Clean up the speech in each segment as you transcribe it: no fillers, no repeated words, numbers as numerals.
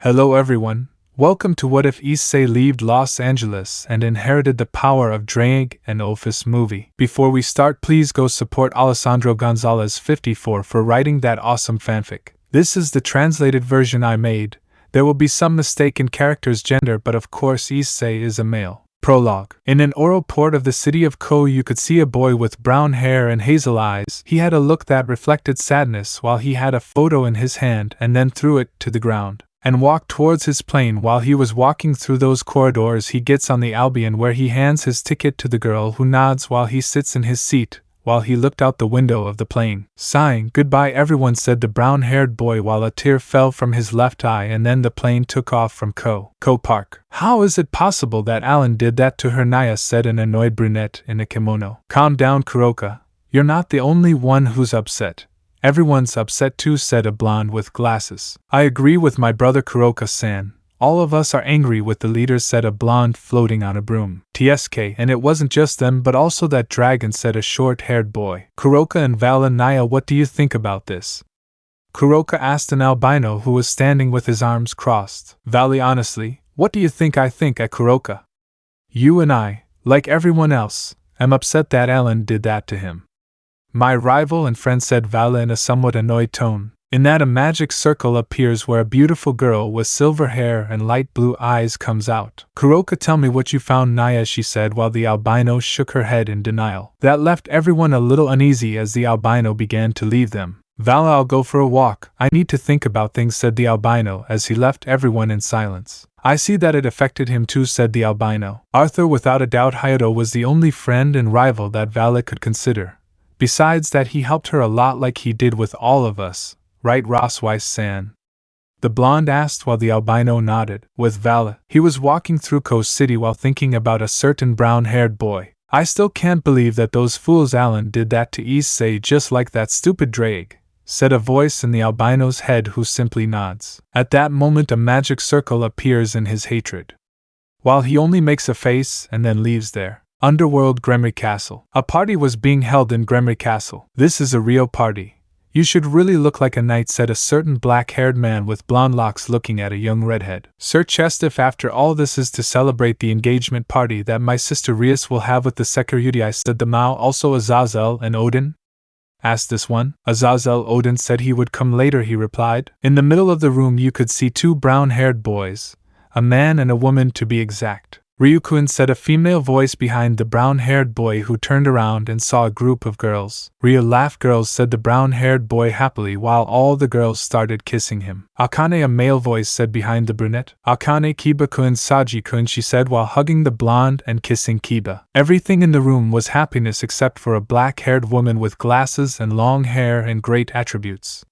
Hello everyone, welcome to What If Issei left Los Angeles and inherited the power of Ddraig and Ophis movie. Before we start, please go support Alessandro Gonzalez 54 for writing that awesome fanfic. This is the translated version I made. There will be some mistake in character's gender, but of course Issei is a male. Prologue. In an oral port of the city of Kuoh, you could see a boy with brown hair and hazel eyes. He had a look that reflected sadness while he had a photo in his hand and then threw it to the ground and walked towards his plane. While he was walking through those corridors, he gets on the Albion, where he hands his ticket to the girl, who nods while he sits in his seat, while he looked out the window of the plane. Sighing, "Goodbye everyone," said the brown-haired boy while a tear fell from his left eye, and then the plane took off from Kuoh Park. "How is it possible that Alan did that to her?" Naya said, an annoyed brunette in a kimono. "Calm down, Kuroka. You're not the only one who's upset. Everyone's upset too," said a blonde with glasses. "I agree with my brother Kuroka-san. All of us are angry with the leaders," said a blonde floating on a broom. "TSK, and it wasn't just them but also that dragon," said a short-haired boy. "Kuroka and Vala, Naya, what do you think about this?" Kuroka asked an albino who was standing with his arms crossed. "Vali, honestly, what do you think?" "I think, Kuroka. You and I, like everyone else, am upset that Alan did that to him." "My rival and friend," said Vala in a somewhat annoyed tone. In that, a magic circle appears where a beautiful girl with silver hair and light blue eyes comes out. "Kuroka, tell me what you found," Naya, she said, while the albino shook her head in denial. That left everyone a little uneasy as the albino began to leave them. "Vala, I'll go for a walk. I need to think about things," said the albino as he left everyone in silence. "I see that it affected him too," said the albino. Arthur, without a doubt, Hyoudou was the only friend and rival that Vala could consider. Besides that, he helped her a lot, like he did with all of us. "Right, Rossweiss-san?" the blonde asked while the albino nodded. With Vala, he was walking through Kuoh City while thinking about a certain brown-haired boy. "I still can't believe that those fools Alan did that to Issei, just like that stupid Ddraig," said a voice in the albino's head, who simply nods. At that moment, a magic circle appears in his hatred, while he only makes a face and then leaves there. Underworld, Gremory Castle. A party was being held in Gremory Castle. "This is a real party. You should really look like a knight," said a certain black-haired man with blonde locks, looking at a young redhead. "Sirzechs, if after all this is to celebrate the engagement party that my sister Rias will have with the Succubus," said the Mao. "Also Azazel and Odin?" asked this one. "Azazel Odin said he would come later," he replied. In the middle of the room you could see two brown-haired boys, a man and a woman to be exact. "Ryukun," said a female voice behind the brown-haired boy, who turned around and saw a group of girls. "Ryo laugh, girls," said the brown-haired boy happily while all the girls started kissing him. "Akane," a male voice said behind the brunette. "Akane Kiba-kun, Saji-kun," she said while hugging the blonde and kissing Kiba. Everything in the room was happiness except for a black-haired woman with glasses and long hair and great attributes,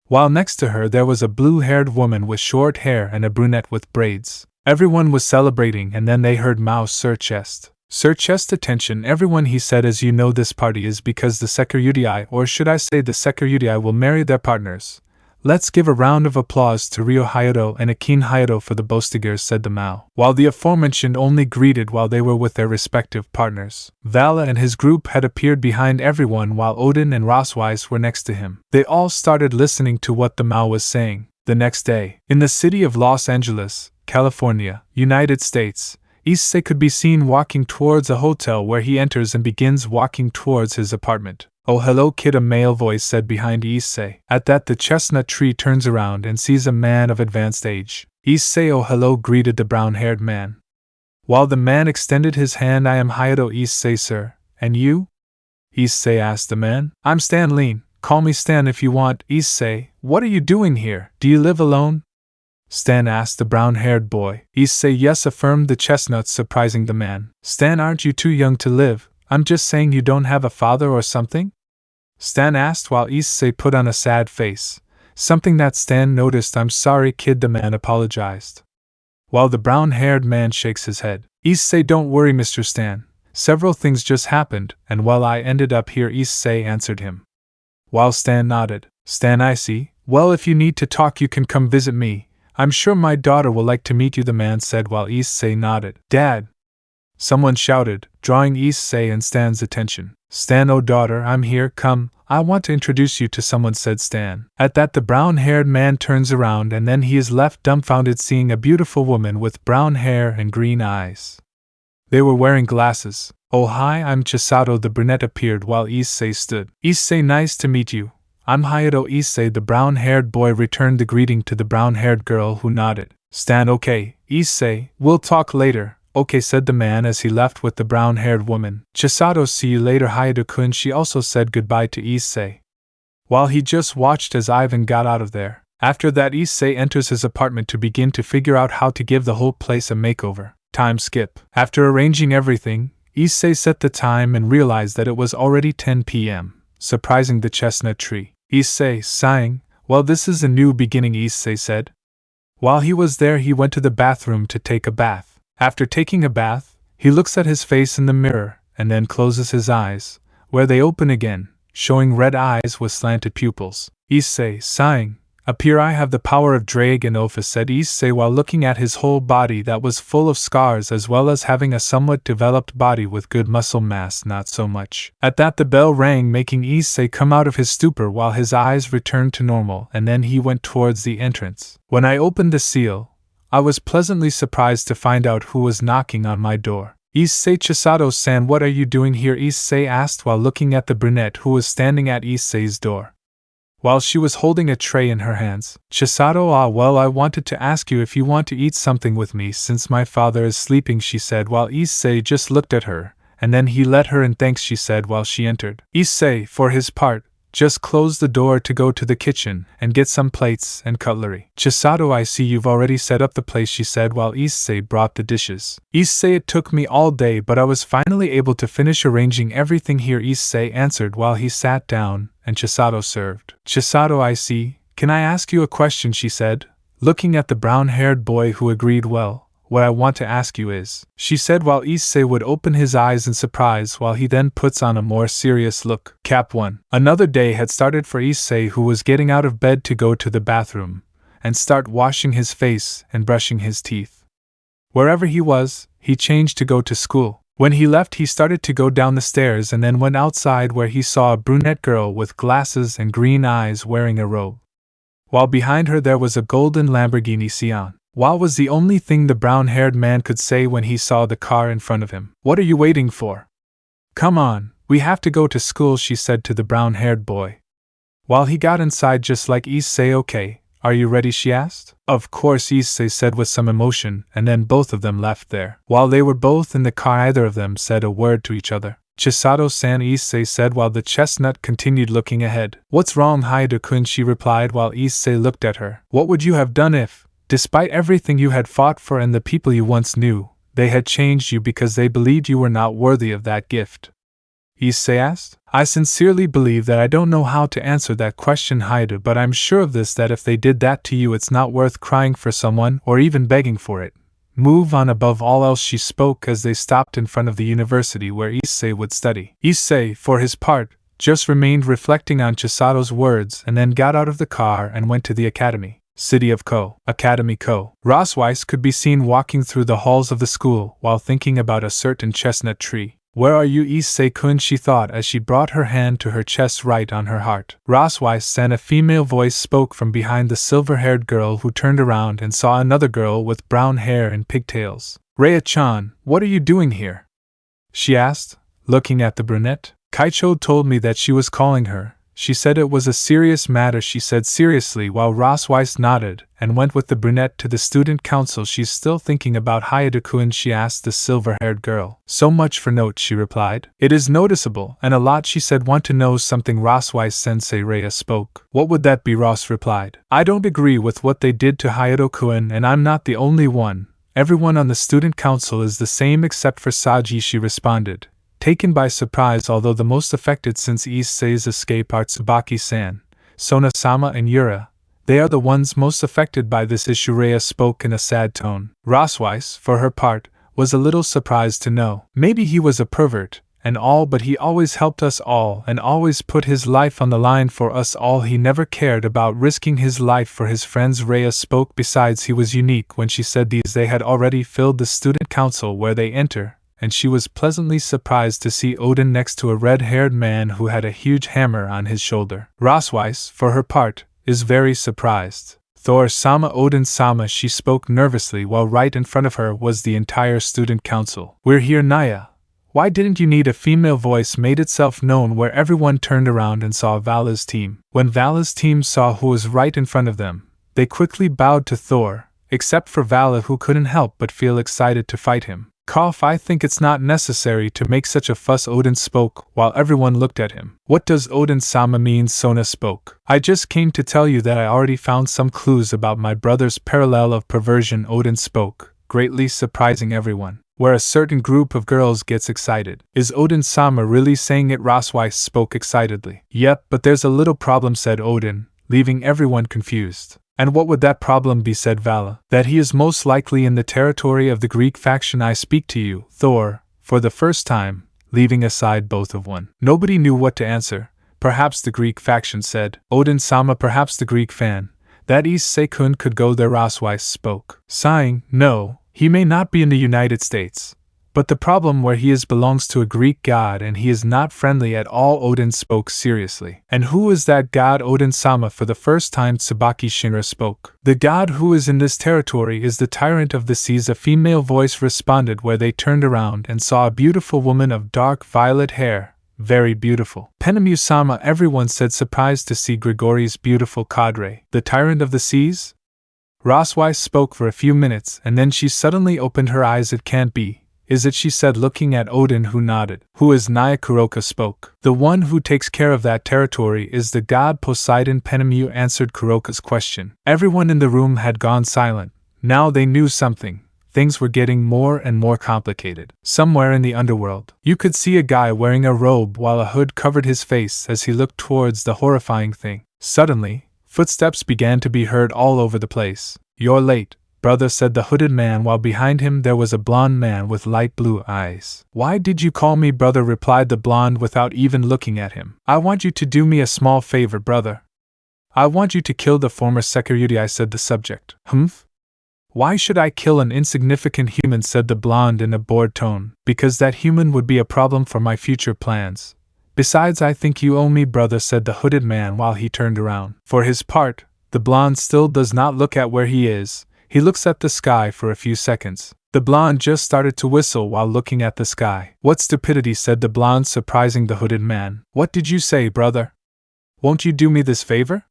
while next to her there was a blue-haired woman with short hair and a brunette with braids. Everyone was celebrating, and then they heard Mao Sirzechs. "Sirzechs, attention everyone," he said. "As you know, this party is because the Succubus, or should I say the Succubus, will marry their partners. Let's give a round of applause to Ryo Hyoudou and Akin Hyoudou for the Bostigers," said the Mao, while the aforementioned only greeted while they were with their respective partners. Vala and his group had appeared behind everyone while Odin and Rossweiss were next to him. They all started listening to what the Mao was saying. The next day, in the city of Los Angeles, California, United States, Issei could be seen walking towards a hotel, where he enters and begins walking towards his apartment. "Oh, hello, kid," a male voice said behind Issei. At that, the chestnut tree turns around and sees a man of advanced age. "Issei, oh hello," greeted the brown-haired man, while the man extended his hand. "I am Hyoudou, Issei, sir. And you?" Issei asked the man. "I'm Stan Lean. Call me Stan if you want." "Issei, what are you doing here? Do you live alone?" Stan asked the brown-haired boy. "Issei, yes," affirmed the chestnut, surprising the man. "Stan, aren't you too young to live?" "I'm just saying, you don't have a father or something?" Stan asked while Issei put on a sad face, something that Stan noticed. "I'm sorry, kid," the man apologized, while the brown-haired man shakes his head. "Issei, don't worry, Mr. Stan. Several things just happened, and well, I ended up here," Issei answered him, while Stan nodded. "Stan, I see. Well, if you need to talk, you can come visit me. I'm sure my daughter will like to meet you," the man said while Issei nodded. "Dad!" someone shouted, drawing Issei and Stan's attention. Stan, oh daughter, I'm here, come, I want to introduce you to someone, said Stan. At that the brown-haired man turns around and then he is left dumbfounded seeing a beautiful woman with brown hair and green eyes. They were wearing glasses. Oh hi, I'm Chisado, the brunette appeared while Issei stood. Issei, nice to meet you. I'm Hyoudou. Issei, the brown-haired boy, returned the greeting to the brown-haired girl who nodded. Stan, okay, Issei, we'll talk later. Okay, said the man as he left with the brown-haired woman. Chisado, see you later, Hyoudou-kun. She also said goodbye to Issei, while he just watched as Ivan got out of there. After that, Issei enters his apartment to begin to figure out how to give the whole place a makeover. Time skip. After arranging everything, Issei set the time and realized that it was already 10 p.m., surprising the chestnut tree. Issei, sighing, well, this is a new beginning, Issei said. While he was there, he went to the bathroom to take a bath. After taking a bath, he looks at his face in the mirror, and then closes his eyes, where they open again, showing red eyes with slanted pupils. Issei, sighing, up here I have the power of Ddraig and Ophis, said Issei while looking at his whole body that was full of scars as well as having a somewhat developed body with good muscle mass, not so much. At that the bell rang, making Issei come out of his stupor while his eyes returned to normal, and then he went towards the entrance. When I opened the seal, I was pleasantly surprised to find out who was knocking on my door. Issei, Chisado-san, what are you doing here? Issei asked while looking at the brunette who was standing at Issei's door, while she was holding a tray in her hands. Chisado, well, I wanted to ask you if you want to eat something with me since my father is sleeping, she said while Issei just looked at her, and then he let her in. Thanks, she said while she entered. Issei, for his part, just closed the door to go to the kitchen and get some plates and cutlery. Chisado, I see you've already set up the place, she said while Issei brought the dishes. Issei, it took me all day but I was finally able to finish arranging everything here, Issei answered while he sat down and Chisado served. Chisado, I see. Can I ask you a question, she said, looking at the brown-haired boy who agreed. Well, what I want to ask you is, she said while Issei would open his eyes in surprise while he then puts on a more serious look. Cap 1. Another day had started for Issei, who was getting out of bed to go to the bathroom and start washing his face and brushing his teeth. Wherever he was, he changed to go to school. When he left, he started to go down the stairs and then went outside where he saw a brunette girl with glasses and green eyes wearing a robe, while behind her there was a golden Lamborghini Sian. Wow was the only thing the brown-haired man could say when he saw the car in front of him. What are you waiting for? Come on, we have to go to school, she said to the brown-haired boy, while he got inside just like Issei. Okay, are you ready, she asked. Of course, Issei said with some emotion, and then both of them left there. While they were both in the car, either of them said a word to each other. Chisado-san, Issei said while the chestnut continued looking ahead. What's wrong, Hyoudou-kun, she replied while Issei looked at her. What would you have done if, despite everything you had fought for and the people you once knew, they had changed you because they believed you were not worthy of that gift? Issei asked. I sincerely believe that I don't know how to answer that question, Hyoudou, but I'm sure of this, that if they did that to you, it's not worth crying for someone or even begging for it. Move on above all else, she spoke as they stopped in front of the university where Issei would study. Issei, for his part, just remained reflecting on Chisado's words and then got out of the car and went to the academy. City of Kuoh. Academy Kuoh. Rosweiss could be seen walking through the halls of the school while thinking about a certain chestnut tree. Where are you, Issei-kun, she thought as she brought her hand to her chest right on her heart. Rosweiss, and a female voice spoke from behind the silver-haired girl, who turned around and saw another girl with brown hair and pigtails. Rhea-chan, what are you doing here? She asked, looking at the brunette. Kaicho told me that she was calling her. She said it was a serious matter, she said seriously while Rosweiss nodded and went with the brunette to the student council. She's still thinking about Hyoudou-kun, she asked the silver-haired girl. So much for notes, she replied. It is noticeable, and a lot, she said. Want to know something, Rosweiss-sensei? Rhea spoke. What would that be? Ross replied. I don't agree with what they did to Hyoudou-kun, and I'm not the only one. Everyone on the student council is the same except for Saji, she responded, taken by surprise. Although the most affected since Issei's escape are Tsubaki-san, Sona-sama and Yura, they are the ones most affected by this issue. Rhea spoke in a sad tone. Rosweiss, for her part, was a little surprised to know. Maybe he was a pervert and all, but he always helped us all and always put his life on the line for us all. He never cared about risking his life for his friends. Rhea spoke. Besides, he was unique. When she said these, they had already filled the student council where they enter, and she was pleasantly surprised to see Odin next to a red-haired man who had a huge hammer on his shoulder. Rosweiss, for her part, is very surprised. Thor-sama, Odin-sama, she spoke nervously while right in front of her was the entire student council. We're here, Naya. Why didn't you need a female voice made itself known where everyone turned around and saw Vala's team. When Vala's team saw who was right in front of them, they quickly bowed to Thor, except for Vala who couldn't help but feel excited to fight him. Cough, I think it's not necessary to make such a fuss, Odin spoke while everyone looked at him. What does Odin-sama mean? Sona spoke. I just came to tell you that I already found some clues about my brother's parallel of perversion, Odin spoke, greatly surprising everyone. Where a certain group of girls gets excited. Is Odin-sama really saying it? Rosweiss spoke excitedly. Yep, but there's a little problem, said Odin, leaving everyone confused. And what would that problem be, said Vala? That he is most likely in the territory of the Greek faction. I speak to you, Thor, for the first time, leaving aside both of one. Nobody knew what to answer. Perhaps the Greek faction, said Odin-sama, perhaps the Greek fan. That Issei-kun could go there, Rosweiss spoke. Sighing, no, he may not be in the United States. But the problem where he is belongs to a Greek god and he is not friendly at all, Odin spoke seriously. And who is that god? Odin-sama, for the first time Tsubaki Shinra spoke. The god who is in this territory is the tyrant of the seas, a female voice responded where they turned around and saw a beautiful woman of dark violet hair, very beautiful. Penemu-sama, everyone said, surprised to see Gregory's beautiful cadre. The tyrant of the seas? Rosweiss spoke for a few minutes and then she suddenly opened her eyes. It can't be. Is it? She said, looking at Odin, who nodded. Who is Naya? Kuroka spoke. The one who takes care of that territory is the god Poseidon. Penemu answered Kuroka's question. Everyone in the room had gone silent. Now they knew something. Things were getting more and more complicated. Somewhere in the underworld, you could see a guy wearing a robe while a hood covered his face as he looked towards the horrifying thing. Suddenly, footsteps began to be heard all over the place. You're late, brother, said the hooded man while behind him there was a blonde man with light blue eyes. Why did you call me brother? Replied the blonde without even looking at him. I want you to do me a small favor, brother. I want you to kill the former security, said the subject. Humph? Why should I kill an insignificant human? Said the blonde in a bored tone. Because that human would be a problem for my future plans. Besides, I think you owe me, brother, said the hooded man while he turned around. For his part, the blonde still does not look at where he is. He looks at the sky for a few seconds. The blonde just started to whistle while looking at the sky. What stupidity, said the blonde, surprising the hooded man. What did you say, brother? Won't you do me this favor?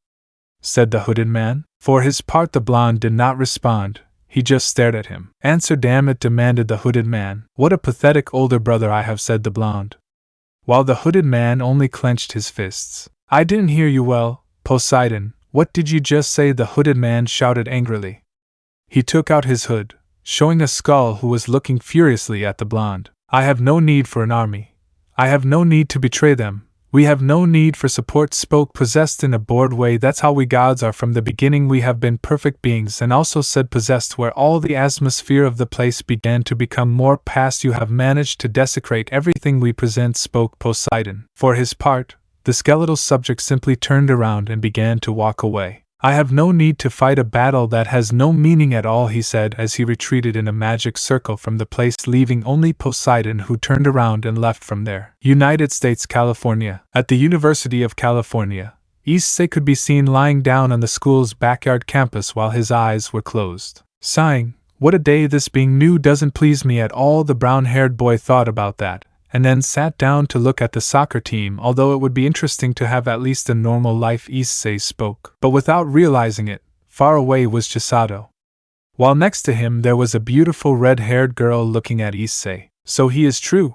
Said the hooded man. For his part, the blonde did not respond. He just stared at him. Answer, damn it, demanded the hooded man. What a pathetic older brother I have, said the blonde. While the hooded man only clenched his fists. I didn't hear you well, Poseidon. What did you just say? The hooded man shouted angrily. He took out his hood, showing a skull who was looking furiously at the blonde. I have no need for an army. I have no need to betray them. We have no need for support, spoke Possessed in a bored way. That's how we gods are from the beginning. We have been perfect beings. And also said Possessed, where all the atmosphere of the place began to become more past. You have managed to desecrate everything we present, spoke Poseidon. For his part, the skeletal subject simply turned around and began to walk away. I have no need to fight a battle that has no meaning at all, he said as he retreated in a magic circle from the place, leaving only Poseidon, who turned around and left from there. United States, California. At the University of California, Issei could be seen lying down on the school's backyard campus while his eyes were closed. Sighing, what a day this being new doesn't please me at all, the brown-haired boy thought about that, and then sat down to look at the soccer team. Although it would be interesting to have at least a normal life, Issei spoke. But without realizing it, far away was Chisado. While next to him there was a beautiful red-haired girl looking at Issei. So he is true,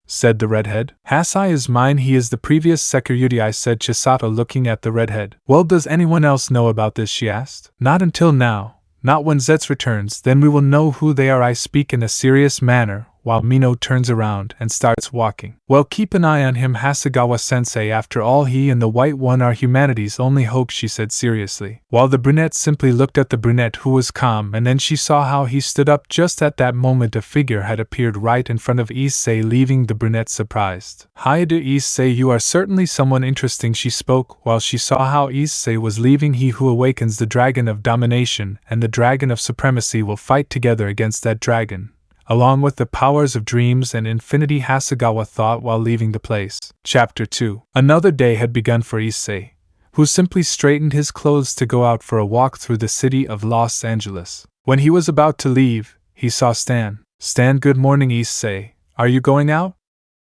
said the redhead. Hasai is mine, he is the previous security, said Chisado looking at the redhead. Well, does anyone else know about this, she asked. Not until now. Not when Zetsu returns, then we will know who they are. I speak in a serious manner, while Mino turns around and starts walking. Well, keep an eye on him, Hasegawa-sensei. After all, he and the White One are humanity's only hope, she said seriously. While the brunette simply looked at the brunette, who was calm, and then she saw how he stood up. Just at that moment a figure had appeared right in front of Issei, leaving the brunette surprised. Hyoudou, Issei, you are certainly someone interesting, she spoke while she saw how Issei was leaving. He who awakens the dragon of domination and the dragon of supremacy will fight together against that dragon. along with the powers of dreams and infinity, Hasegawa thought while leaving the place. Chapter 2. Another day had begun for Issei, who simply straightened his clothes to go out for a walk through the city of Los Angeles. When he was about to leave, he saw Stan. "Stan, good morning, Issei. Are you going out?"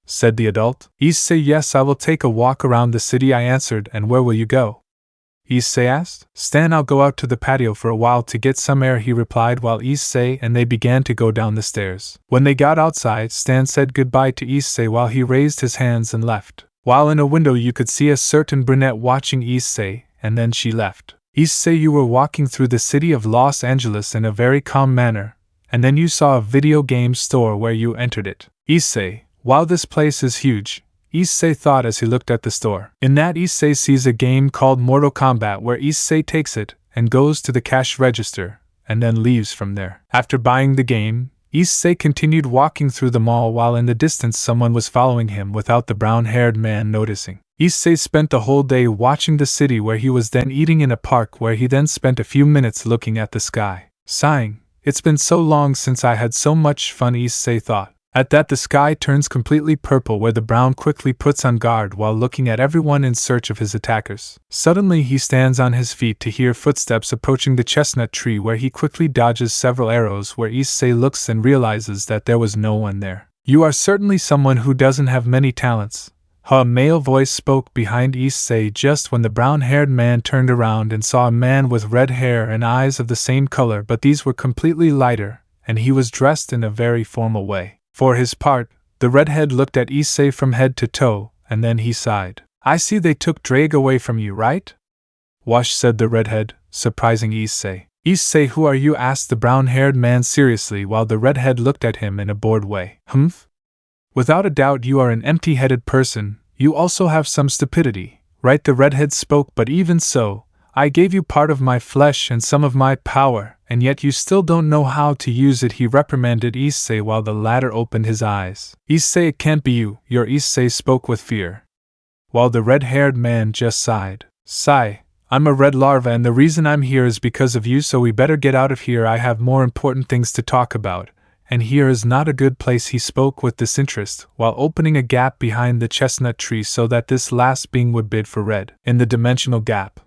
said the adult. Issei, "Yes, I will take a walk around the city," I answered. "And where will you go?" Issei asked. "Stan, I'll go out to the patio for a while to get some air," he replied, while Issei and they began to go down the stairs. When they got outside, Stan said goodbye to Issei while he raised his hands and left. While in a window you could see a certain brunette watching Issei, and then she left. "Issei, you were walking through the city of Los Angeles in a very calm manner, and then you saw a video game store where you entered it." Issei, "Wow, this place is huge," Issei thought as he looked at the store. In that, Issei sees a game called Mortal Kombat where Issei takes it and goes to the cash register, and then leaves from there. After buying the game, Issei continued walking through the mall while in the distance someone was following him without the brown-haired man noticing. Issei spent the whole day watching the city, where he was then eating in a park where he then spent a few minutes looking at the sky. Sighing, "It's been so long since I had so much fun," Issei thought. At that, the sky turns completely purple, where the brown quickly puts on guard while looking at everyone in search of his attackers. Suddenly he stands on his feet to hear footsteps approaching the chestnut tree, where he quickly dodges several arrows, where Issei looks and realizes that there was no one there. "You are certainly someone who doesn't have many talents," a male voice spoke behind Issei just when the brown-haired man turned around and saw a man with red hair and eyes of the same color, but these were completely lighter, and he was dressed in a very formal way. For his part, the redhead looked at Issei from head to toe, and then he sighed. "I see they took Ddraig away from you, right?" "Wash," said the redhead, surprising Issei. "Issei, who are you?" asked the brown-haired man seriously, while the redhead looked at him in a bored way. "Humph? Without a doubt you are an empty-headed person. You also have some stupidity, right?" the redhead spoke. "But even so, I gave you part of my flesh and some of my power, and yet you still don't know how to use it," he reprimanded Issei while the latter opened his eyes. "Issei, it can't be you," your Issei spoke with fear, while the red-haired man just sighed. "Sigh, I'm a red larva, and the reason I'm here is because of you, so we better get out of here. I have more important things to talk about, and here is not a good place," he spoke with disinterest, while opening a gap behind the chestnut tree so that this last being would bid for red. In the dimensional gap,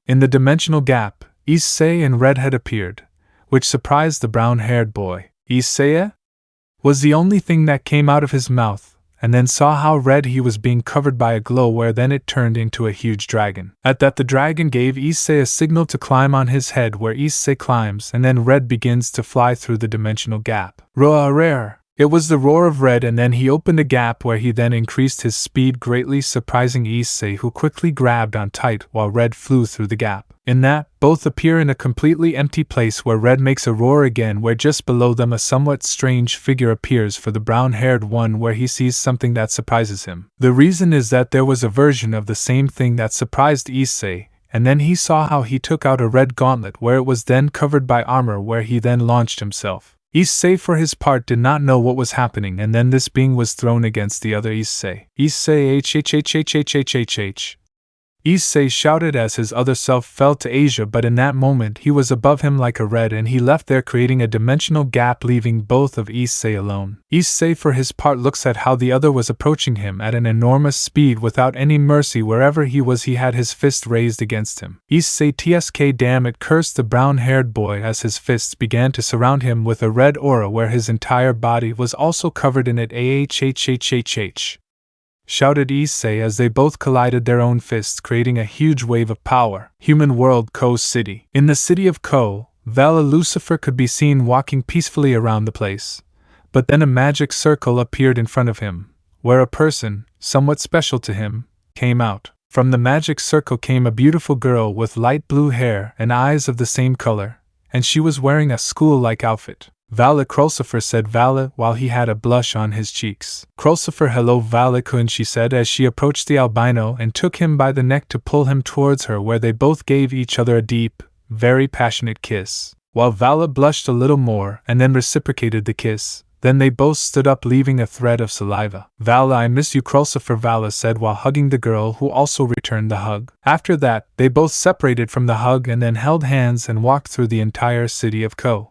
Issei and Redhead appeared, which surprised the brown-haired boy. "Issei?" was the only thing that came out of his mouth, and then saw how red he was being covered by a glow, where then it turned into a huge dragon. At that, the dragon gave Issei a signal to climb on his head, where Issei climbs, and then Red begins to fly through the dimensional gap. Roar! It was the roar of Red, and then he opened a gap where he then increased his speed greatly, surprising Issei, who quickly grabbed on tight while Red flew through the gap. In that, both appear in a completely empty place, where Red makes a roar again, where just below them a somewhat strange figure appears for the brown-haired one, where he sees something that surprises him. The reason is that there was a version of the same thing that surprised Issei, and then he saw how he took out a red gauntlet, where it was then covered by armor, where he then launched himself. Issei for his part did not know what was happening, and then this being was thrown against the other Issei. "Issei hhhhhhhhh. Issei shouted as his other self fell to Asia, but in that moment he was above him like a red, and he left there, creating a dimensional gap, leaving both of Issei alone. Issei for his part looks at how the other was approaching him at an enormous speed without any mercy. Wherever he was, he had his fist raised against him. Issei tsk damn it, cursed the brown-haired boy as his fists began to surround him with a red aura, where his entire body was also covered in it. Ahhhhhh. Shouted Issei as they both collided their own fists, creating a huge wave of power. Human world, Kuoh City. In the city of Kuoh, Vali Lucifer could be seen walking peacefully around the place. But then a magic circle appeared in front of him, where a person, somewhat special to him, came out. From the magic circle came a beautiful girl with light blue hair and eyes of the same color, and she was wearing a school-like outfit. "Vali, Lucifer," said Vali while he had a blush on his cheeks. "Lucifer, hello Vali-kun," she said as she approached the albino and took him by the neck to pull him towards her, where they both gave each other a deep, very passionate kiss. While Vali blushed a little more and then reciprocated the kiss, then they both stood up, leaving a thread of saliva. "Vali, I miss you, Lucifer," Vali said while hugging the girl, who also returned the hug. After that, they both separated from the hug and then held hands and walked through the entire city of Kuoh.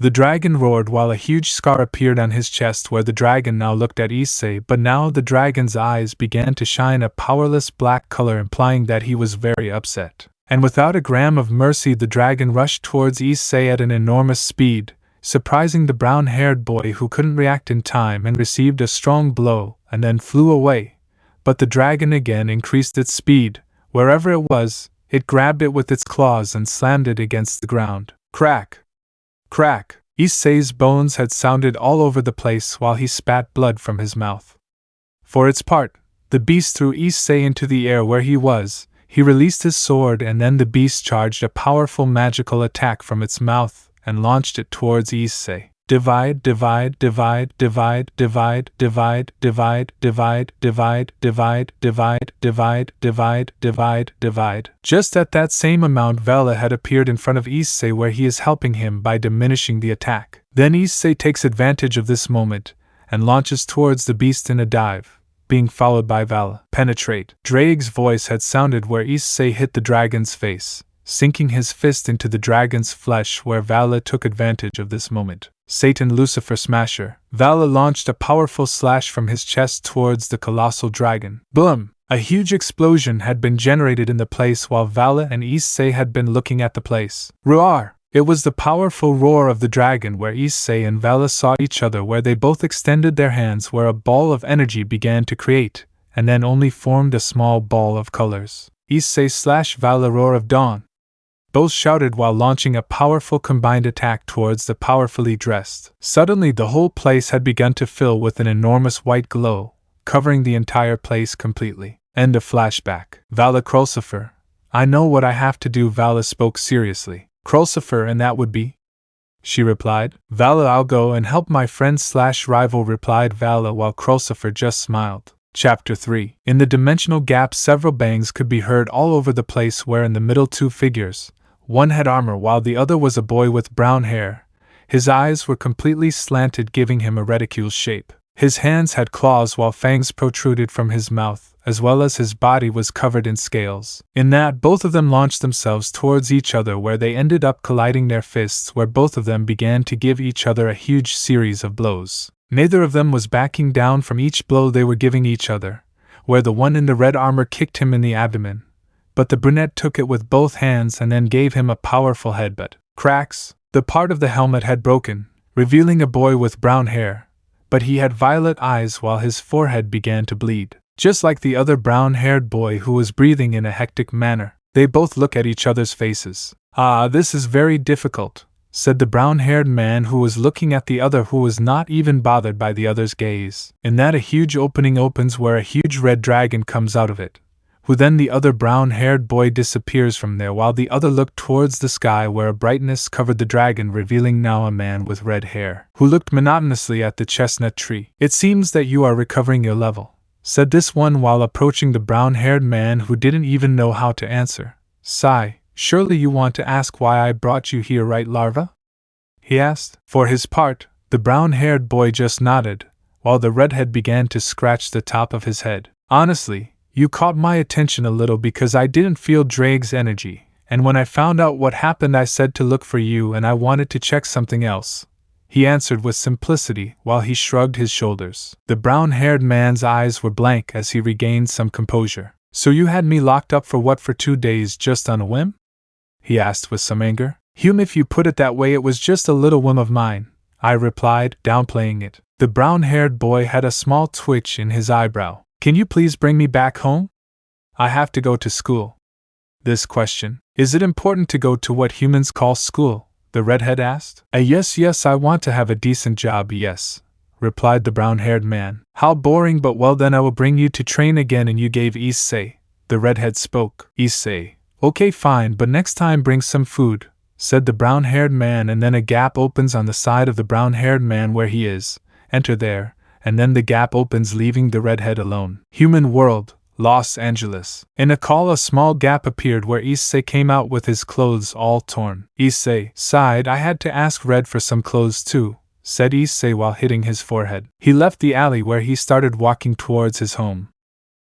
The dragon roared while a huge scar appeared on his chest where the dragon now looked at Issei, but now the dragon's eyes began to shine a powerless black color, implying that he was very upset. And without a gram of mercy the dragon rushed towards Issei at an enormous speed, surprising the brown-haired boy who couldn't react in time and received a strong blow and then flew away. But the dragon again increased its speed. Wherever it was, it grabbed it with its claws and slammed it against the ground. Crack! Crack! Issei's bones had sounded all over the place while he spat blood from his mouth. For its part, the beast threw Issei into the air where he was. He released his sword and then the beast charged a powerful magical attack from its mouth and launched it towards Issei. Divide, divide, divide, divide, divide, divide, divide, divide, divide, divide, divide, divide, divide, divide, divide. Just at that same amount Vali had appeared in front of Issei where he is helping him by diminishing the attack. Then Issei takes advantage of this moment and launches towards the beast in a dive, being followed by Vali. Penetrate. Ddraig's voice had sounded where Issei hit the dragon's face, sinking his fist into the dragon's flesh where Vali took advantage of this moment. Satan Lucifer Smasher. Vali launched a powerful slash from his chest towards the colossal dragon. Boom! A huge explosion had been generated in the place while Vali and Issei had been looking at the place. Roar! It was the powerful roar of the dragon where Issei and Vali saw each other where they both extended their hands where a ball of energy began to create, and then only formed a small ball of colors. Issei/Vali Roar of Dawn. Both shouted while launching a powerful combined attack towards the powerfully dressed. Suddenly the whole place had begun to fill with an enormous white glow, covering the entire place completely. End of flashback. Vali Lucifer. I know what I have to do. Vali spoke seriously. Lucifer, and that would be? She replied. Vali, I'll go and help my friend/rival, replied Vali while Lucifer just smiled. Chapter 3. In the dimensional gap several bangs could be heard all over the place where in the middle two figures. One had armor while the other was a boy with brown hair. His eyes were completely slanted, giving him a reticule shape. His hands had claws while fangs protruded from his mouth, as well as his body was covered in scales. In that, both of them launched themselves towards each other where they ended up colliding their fists where both of them began to give each other a huge series of blows. Neither of them was backing down from each blow they were giving each other, where the one in the red armor kicked him in the abdomen. But the brunette took it with both hands and then gave him a powerful headbutt. Cracks! The part of the helmet had broken, revealing a boy with brown hair, but he had violet eyes while his forehead began to bleed. Just like the other brown-haired boy who was breathing in a hectic manner, they both look at each other's faces. Ah, this is very difficult, said the brown-haired man who was looking at the other who was not even bothered by the other's gaze. In that a huge opening opens where a huge red dragon comes out of it, who then the other brown-haired boy disappears from there while the other looked towards the sky where a brightness covered the dragon, revealing now a man with red hair, who looked monotonously at the chestnut tree. It seems that you are recovering your level, said this one while approaching the brown-haired man who didn't even know how to answer. Sigh, surely you want to ask why I brought you here, right, larva? He asked. For his part, the brown-haired boy just nodded, while the redhead began to scratch the top of his head. Honestly, you caught my attention a little because I didn't feel Ddraig's energy, and when I found out what happened I said to look for you and I wanted to check something else, he answered with simplicity while he shrugged his shoulders. The brown-haired man's eyes were blank as he regained some composure. So you had me locked up for 2 days just on a whim? He asked with some anger. If you put it that way, it was just a little whim of mine, I replied, downplaying it. The brown-haired boy had a small twitch in his eyebrow. Can you please bring me back home? I have to go to school. This question. Is it important to go to what humans call school? The redhead asked. Yes, I want to have a decent job, yes, replied the brown-haired man. How boring, but well then I will bring you to train again. And you gave Issei. The redhead spoke. Issei. Okay, fine, but next time bring some food, said the brown-haired man, and then a gap opens on the side of the brown-haired man where he is. Enter there. And then the gap opens, leaving the redhead alone. Human world, Los Angeles. In a call, a small gap appeared where Issei came out with his clothes all torn. Issei sighed. I had to ask Red for some clothes too, said Issei while hitting his forehead. He left the alley where he started walking towards his home.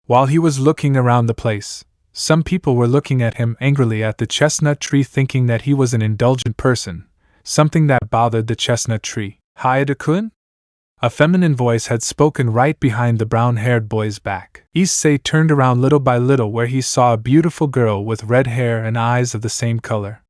While he was looking around the place, some people were looking at him angrily at the chestnut tree, thinking that he was an indulgent person, something that bothered the chestnut tree. Hyoudou-kun? A feminine voice had spoken right behind the brown-haired boy's back. Issei turned around little by little where he saw a beautiful girl with red hair and eyes of the same color.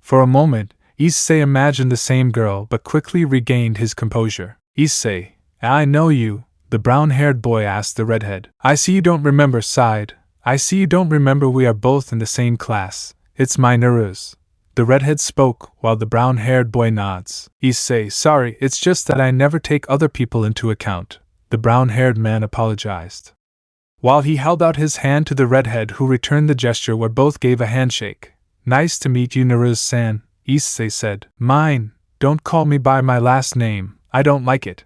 For a moment, Issei imagined the same girl but quickly regained his composure. Issei, I know you, the brown-haired boy asked the redhead. I see you don't remember, sighed. I see you don't remember we are both in the same class. It's my Nuruz. The redhead spoke, while the brown-haired boy nods. Issei, sorry, it's just that I never take other people into account, the brown-haired man apologized. While he held out his hand to the redhead who returned the gesture where both gave a handshake. Nice to meet you, Nuruz-san, Issei said. Mine, don't call me by my last name, I don't like it.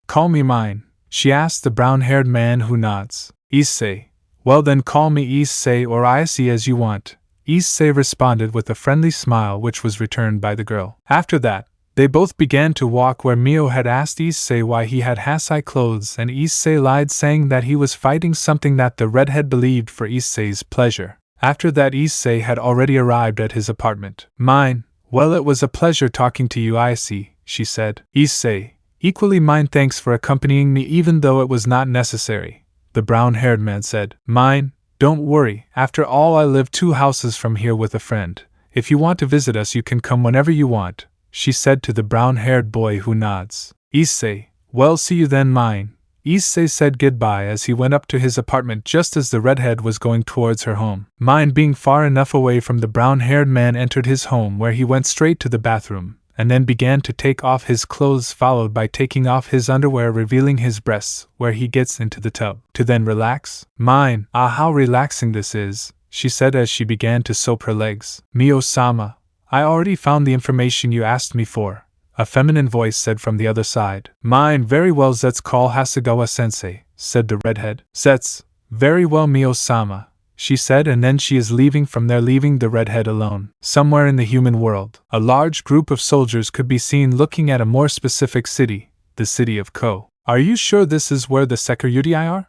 Call me mine, she asked the brown-haired man who nods. Issei, well then call me Issei or Issei as you want. Issei responded with a friendly smile which was returned by the girl. After that, they both began to walk where Mio had asked Issei why he had Hyoudou clothes and Issei lied saying that he was fighting something that the redhead believed for Issei's pleasure. After that Issei had already arrived at his apartment. Mine, well it was a pleasure talking to you Issei, she said. Issei, equally mine thanks for accompanying me even though it was not necessary, the brown-haired man said. Mine, don't worry, after all I live 2 houses from here with a friend. If you want to visit us you can come whenever you want, she said to the brown-haired boy who nods. Issei, well see you then mine. Issei said goodbye as he went up to his apartment just as the redhead was going towards her home. Mine being far enough away from the brown-haired man entered his home where he went straight to the bathroom, and then began to take off his clothes followed by taking off his underwear revealing his breasts where he gets into the tub. To then relax? Mine, ah how relaxing this is, she said as she began to soap her legs. Mio-sama, I already found the information you asked me for, a feminine voice said from the other side. Mine, very well Zet's call Hasegawa-sensei, said the redhead. Zet's, very well Mio-sama, she said and then she is leaving from there leaving the redhead alone. Somewhere in the human world, a large group of soldiers could be seen looking at a more specific city, the city of Kuoh. Are you sure this is where the Succubus are?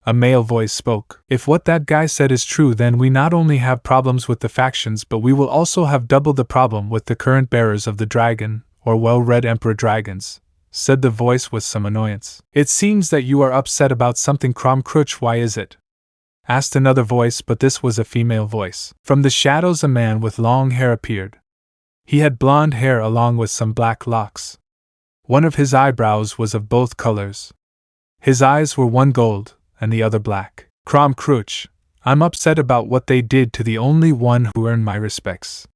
A male voice spoke. If what that guy said is true then we not only have problems with the factions but we will also have double the problem with the current bearers of the dragon, or well-read emperor dragons, said the voice with some annoyance. It seems that you are upset about something Krom Croach, why is it? Asked another voice but this was a female voice. From the shadows a man with long hair appeared. He had blonde hair along with some black locks. One of his eyebrows was of both colors. His eyes were one gold, and the other black. Krom Croach, I'm upset about what they did to the only one who earned my respects.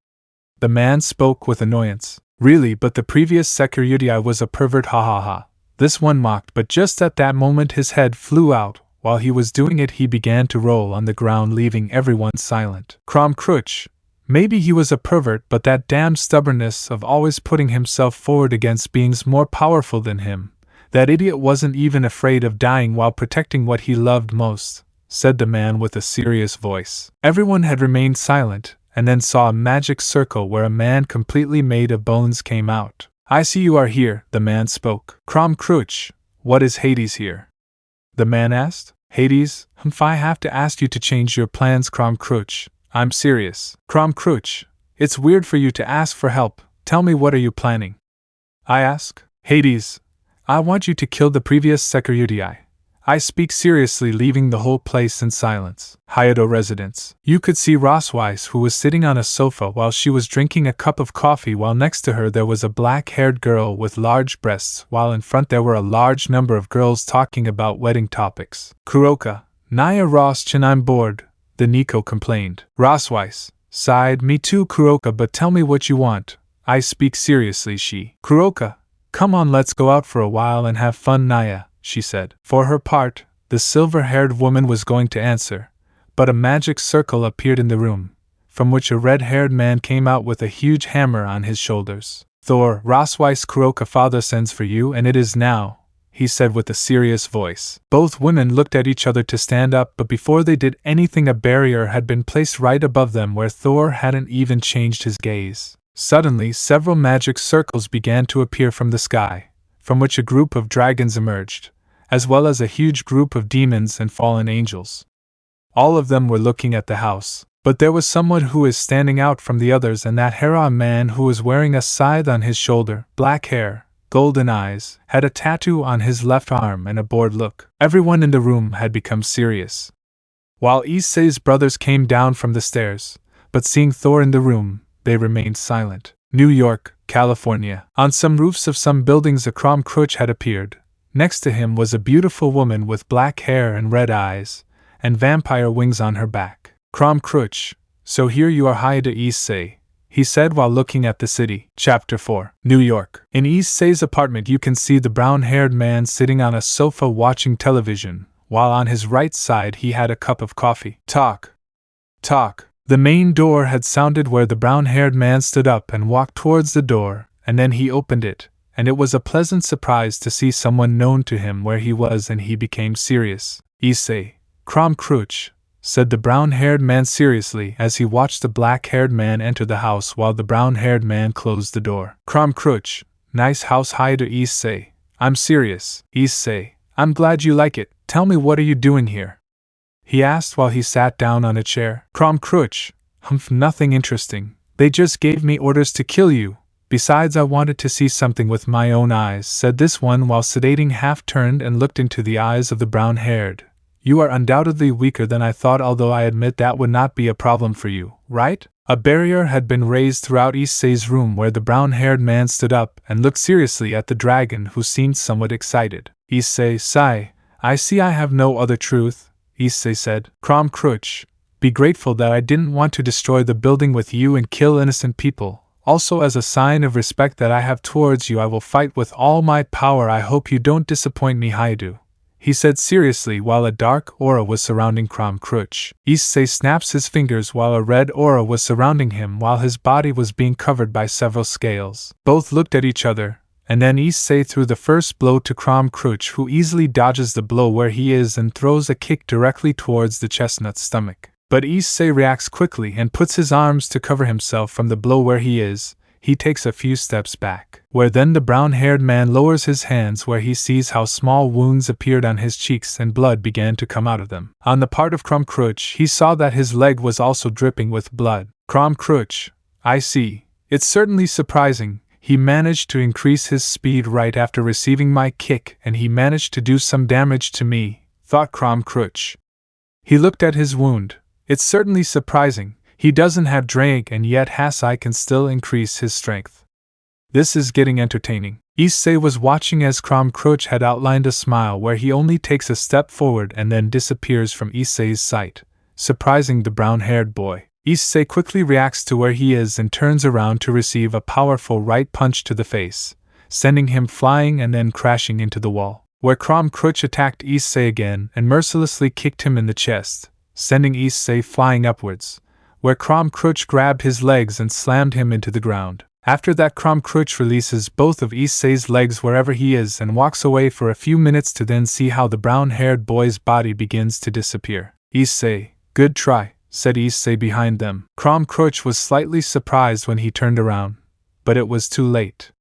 The man spoke with annoyance. Really, but the previous Succubus was a pervert, ha ha ha. This one mocked, but just at that moment his head flew out. While he was doing it he began to roll on the ground leaving everyone silent. Krom Croach, maybe he was a pervert but that damned stubbornness of always putting himself forward against beings more powerful than him. That idiot wasn't even afraid of dying while protecting what he loved most, said the man with a serious voice. Everyone had remained silent, and then saw a magic circle where a man completely made of bones came out. I see you are here, the man spoke. Krom Croach, what is Hades here? The man asked. Hades, I have to ask you to change your plans, Krom Croach. I'm serious. Krom Croach, it's weird for you to ask for help. Tell me, what are you planning? I ask. Hades, I want you to kill the previous Succubus. I speak seriously, leaving the whole place in silence. Hyoudou residence. You could see Rosweiss who was sitting on a sofa while she was drinking a cup of coffee while next to her there was a black-haired girl with large breasts while in front there were a large number of girls talking about wedding topics. Kuroka, Naya Ross-chan, I'm bored, the Nico complained. Rosweiss sighed, me too Kuroka, but tell me what you want. I speak seriously, she. Kuroka, come on, let's go out for a while and have fun, Naya, she said. For her part, the silver-haired woman was going to answer, but a magic circle appeared in the room, from which a red-haired man came out with a huge hammer on his shoulders. Thor, Rosweiss, Kuroka, father sends for you and it is now, he said with a serious voice. Both women looked at each other to stand up, but before they did anything a barrier had been placed right above them where Thor hadn't even changed his gaze. Suddenly several magic circles began to appear from the sky, from which a group of dragons emerged, as well as a huge group of demons and fallen angels. All of them were looking at the house. But there was someone who is standing out from the others, and that Hera, a man who was wearing a scythe on his shoulder, black hair, golden eyes, had a tattoo on his left arm and a bored look. Everyone in the room had become serious. While Issei's brothers came down from the stairs, but seeing Thor in the room, they remained silent. New York, California. On some roofs of some buildings a Krom Croach had appeared. Next to him was a beautiful woman with black hair and red eyes, and vampire wings on her back. Krom Croach, so here you are, Hyoudou Issei, he said while looking at the city. Chapter 4. New York. In Issei's apartment you can see the brown-haired man sitting on a sofa watching television, while on his right side he had a cup of coffee. Talk. Talk. The main door had sounded where the brown-haired man stood up and walked towards the door, and then he opened it, and it was a pleasant surprise to see someone known to him where he was, and he became serious. Issei, Krom Croach, said the brown-haired man seriously as he watched the black-haired man enter the house while the brown-haired man closed the door. Krom Croach, nice house. Hyoudou Issei, I'm serious. Issei, I'm glad you like it. Tell me, what are you doing here? He asked while he sat down on a chair. Krom Croach, nothing interesting. They just gave me orders to kill you. Besides, I wanted to see something with my own eyes, said this one while sedating half turned and looked into the eyes of the brown-haired. You are undoubtedly weaker than I thought, although I admit that would not be a problem for you, right? A barrier had been raised throughout Issei's room where the brown-haired man stood up and looked seriously at the dragon, who seemed somewhat excited. Issei, sigh. I see I have no other truth, Issei said. Krom Croach, be grateful that I didn't want to destroy the building with you and kill innocent people. Also, as a sign of respect that I have towards you, I will fight with all my power. I hope you don't disappoint me, Hyoudou, he said seriously while a dark aura was surrounding Krom Croach. Issei snaps his fingers while a red aura was surrounding him while his body was being covered by several scales. Both looked at each other, and then Issei threw the first blow to Krom Croach, who easily dodges the blow where he is and throws a kick directly towards the chestnut's stomach. But Issei reacts quickly and puts his arms to cover himself from the blow where he is. He takes a few steps back, where then the brown-haired man lowers his hands where he sees how small wounds appeared on his cheeks and blood began to come out of them. On the part of Krom Croach, he saw that his leg was also dripping with blood. Krom Croach, I see. It's certainly surprising. He managed to increase his speed right after receiving my kick, and he managed to do some damage to me, thought Krom Croach. He looked at his wound. It's certainly surprising. He doesn't have Ddraig, and yet Issei can still increase his strength. This is getting entertaining. Issei was watching as Krom Croach had outlined a smile where he only takes a step forward and then disappears from Issei's sight, surprising the brown-haired boy. Issei quickly reacts to where he is and turns around to receive a powerful right punch to the face, sending him flying and then crashing into the wall, where Krom Croach attacked Issei again and mercilessly kicked him in the chest, sending Issei flying upwards, where Krom Croach grabbed his legs and slammed him into the ground. After that, Krom Croach releases both of Issei's legs wherever he is and walks away for a few minutes to then see how the brown-haired boy's body begins to disappear. Issei, good try, said Issei behind them. Krom Croach was slightly surprised when he turned around, but it was too late.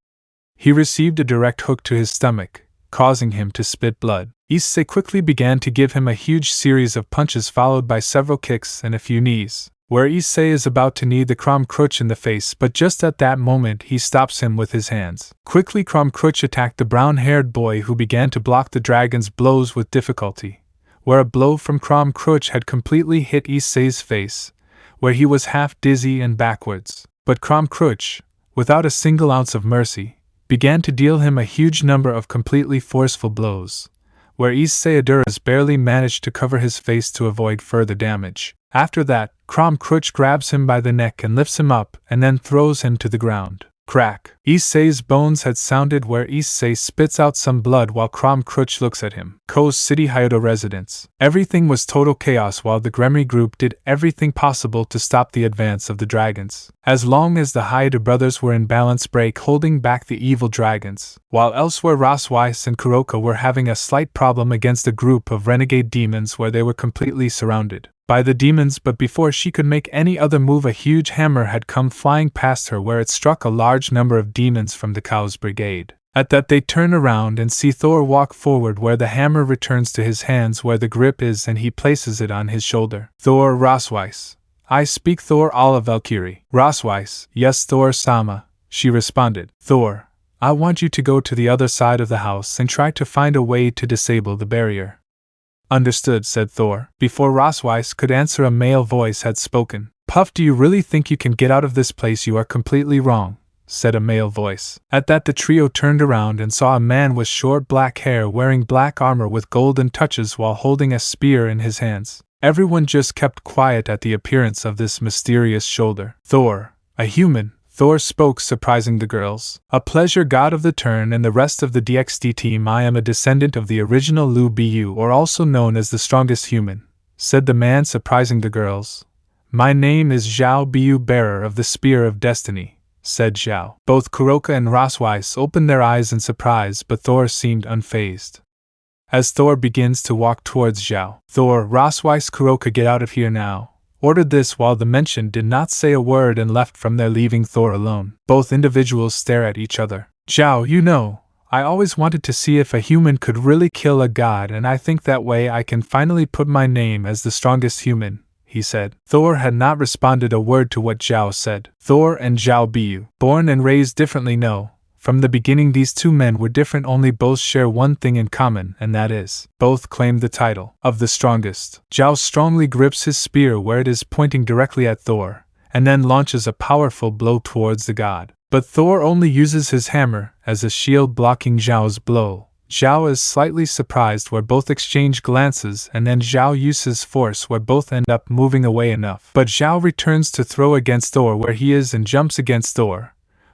He received a direct hook to his stomach, causing him to spit blood. Issei quickly began to give him a huge series of punches followed by several kicks and a few knees, where Issei is about to knee the Krom Croach in the face, but just at that moment he stops him with his hands. Quickly Krom Croach attacked the brown-haired boy, who began to block the dragon's blows with difficulty, where a blow from Krom Croach had completely hit Issei's face, where he was half dizzy and backwards. But Krom Croach, without a single ounce of mercy, began to deal him a huge number of completely forceful blows, where Issei barely managed to cover his face to avoid further damage. After that, Krom Croach grabs him by the neck and lifts him up and then throws him to the ground. Crack! Issei's bones had sounded where Issei spits out some blood while Krom Croach looks at him. Kuoh's city Hyoudou residence. Everything was total chaos while the Gremory group did everything possible to stop the advance of the dragons. As long as the Hyoudou brothers were in balance break holding back the evil dragons, while elsewhere Rosweiss and Kuroka were having a slight problem against a group of renegade demons where they were completely surrounded by the demons, but before she could make any other move a huge hammer had come flying past her where it struck a large number of demons from the Cow's brigade. At that they turn around and see Thor walk forward where the hammer returns to his hands where the grip is and he places it on his shoulder. Thor, Rosweiss, I speak Thor alla Valkyrie. Rosweiss, yes Thor-sama, she responded. Thor, I want you to go to the other side of the house and try to find a way to disable the barrier. Understood, said Thor. Before Rosweiss could answer, a male voice had spoken. Puff, do you really think you can get out of this place? You are completely wrong, said a male voice. At that the trio turned around and saw a man with short black hair wearing black armor with golden touches while holding a spear in his hands. Everyone just kept quiet at the appearance of this mysterious shoulder. Thor, a human, Thor spoke, surprising the girls. A pleasure, god of the turn and the rest of the DxD team. I am a descendant of the original Lu Bu, or also known as the strongest human, said the man, surprising the girls. My name is Xiao Buu, bearer of the Spear of Destiny, said Xiao. Both Kuroka and Rosweiss opened their eyes in surprise, but Thor seemed unfazed. As Thor begins to walk towards Xiao, Thor, Rosweiss, Kuroka, get out of here now, ordered this while the mention did not say a word and left from there, leaving Thor alone. Both individuals stare at each other. Xiao, you know, I always wanted to see if a human could really kill a god, and I think that way I can finally put my name as the strongest human, he said. Thor had not responded a word to what Xiao said. Thor and Xiao Buu, born and raised differently, no. From the beginning these two men were different, only both share one thing in common, and that is, both claim the title of the strongest. Xiao strongly grips his spear where it is pointing directly at Thor, and then launches a powerful blow towards the god. But Thor only uses his hammer as a shield, blocking Xiao's blow. Xiao is slightly surprised where both exchange glances, and then Xiao uses force where both end up moving away enough. But Xiao returns to throw against Thor where he is and jumps against Thor.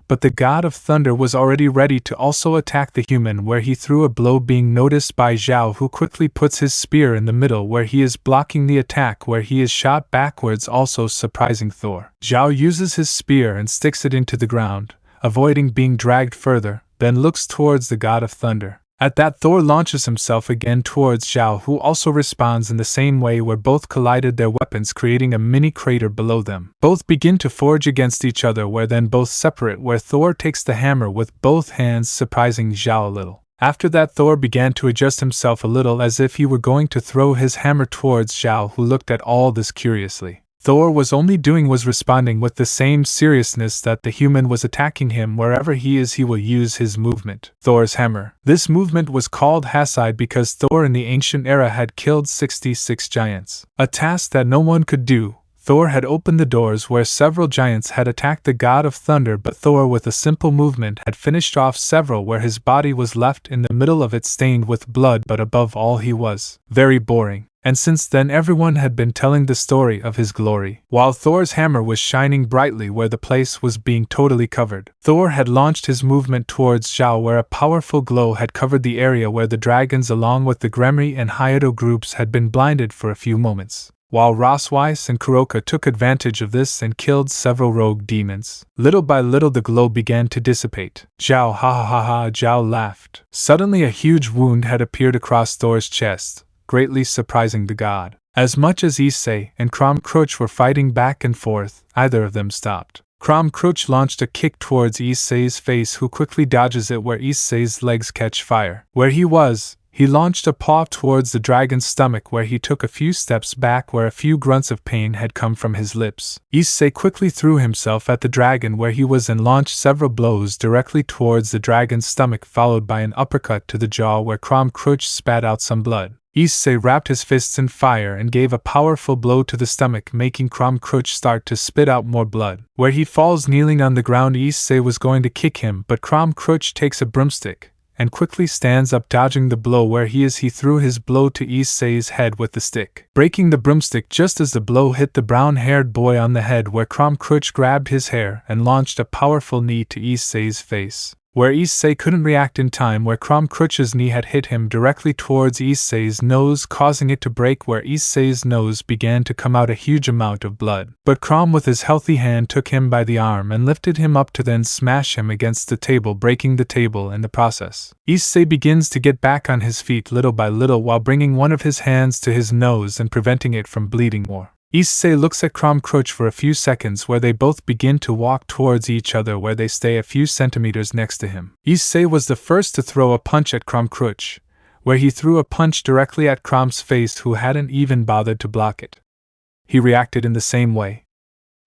But the god of thunder was already ready to also attack the human where he threw a blow, being noticed by Xiao, who quickly puts his spear in the middle where he is blocking the attack where he is shot backwards, also surprising Thor. Xiao uses his spear and sticks it into the ground, avoiding being dragged further, then looks towards the god of thunder. At that Thor launches himself again towards Xiao, who also responds in the same way where both collided their weapons, creating a mini crater below them. Both begin to forge against each other where then both separate where Thor takes the hammer with both hands, surprising Xiao a little. After that Thor began to adjust himself a little as if he were going to throw his hammer towards Xiao, who looked at all this curiously. Thor was responding with the same seriousness that the human was attacking him. Wherever he is, he will use his movement. Thor's hammer. This movement was called Hyoudou because Thor in the ancient era had killed 66 giants. A task that no one could do. Thor had opened the doors where several giants had attacked the god of thunder, but Thor with a simple movement had finished off several where his body was left in the middle of it stained with blood, but above all he was very boring. And since then everyone had been telling the story of his glory. While Thor's hammer was shining brightly where the place was being totally covered, Thor had launched his movement towards Xiao where a powerful glow had covered the area where the dragons along with the Gremory and Hyoudou groups had been blinded for a few moments. While Rosweiss and Kuroka took advantage of this and killed several rogue demons. Little by little the glow began to dissipate. Xiao, ha ha ha ha, Xiao laughed. Suddenly a huge wound had appeared across Thor's chest, greatly surprising the god. As much as Issei and Krom Croach were fighting back and forth, either of them stopped. Krom Croach launched a kick towards Issei's face, who quickly dodges it where Issei's legs catch fire. Where he was, he launched a paw towards the dragon's stomach where he took a few steps back where a few grunts of pain had come from his lips. Issei quickly threw himself at the dragon where he was and launched several blows directly towards the dragon's stomach, followed by an uppercut to the jaw where Krom Croach spat out some blood. Issei wrapped his fists in fire and gave a powerful blow to the stomach, making Krom Croach start to spit out more blood. Where he falls kneeling on the ground, Issei was going to kick him, but Krom Croach takes a broomstick and quickly stands up, dodging the blow where he threw his blow to Issei's head with the stick, breaking the broomstick just as the blow hit the brown-haired boy on the head, where Krom Croach grabbed his hair and launched a powerful knee to Issei's face. Where Issei couldn't react in time, where Krom Croach's knee had hit him directly towards Issei's nose, causing it to break where Issei's nose began to come out a huge amount of blood. But Krom with his healthy hand took him by the arm and lifted him up to then smash him against the table, breaking the table in the process. Issei begins to get back on his feet little by little while bringing one of his hands to his nose and preventing it from bleeding more. Issei looks at Krom Croach for a few seconds where they both begin to walk towards each other where they stay a few centimeters next to him. Issei was the first to throw a punch at Krom Croach, where he threw a punch directly at Krom's face, who hadn't even bothered to block it. he reacted in the same way.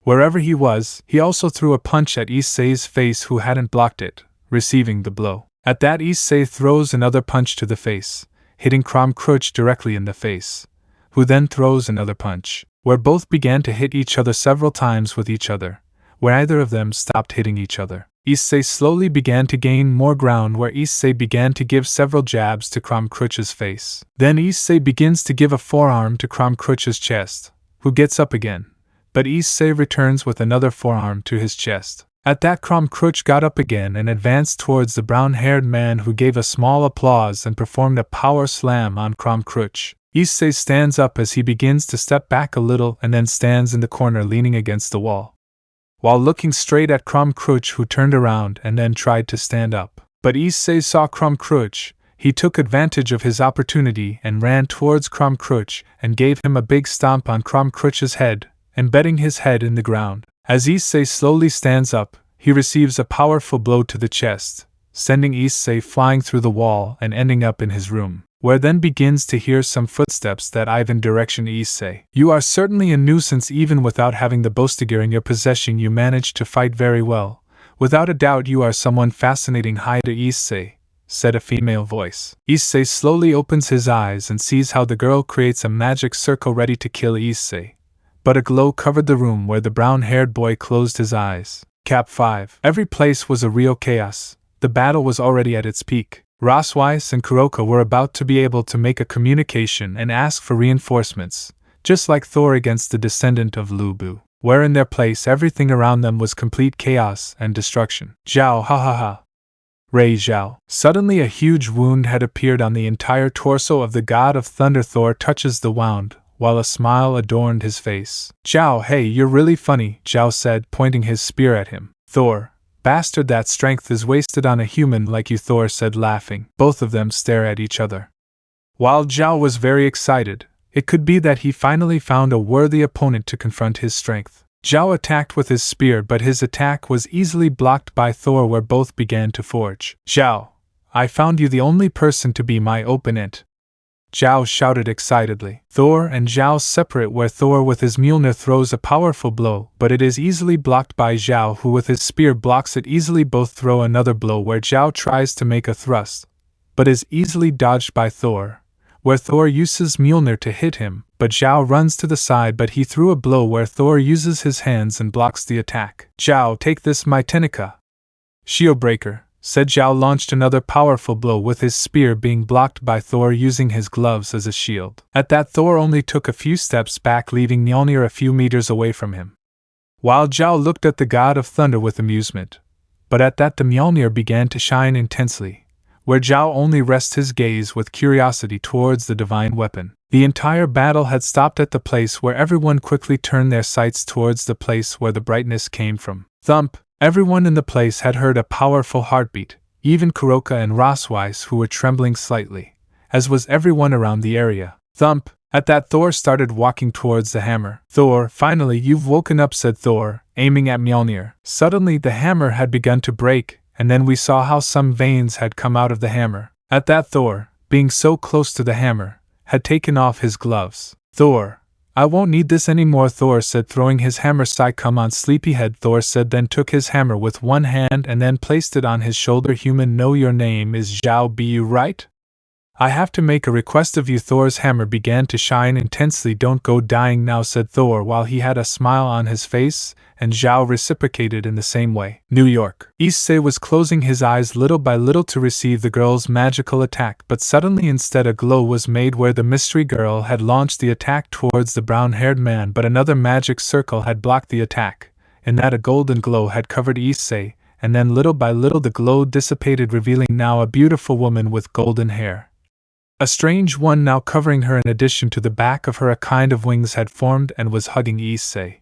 Wherever he was, he also threw a punch at Issei's face, who hadn't blocked it, receiving the blow. At that, Issei throws another punch to the face, hitting Krom Croach directly in the face, who then throws another punch, where both began to hit each other several times with each other, where neither of them stopped hitting each other. Issei slowly began to gain more ground, where Issei began to give several jabs to Krom Croach's face. Then Issei begins to give a forearm to Krom Croach's chest, who gets up again, but Issei returns with another forearm to his chest. At that, Krom Croach got up again and advanced towards the brown-haired man, who gave a small applause and performed a power slam on Krom Croach. Issei stands up as he begins to step back a little and then stands in the corner leaning against the wall, while looking straight at Krom Croach, who turned around and then tried to stand up. But Issei saw Krom Croach. He took advantage of his opportunity and ran towards Krom Croach and gave him a big stomp on Krom Croach's head, embedding his head in the ground. As Issei slowly stands up, he receives a powerful blow to the chest, sending Issei flying through the wall and ending up in his room, where then begins to hear some footsteps that dive in direction Issei. "You are certainly a nuisance. Even without having the Bostigear in your possession, you managed to fight very well. Without a doubt you are someone fascinating." "Hi to Issei," said a female voice. Issei slowly opens his eyes and sees how the girl creates a magic circle ready to kill Issei, but a glow covered the room where the brown-haired boy closed his eyes. Cap 5. Every place was a real chaos. The battle was already at its peak. Rosweiss and Kuroka were about to be able to make a communication and ask for reinforcements, just like Thor against the Descendant of Xiao Buu, where in their place everything around them was complete chaos and destruction. Zhao, ha ha ha. Ray Zhao. Suddenly a huge wound had appeared on the entire torso of the god of thunder. Thor touches the wound, while a smile adorned his face. "Zhao, hey, you're really funny," Zhao said, pointing his spear at him. "Thor, bastard, that strength is wasted on a human like you," Thor said, laughing. Both of them stare at each other. While Zhao was very excited, it could be that he finally found a worthy opponent to confront his strength. Zhao attacked with his spear, but his attack was easily blocked by Thor, where both began to forge. "Zhao, I found you the only person to be my opponent," Zhao shouted excitedly. Thor and Zhao separate, where Thor with his Mjolnir throws a powerful blow, but it is easily blocked by Zhao, who with his spear blocks it easily. Both throw another blow where Zhao tries to make a thrust, but is easily dodged by Thor, where Thor uses Mjolnir to hit him, but Zhao runs to the side, but he threw a blow where Thor uses his hands and blocks the attack. "Zhao, take this, my Tenica." "Shieldbreaker," said Zhao, launched another powerful blow with his spear being blocked by Thor using his gloves as a shield. At that, Thor only took a few steps back, leaving Mjolnir a few meters away from him, while Zhao looked at the god of thunder with amusement. But at that the Mjolnir began to shine intensely, where Zhao only rests his gaze with curiosity towards the divine weapon. The entire battle had stopped at the place where everyone quickly turned their sights towards the place where the brightness came from. Thump! Everyone in the place had heard a powerful heartbeat, even Kuroka and Rosweiss, who were trembling slightly, as was everyone around the area. Thump! At that, Thor started walking towards the hammer. "Thor, finally you've woken up," said Thor, aiming at Mjolnir. Suddenly the hammer had begun to break, and then we saw how some veins had come out of the hammer. At that, Thor, being so close to the hammer, had taken off his gloves. "Thor, I won't need this anymore," Thor said, throwing his hammer. "Come on, sleepyhead," Thor said, then took his hammer with one hand and then placed it on his shoulder. "Human, know your name is Xiao Buu, right? I have to make a request of you." Thor's hammer began to shine intensely. "Don't go dying now," said Thor, while he had a smile on his face, and Zhao reciprocated in the same way. New York. Issei was closing his eyes little by little to receive the girl's magical attack, but suddenly instead a glow was made where the mystery girl had launched the attack towards the brown-haired man, but another magic circle had blocked the attack. In that, a golden glow had covered Issei, and then little by little the glow dissipated, revealing now a beautiful woman with golden hair. A strange one now covering her. In addition to the back of her, a kind of wings had formed and was hugging Issei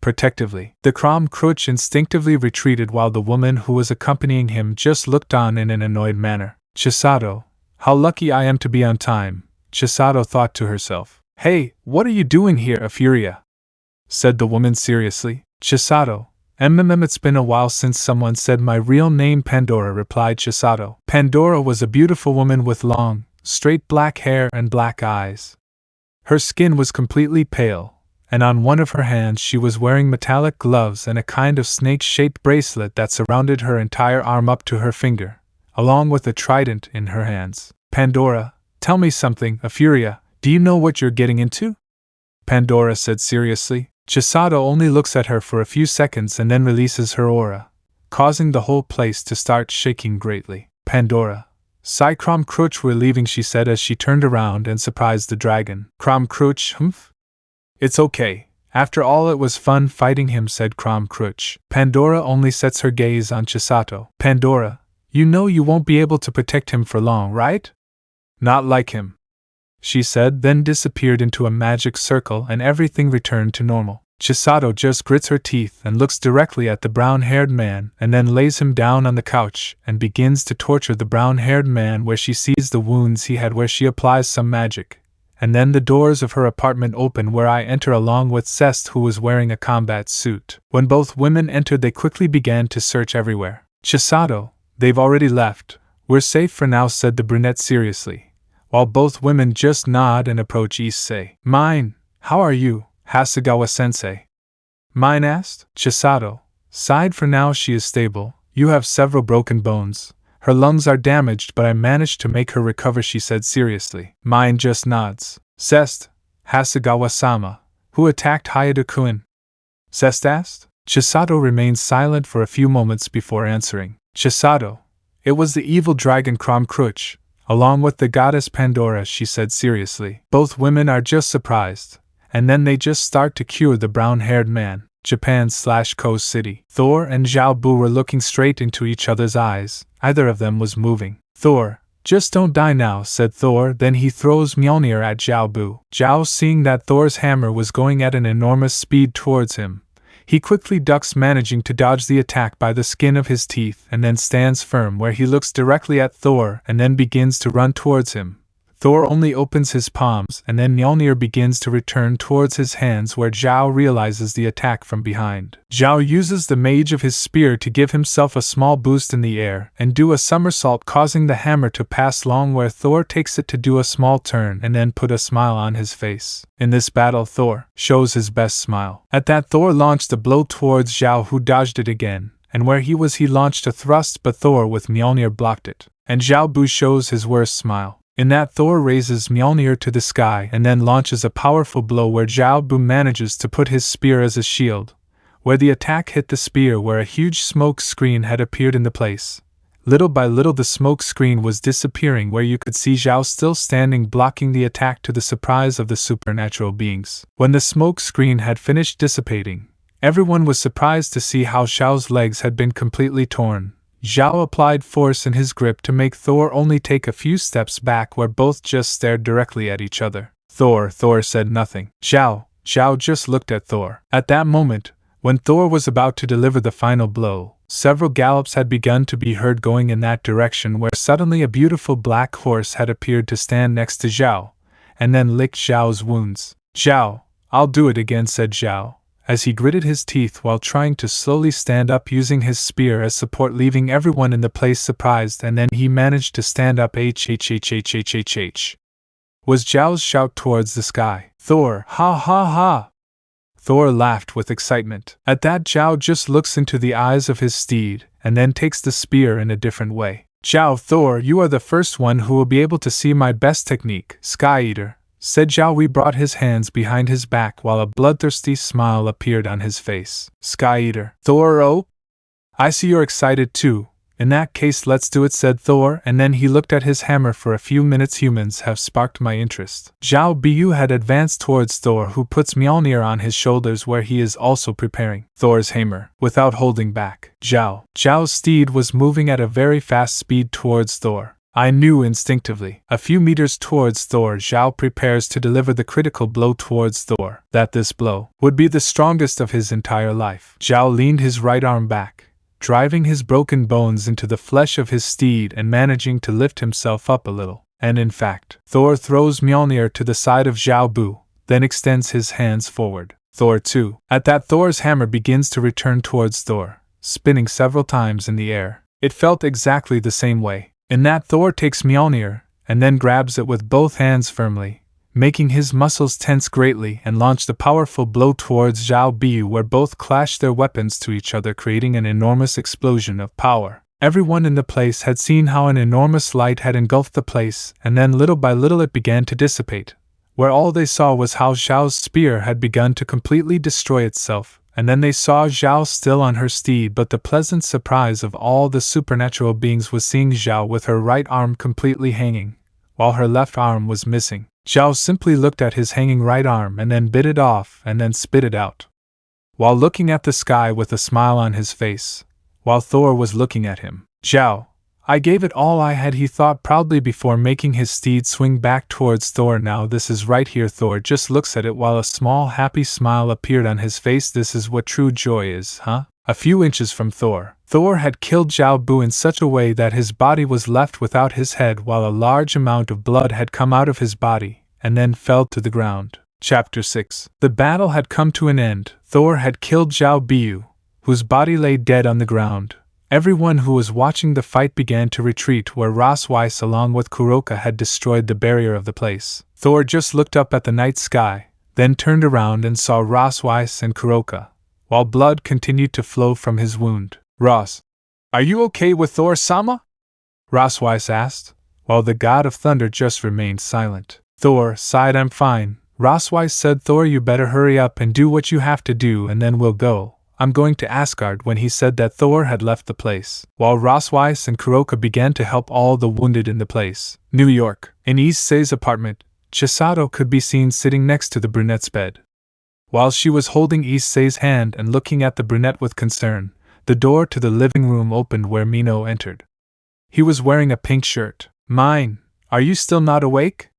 protectively. The Krom Croach instinctively retreated, while the woman who was accompanying him just looked on in an annoyed manner. "Chisado, how lucky I am to be on time," Chisado thought to herself. "Hey, what are you doing here, Afuria?" said the woman seriously. "Chisado, it's been a while since someone said my real name." "Pandora," replied Chisado. Pandora was a beautiful woman with long, straight black hair and black eyes. Her skin was completely pale, and on one of her hands she was wearing metallic gloves and a kind of snake-shaped bracelet that surrounded her entire arm up to her finger, along with a trident in her hands. Pandora, tell me something, Euphoria, do you know what you're getting into? Pandora said seriously. Chisado only looks at her for a few seconds and then releases her aura, causing the whole place to start shaking greatly. Pandora, Krom Croach, we're leaving, she said as she turned around and surprised the dragon. Krom Croach, humph? It's okay. After all, it was fun fighting him, said Krom Croach. Pandora only sets her gaze on Chisado. Pandora, you know you won't be able to protect him for long, right? Not like him, she said, then disappeared into a magic circle and everything returned to normal. Chisado just grits her teeth and looks directly at the brown-haired man and then lays him down on the couch and begins to torture the brown-haired man where she sees the wounds he had where she applies some magic. And then the doors of her apartment open where I enter along with Cest, who was wearing a combat suit. When both women entered they quickly began to search everywhere. Chisado, they've already left. We're safe for now, said the brunette seriously, while both women just nod and approach Issei. Mine, how are you, Hasegawa-sensei? Mine asked. Chisado sighed. For now she is stable. You have several broken bones. Her lungs are damaged, but I managed to make her recover, she said seriously. Mine just nods. Cest, Hasegawa-sama, who attacked Hyoudou-kun? Cest asked. Chisado remained silent for a few moments before answering. Chisado, it was the evil dragon Krom Croach, along with the goddess Pandora, she said seriously. Both women are just surprised, and then they just start to cure the brown-haired man. Japan/Kuoh City. Thor and Xiao Buu were looking straight into each other's eyes. Either of them was moving. Thor, just don't die now, said Thor. Then he throws Mjolnir at Xiao Buu. Xiao, seeing that Thor's hammer was going at an enormous speed towards him, he quickly ducks, managing to dodge the attack by the skin of his teeth, and then stands firm where he looks directly at Thor and then begins to run towards him. Thor only opens his palms and then Mjolnir begins to return towards his hands where Xiao realizes the attack from behind. Xiao uses the mage of his spear to give himself a small boost in the air and do a somersault, causing the hammer to pass long where Thor takes it to do a small turn and then put a smile on his face. In this battle Thor shows his best smile. At that Thor launched a blow towards Xiao, who dodged it again, and where he was he launched a thrust, but Thor with Mjolnir blocked it. And Xiao Buu shows his worst smile. In that Thor raises Mjolnir to the sky and then launches a powerful blow where Xiao Buu manages to put his spear as a shield, where the attack hit the spear where a huge smoke screen had appeared in the place. Little by little the smoke screen was disappearing where you could see Xiao still standing blocking the attack, to the surprise of the supernatural beings. When the smoke screen had finished dissipating, everyone was surprised to see how Xiao's legs had been completely torn. Xiao applied force in his grip to make Thor only take a few steps back where both just stared directly at each other. Thor said nothing. Xiao just looked at Thor. At that moment, when Thor was about to deliver the final blow, several gallops had begun to be heard going in that direction where suddenly a beautiful black horse had appeared to stand next to Xiao, and then licked Xiao's wounds. Xiao, I'll do it again, said Xiao, as he gritted his teeth while trying to slowly stand up using his spear as support, leaving everyone in the place surprised, and then he managed to stand up. HHHHHHH was Xiao's shout towards the sky. Thor, ha ha ha! Thor laughed with excitement. At that Xiao just looks into the eyes of his steed, and then takes the spear in a different way. Thor, you are the first one who will be able to see my best technique, Sky Eater, said Xiao. We brought his hands behind his back while a bloodthirsty smile appeared on his face. Sky Eater. Thor, oh? I see you're excited too. In that case let's do it, said Thor, and then he looked at his hammer for a few minutes. Humans have sparked my interest. Xiao Buu had advanced towards Thor, who puts Mjolnir on his shoulders where he is also preparing Thor's hammer. Without holding back, Xiao's steed was moving at a very fast speed towards Thor. I knew instinctively. A few meters towards Thor, Xiao prepares to deliver the critical blow towards Thor. That this blow would be the strongest of his entire life. Xiao leaned his right arm back, driving his broken bones into the flesh of his steed and managing to lift himself up a little. And in fact, Thor throws Mjolnir to the side of Xiao Buu, then extends his hands forward. Thor too. At that Thor's hammer begins to return towards Thor, spinning several times in the air. It felt exactly the same way. In that Thor takes Mjolnir, and then grabs it with both hands firmly, making his muscles tense greatly, and launched a powerful blow towards Xiao Buu, where both clashed their weapons to each other, creating an enormous explosion of power. Everyone in the place had seen how an enormous light had engulfed the place, and then little by little it began to dissipate, where all they saw was how Xiao's spear had begun to completely destroy itself, and then they saw Xiao still on her steed, but the pleasant surprise of all the supernatural beings was seeing Xiao with her right arm completely hanging, while her left arm was missing. Xiao simply looked at his hanging right arm and then bit it off and then spit it out, while looking at the sky with a smile on his face, while Thor was looking at him. Xiao, I gave it all I had, he thought proudly before making his steed swing back towards Thor. Now this is right here. Thor just looks at it while a small happy smile appeared on his face. This is what true joy is, huh? A few inches from Thor, Thor had killed Xiao Buu in such a way that his body was left without his head, while a large amount of blood had come out of his body, and then fell to the ground. Chapter 6. The battle had come to an end. Thor had killed Xiao Buu, whose body lay dead on the ground. Everyone who was watching the fight began to retreat, where Weiss along with Kuroka had destroyed the barrier of the place. Thor just looked up at the night sky, then turned around and saw Weiss and Kuroka, while blood continued to flow from his wound. Ross, are you okay with Thor-sama? Weiss asked, while the god of thunder just remained silent. Thor sighed. I'm fine. Weiss said. Thor, you better hurry up and do what you have to do, and then we'll go. I'm going to Asgard. When he said that, Thor had left the place, while Weiss and Kuroka began to help all the wounded in the place. New York. In Issei's apartment, Chisado could be seen sitting next to the brunette's bed. While she was holding Issei's hand and looking at the brunette with concern, the door to the living room opened where Mino entered. He was wearing a pink shirt. Mine, are you still not awake?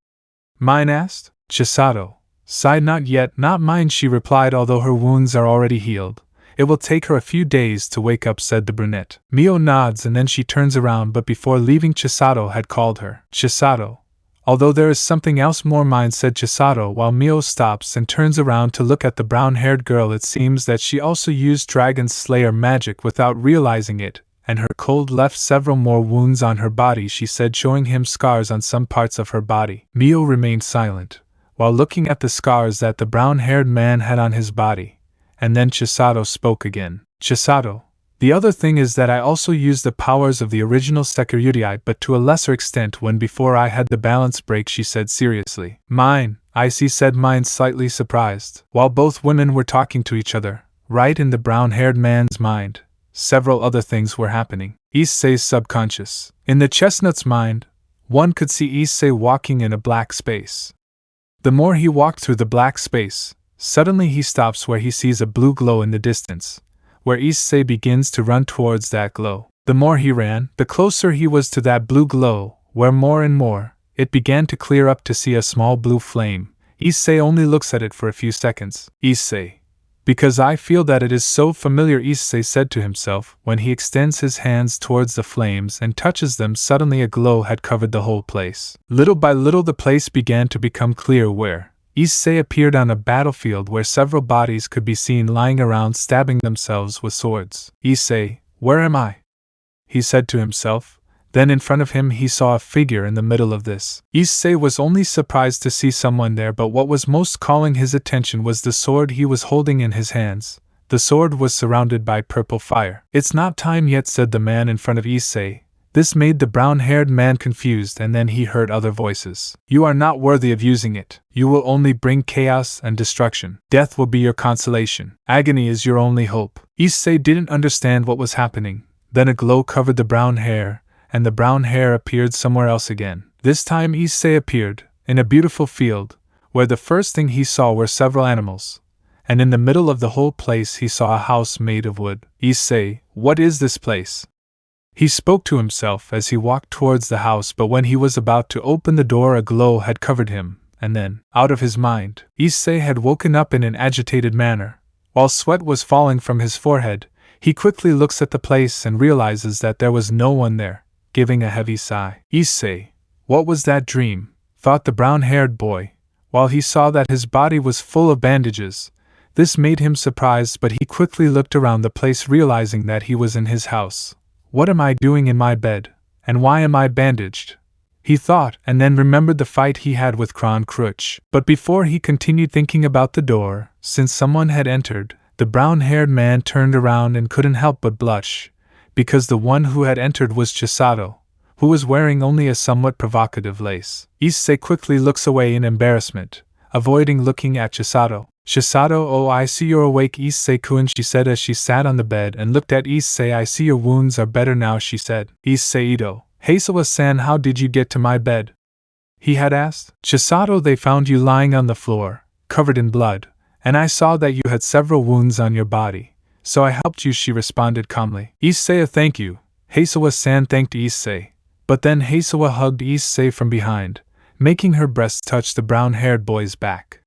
Mine asked. Chisado sighed. Not yet, not mine, she replied, although her wounds are already healed. It will take her a few days to wake up, said the brunette. Mio nods and then she turns around, but before leaving Chisado had called her. Chisado, although there is something else more, mine, said Chisado, while Mio stops and turns around to look at the brown-haired girl. It seems that she also used Dragon Slayer magic without realizing it, and her cold left several more wounds on her body, she said, showing him scars on some parts of her body. Mio remained silent, while looking at the scars that the brown-haired man had on his body. And then Chisado spoke again. Chisado, the other thing is that I also used the powers of the original Succubus, but to a lesser extent when before I had the balance break, she said seriously. Mine, I see, said Mine, slightly surprised. While both women were talking to each other, right in the brown-haired man's mind, several other things were happening. Issei's subconscious. In the chestnut's mind, one could see Issei walking in a black space. The more he walked through the black space, suddenly he stops where he sees a blue glow in the distance, where Issei begins to run towards that glow. The more he ran, the closer he was to that blue glow, where more and more, it began to clear up to see a small blue flame. Issei only looks at it for a few seconds. Issei, because I feel that it is so familiar, Issei said to himself. When he extends his hands towards the flames and touches them, suddenly a glow had covered the whole place. Little by little the place began to become clear, where Issei appeared on a battlefield where several bodies could be seen lying around stabbing themselves with swords. Issei, where am I? He said to himself. Then in front of him he saw a figure in the middle of this. Issei was only surprised to see someone there, but what was most calling his attention was the sword he was holding in his hands. The sword was surrounded by purple fire. It's not time yet, said the man in front of Issei. This made the brown-haired man confused, and then he heard other voices. You are not worthy of using it. You will only bring chaos and destruction. Death will be your consolation. Agony is your only hope. Issei didn't understand what was happening. Then a glow covered the brown hair, and the brown hair appeared somewhere else again. This time Issei appeared in a beautiful field, where the first thing he saw were several animals, and in the middle of the whole place he saw a house made of wood. Issei, what is this place? He spoke to himself as he walked towards the house, but when he was about to open the door, a glow had covered him, and then, out of his mind, Issei had woken up in an agitated manner. While sweat was falling from his forehead, he quickly looks at the place and realizes that there was no one there, giving a heavy sigh. Issei, what was that dream? Thought the brown-haired boy, while he saw that his body was full of bandages. This made him surprised, but he quickly looked around the place, realizing that he was in his house. What am I doing in my bed, and why am I bandaged? he thought, and then remembered the fight he had with Krom Croach. But before he continued thinking about the door, since someone had entered, the brown-haired man turned around and couldn't help but blush, because the one who had entered was Chisado, who was wearing only a somewhat provocative lace. Issei quickly looks away in embarrassment, avoiding looking at Chisado. Chisado, oh, I see you're awake, Issei-kun, she said as she sat on the bed and looked at Issei. I see your wounds are better now, she said. Issei-ito, Heisawa-san, how did you get to my bed? He had asked. Chisado, they found you lying on the floor, covered in blood, and I saw that you had several wounds on your body, so I helped you, she responded calmly. Issei, thank you. Heisawa-san thanked Issei, but then Heisawa hugged Issei from behind, making her breast touch the brown-haired boy's back.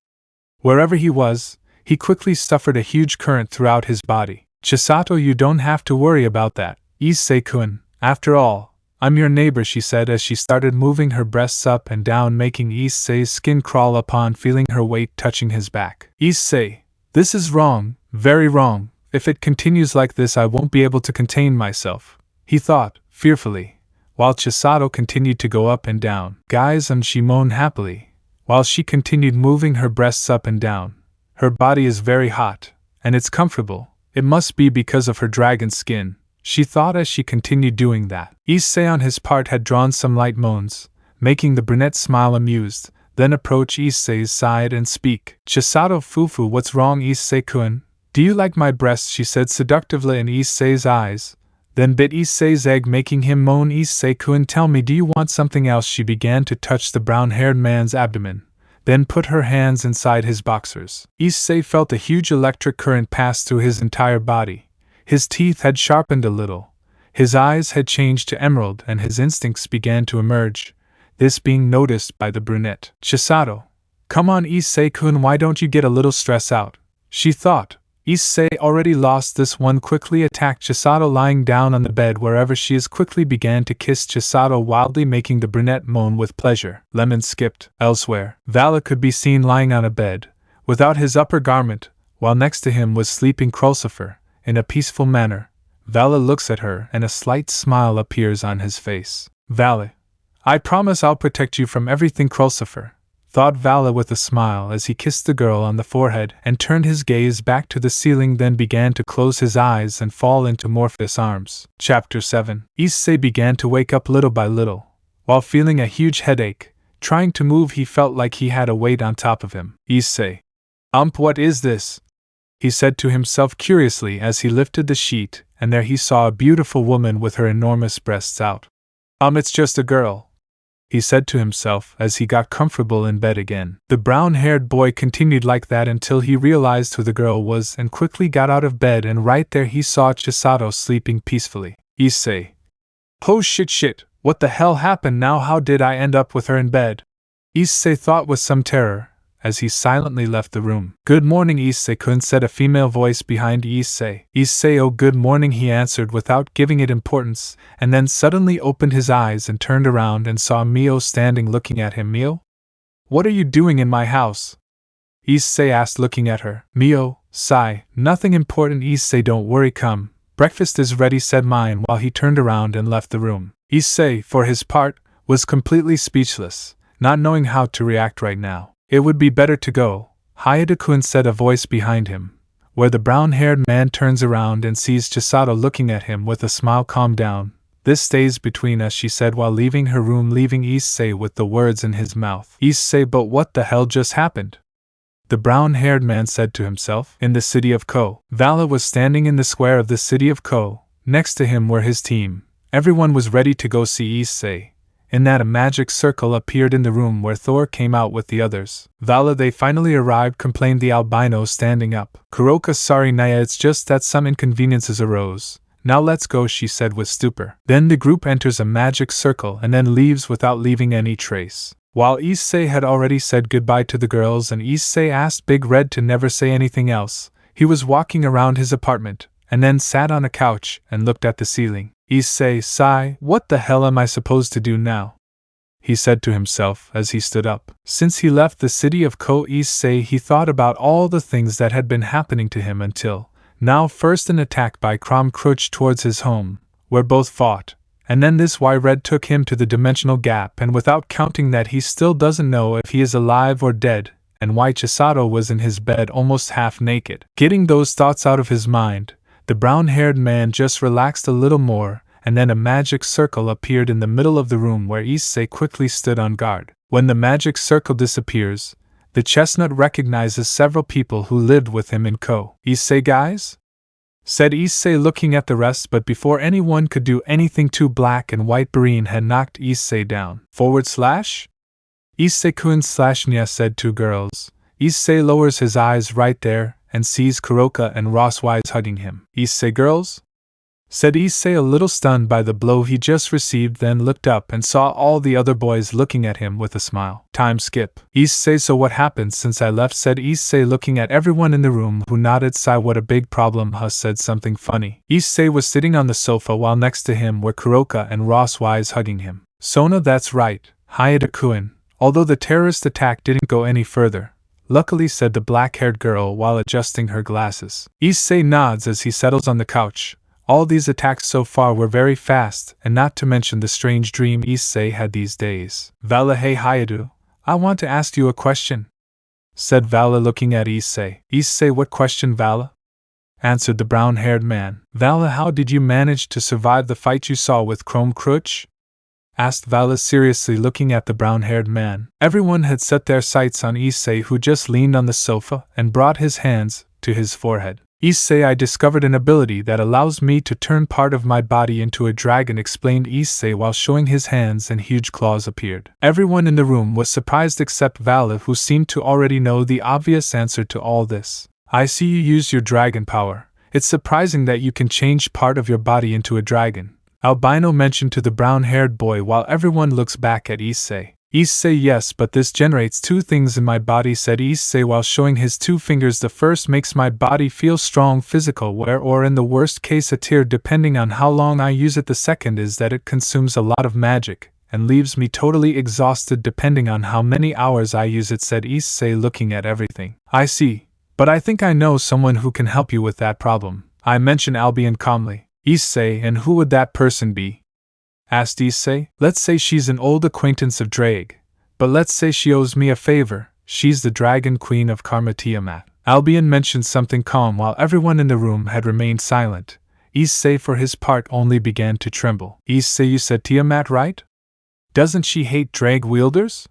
Wherever he was, he quickly suffered a huge current throughout his body. Chisato, you don't have to worry about that, Issei-kun. After all, I'm your neighbor, she said as she started moving her breasts up and down, making Issei's skin crawl upon feeling her weight touching his back. Issei, this is wrong, very wrong. If it continues like this, I won't be able to contain myself, he thought, fearfully, while Chisado continued to go up and down. Guys, she moaned happily, while she continued moving her breasts up and down. Her body is very hot, and it's comfortable. It must be because of her dragon skin, she thought as she continued doing that. Issei on his part had drawn some light moans, making the brunette smile amused, then approach Issei's side and speak. Chisado, Fufu, what's wrong, Issei-kun? Do you like my breasts, she said seductively in Issei's eyes, then bit Issei's egg, making him moan. Issei-kun, tell me, do you want something else? She began to touch the brown-haired man's abdomen, then put her hands inside his boxers. Issei felt a huge electric current pass through his entire body. His teeth had sharpened a little, his eyes had changed to emerald, and his instincts began to emerge, this being noticed by the brunette. Chisado, come on, Issei-kun, why don't you get a little stress out? She thought. Issei already lost this one, quickly attacked Chisado lying down on the bed wherever she is, quickly began to kiss Chisado wildly, making the brunette moan with pleasure. Lemon skipped. Elsewhere, Vali could be seen lying on a bed, without his upper garment, while next to him was sleeping Lucifer, in a peaceful manner. Vali looks at her and a slight smile appears on his face. Vali, I promise I'll protect you from everything, Lucifer, thought Vali with a smile as he kissed the girl on the forehead and turned his gaze back to the ceiling, then began to close his eyes and fall into Morpheus' arms. Chapter 7. Issei began to wake up little by little. While feeling a huge headache, trying to move, he felt like he had a weight on top of him. Issei. What is this? He said to himself curiously as he lifted the sheet, and there he saw a beautiful woman with her enormous breasts out. It's just a girl, he said to himself as he got comfortable in bed again. The brown-haired boy continued like that until he realized who the girl was and quickly got out of bed, and right there he saw Chisado sleeping peacefully. Issei. Oh shit, what the hell happened now? How did I end up with her in bed? Issei thought with some terror, as he silently left the room. Good morning, Issei-kun, said a female voice behind Issei. Issei, oh good morning, he answered without giving it importance, and then suddenly opened his eyes and turned around and saw Mio standing looking at him. Mio? What are you doing in my house? Issei asked, looking at her. Mio, sigh, nothing important, Issei, don't worry, come. Breakfast is ready, said Mine while he turned around and left the room. Issei, for his part, was completely speechless, not knowing how to react right now. It would be better to go, Hyoudou-kun, said a voice behind him, where the brown-haired man turns around and sees Chisado looking at him with a smile. Calm down, this stays between us, she said while leaving her room, leaving Issei with the words in his mouth. Issei, but what the hell just happened? The brown-haired man said to himself. In the city of Kuoh, Vali was standing in the square of the city of Kuoh. Next to him were his team. Everyone was ready to go see Issei. In that, a magic circle appeared in the room where Thor came out with the others. Vali, they finally arrived, complained the albino, standing up. Kuroka, sorry Naya, it's just that some inconveniences arose. Now let's go, she said with stupor. Then the group enters a magic circle and then leaves without leaving any trace. While Issei had already said goodbye to the girls and Issei asked Big Red to never say anything else, he was walking around his apartment, and then sat on a couch and looked at the ceiling. Issei, sigh, what the hell am I supposed to do now? He said to himself as he stood up. Since he left the city of Kuoh, Issei, he thought about all the things that had been happening to him until now. First, an attack by Krom Croach towards his home, where both fought, And then this Y-Red took him to the dimensional gap, and without counting that he still doesn't know if he is alive or dead, and why Chisado was in his bed almost half naked. Getting those thoughts out of his mind, the brown-haired man just relaxed a little more, and then a magic circle appeared in the middle of the room where Issei quickly stood on guard. When the magic circle disappears, the chestnut recognizes several people who lived with him in Kuoh. "Issei guys?" said Issei, looking at the rest, but before anyone could do anything, two black and white Barine had knocked Issei down. Issei-kun/Nya, said two girls. Issei lowers his eyes right there and sees Kuroka and Rosswise hugging him. "Issei girls?" said Issei, a little stunned by the blow he just received, then looked up and saw all the other boys looking at him with a smile. "Time skip." "Issei, so what happened since I left?" said Issei, looking at everyone in the room, who nodded. "Sigh, what a big problem." Hus said something funny. Issei was sitting on the sofa while next to him were Kuroka and Rosswise hugging him. "Sona, that's right, Hyoudou-kun, although the terrorist attack didn't go any further. Luckily," said the black-haired girl while adjusting her glasses. Issei nods as he settles on the couch. All these attacks so far were very fast, and not to mention the strange dream Issei had these days. "Vala, hey Hyoudou, I want to ask you a question," said Vala, looking at Issei. "Issei, what question, Vala?" answered the brown-haired man. "Vala, how did you manage to survive the fight you saw with Krom Croach?" asked Vala seriously, looking at the brown-haired man. Everyone had set their sights on Issei, who just leaned on the sofa and brought his hands to his forehead. "Issei, I discovered an ability that allows me to turn part of my body into a dragon," explained Issei while showing his hands, and huge claws appeared. Everyone in the room was surprised except Vala, who seemed to already know the obvious answer to all this. "I see you use your dragon power. It's surprising that you can change part of your body into a dragon," Albino mentioned to the brown-haired boy while everyone looks back at Issei. "Issei, yes, but this generates two things in my body," said Issei while showing his two fingers. "The first makes my body feel strong, physical, or in the worst case a tear depending on how long I use it. The second is that it consumes a lot of magic, and leaves me totally exhausted depending on how many hours I use it," said Issei, looking at everything. "I see, but I think I know someone who can help you with that problem," I mentioned Albion calmly. "Issei, and who would that person be?" asked Issei. "Let's say she's an old acquaintance of Ddraig, but let's say she owes me a favor. She's the Dragon Queen of Karma, Tiamat." Albion mentioned something calm while everyone in the room had remained silent. Issei, for his part, only began to tremble. "Issei, you said Tiamat, right? Doesn't she hate Ddraig wielders?"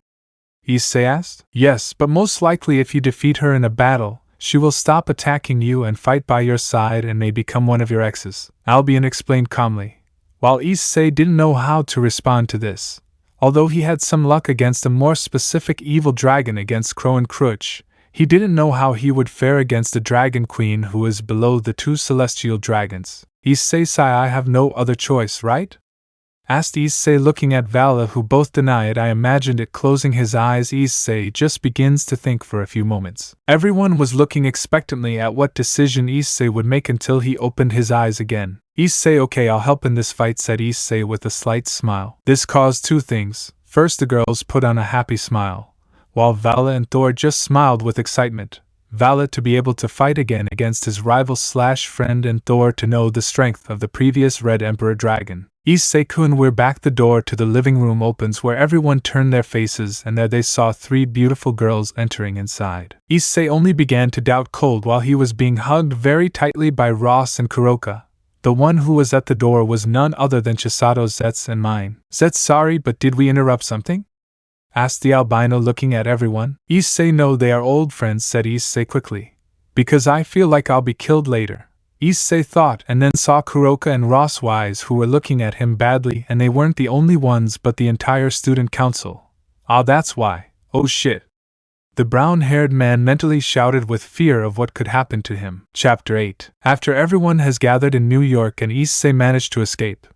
Issei asked. "Yes, but most likely if you defeat her in a battle, she will stop attacking you and fight by your side and may become one of your exes," Albion explained calmly. While Issei didn't know how to respond to this, although he had some luck against a more specific evil dragon against Krom Croach, he didn't know how he would fare against the Dragon Queen, who is below the two celestial dragons. "Issei, I have no other choice, right?" asked Issei, looking at Vala, who both denied. I imagined it. Closing his eyes, Issei just begins to think for a few moments. Everyone was looking expectantly at what decision Issei would make until he opened his eyes again. "Issei, okay, I'll help in this fight," said Issei with a slight smile. This caused two things. First, the girls put on a happy smile, while Vala and Thor just smiled with excitement. Vala to be able to fight again against his rival/friend, and Thor to know the strength of the previous Red Emperor Dragon. "Issei-kun, we're back." The door to the living room opens, where everyone turned their faces, and there they saw three beautiful girls entering inside. Issei only began to doubt cold while he was being hugged very tightly by Ross and Kuroka. The one who was at the door was none other than Chisado, Zets, and mine. "Zets, sorry, but did we interrupt something?" asked the albino, looking at everyone. "Issei, no, they are old friends," said Issei quickly. "Because I feel like I'll be killed later." Issei thought, and then saw Kuroka and Rosswise, who were looking at him badly, and they weren't the only ones but the entire student council. "Ah, that's why. Oh shit," the brown-haired man mentally shouted with fear of what could happen to him. Chapter 8. After everyone has gathered in New York and Issei managed to escape,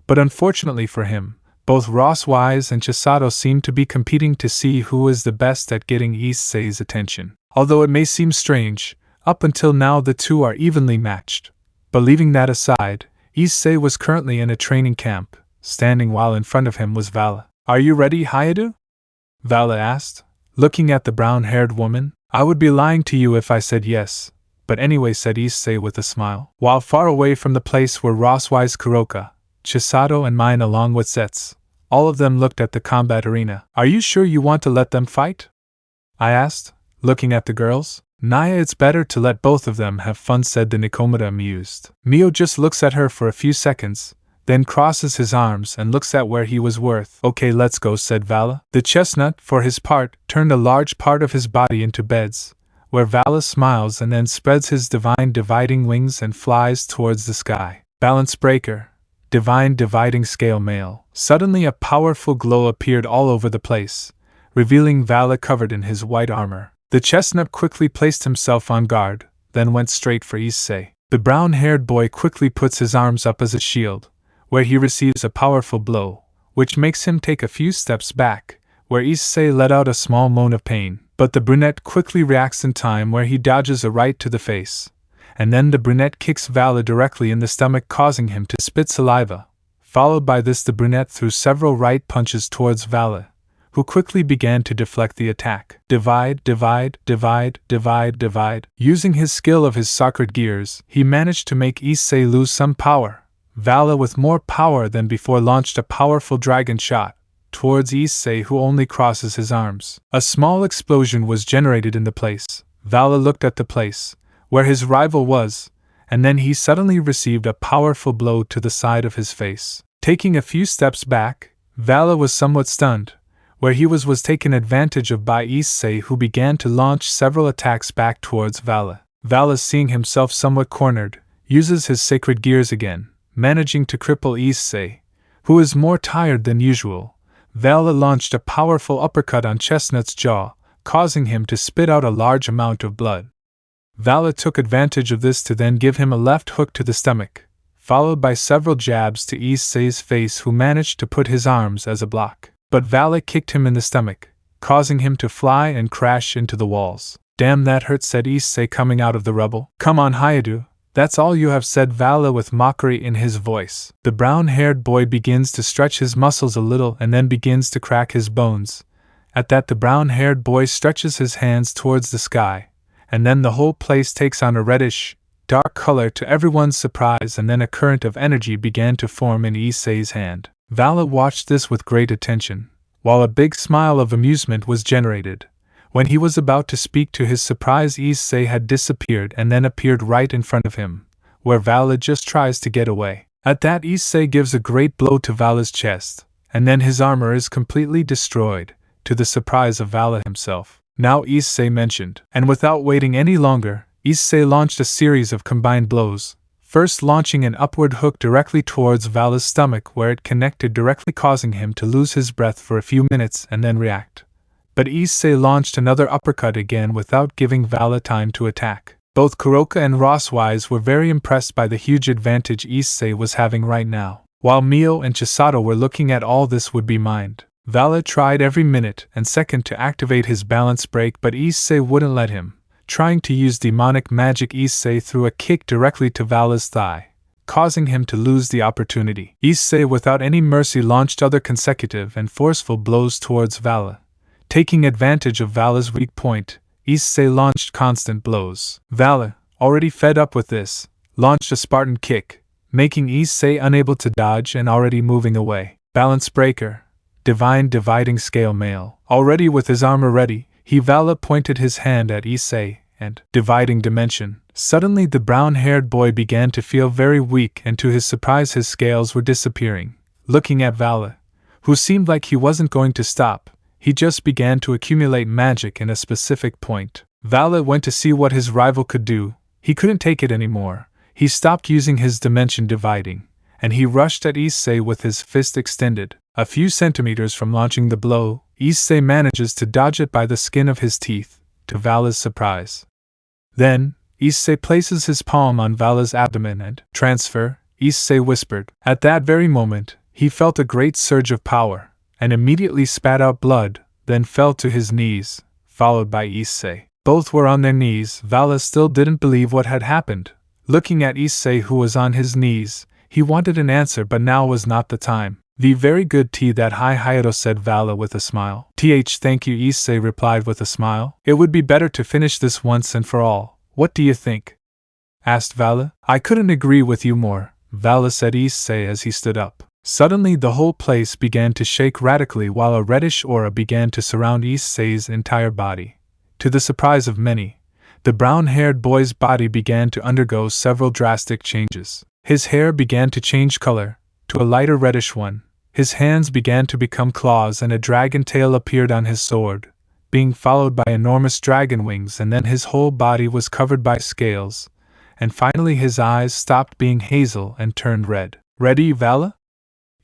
but unfortunately for him, both Rosswise and Chisado seem to be competing to see who is the best at getting Issei's attention. Although it may seem strange, up until now the two are evenly matched. But leaving that aside, Issei was currently in a training camp, standing while in front of him was Vala. "Are you ready, Hyoudou?" Vala asked, looking at the brown-haired woman. "I would be lying to you if I said yes, but anyway," said Issei with a smile. While far away from the place were Rosswise, Kuroka, Chisado and mine along with Sirzechs. All of them looked at the combat arena. Are you sure you want to let them fight? I asked, looking at the girls. Naya, it's better to let both of them have fun, said the Nikomata amused. Mio just looks at her for a few seconds, then crosses his arms and looks at where he was worth. Okay, let's go, said Vala. The chestnut, for his part, turned a large part of his body into beds, where Vala smiles and then spreads his divine dividing wings and flies towards the sky. Balance breaker. Divine dividing scale male. Suddenly a powerful glow appeared all over the place, revealing Vala covered in his white armor. The chestnut quickly placed himself on guard, then went straight for Issei. The brown-haired boy quickly puts his arms up as a shield, where he receives a powerful blow, which makes him take a few steps back, where Issei let out a small moan of pain. But the brunette quickly reacts in time, where he dodges a right to the face, and then the brunette kicks Vala directly in the stomach, causing him to spit saliva. Followed by this, the brunette threw several right punches towards Vala, who quickly began to deflect the attack. Divide, divide, divide, divide, divide. Using his skill of his sacred gears, he managed to make Issei lose some power. Vala, with more power than before, launched a powerful dragon shot towards Issei, who only crosses his arms. A small explosion was generated in the place. Vala looked at the place where his rival was, and then he suddenly received a powerful blow to the side of his face. Taking a few steps back, Vala was somewhat stunned. Where he was taken advantage of by Issei, who began to launch several attacks back towards Vala. Vala, seeing himself somewhat cornered, uses his sacred gears again, managing to cripple Issei, who is more tired than usual. Vala launched a powerful uppercut on Chestnut's jaw, causing him to spit out a large amount of blood. Vala took advantage of this to then give him a left hook to the stomach, followed by several jabs to Issei's face, who managed to put his arms as a block. But Vala kicked him in the stomach, causing him to fly and crash into the walls. Damn, that hurt, said Issei, coming out of the rubble. Come on, Hyoudou, that's all you have, said Vala with mockery in his voice. The brown-haired boy begins to stretch his muscles a little and then begins to crack his bones. At that, the brown-haired boy stretches his hands towards the sky, and then the whole place takes on a reddish, dark color to everyone's surprise, and then a current of energy began to form in Issei's hand. Vala watched this with great attention, while a big smile of amusement was generated. When he was about to speak, to his surprise, Issei had disappeared and then appeared right in front of him, where Vala just tries to get away. At that, Issei gives a great blow to Vala's chest, and then his armor is completely destroyed, to the surprise of Vala himself. Now, Issei mentioned, and without waiting any longer, Issei launched a series of combined blows, first launching an upward hook directly towards Vala's stomach, where it connected directly, causing him to lose his breath for a few minutes and then react. But Issei launched another uppercut again without giving Vala time to attack. Both Kuroka and Rosswise were very impressed by the huge advantage Issei was having right now. While Mio and Chisado were looking at all this would-be-mind, Vala tried every minute and second to activate his balance break, but Issei wouldn't let him. Trying to use demonic magic, Issei threw a kick directly to Vala's thigh, causing him to lose the opportunity. Issei, without any mercy, launched other consecutive and forceful blows towards Vala. Taking advantage of Vala's weak point, Issei launched constant blows. Vala, already fed up with this, launched a Spartan kick, making Issei unable to dodge and already moving away. Balance breaker. Divine dividing scale male. Already with his armor ready, Vala pointed his hand at Issei, and, dividing dimension. Suddenly the brown-haired boy began to feel very weak, and to his surprise his scales were disappearing. Looking at Vala, who seemed like he wasn't going to stop, he just began to accumulate magic in a specific point. Vala went to see what his rival could do. He couldn't take it anymore. He stopped using his dimension dividing, and he rushed at Issei with his fist extended. A few centimeters from launching the blow, Issei manages to dodge it by the skin of his teeth, to Vala's surprise. Then, Issei places his palm on Vala's abdomen and, transfer, Issei whispered. At that very moment, he felt a great surge of power, and immediately spat out blood, then fell to his knees, followed by Issei. Both were on their knees. Vala still didn't believe what had happened. Looking at Issei, who was on his knees, he wanted an answer, but now was not the time. "The very good tea that Hyoudou," said Vala with a smile. Thank you," Issei replied with a smile. "It would be better to finish this once and for all. What do you think?" asked Vala. "I couldn't agree with you more," Vali said Issei as he stood up. Suddenly the whole place began to shake radically while a reddish aura began to surround Issei's entire body. To the surprise of many, the brown-haired boy's body began to undergo several drastic changes. His hair began to change color, to a lighter reddish one. His hands began to become claws and a dragon tail appeared on his sword, being followed by enormous dragon wings, and then his whole body was covered by scales, and finally his eyes stopped being hazel and turned red. Ready, Vali?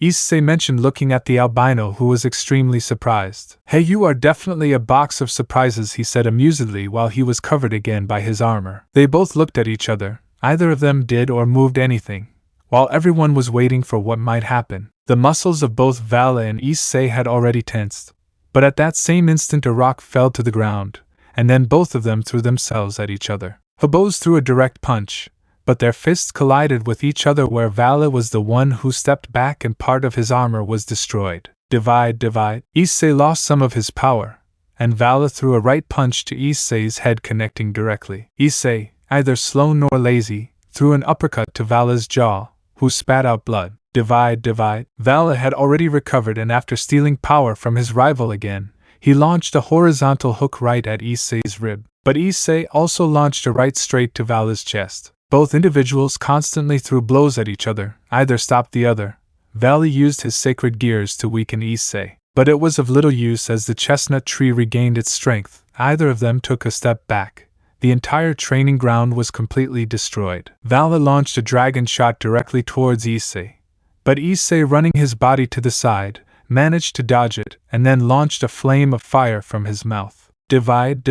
Issei mentioned, looking at the albino, who was extremely surprised. Hey, you are definitely a box of surprises, he said amusedly while he was covered again by his armor. They both looked at each other. Neither of them did or moved anything, while everyone was waiting for what might happen. The muscles of both Vali and Issei had already tensed, but at that same instant a rock fell to the ground, and then both of them threw themselves at each other. Hyoudou threw a direct punch, but their fists collided with each other where Vali was the one who stepped back and part of his armor was destroyed. Divide. Issei lost some of his power, and Vali threw a right punch to Issei's head connecting directly. Issei, either slow nor lazy, threw an uppercut to Vali's jaw, who spat out blood. Divide. Vali had already recovered, and after stealing power from his rival again, he launched a horizontal hook right at Issei's rib. But Issei also launched a right straight to Vali's chest. Both individuals constantly threw blows at each other, either stopped the other. Vali used his sacred gears to weaken Issei, but it was of little use as the chestnut tree regained its strength. Either of them took a step back. The entire training ground was completely destroyed. Vali launched a dragon shot directly towards Issei, but Issei, running his body to the side, managed to dodge it and then launched a flame of fire from his mouth. Divide.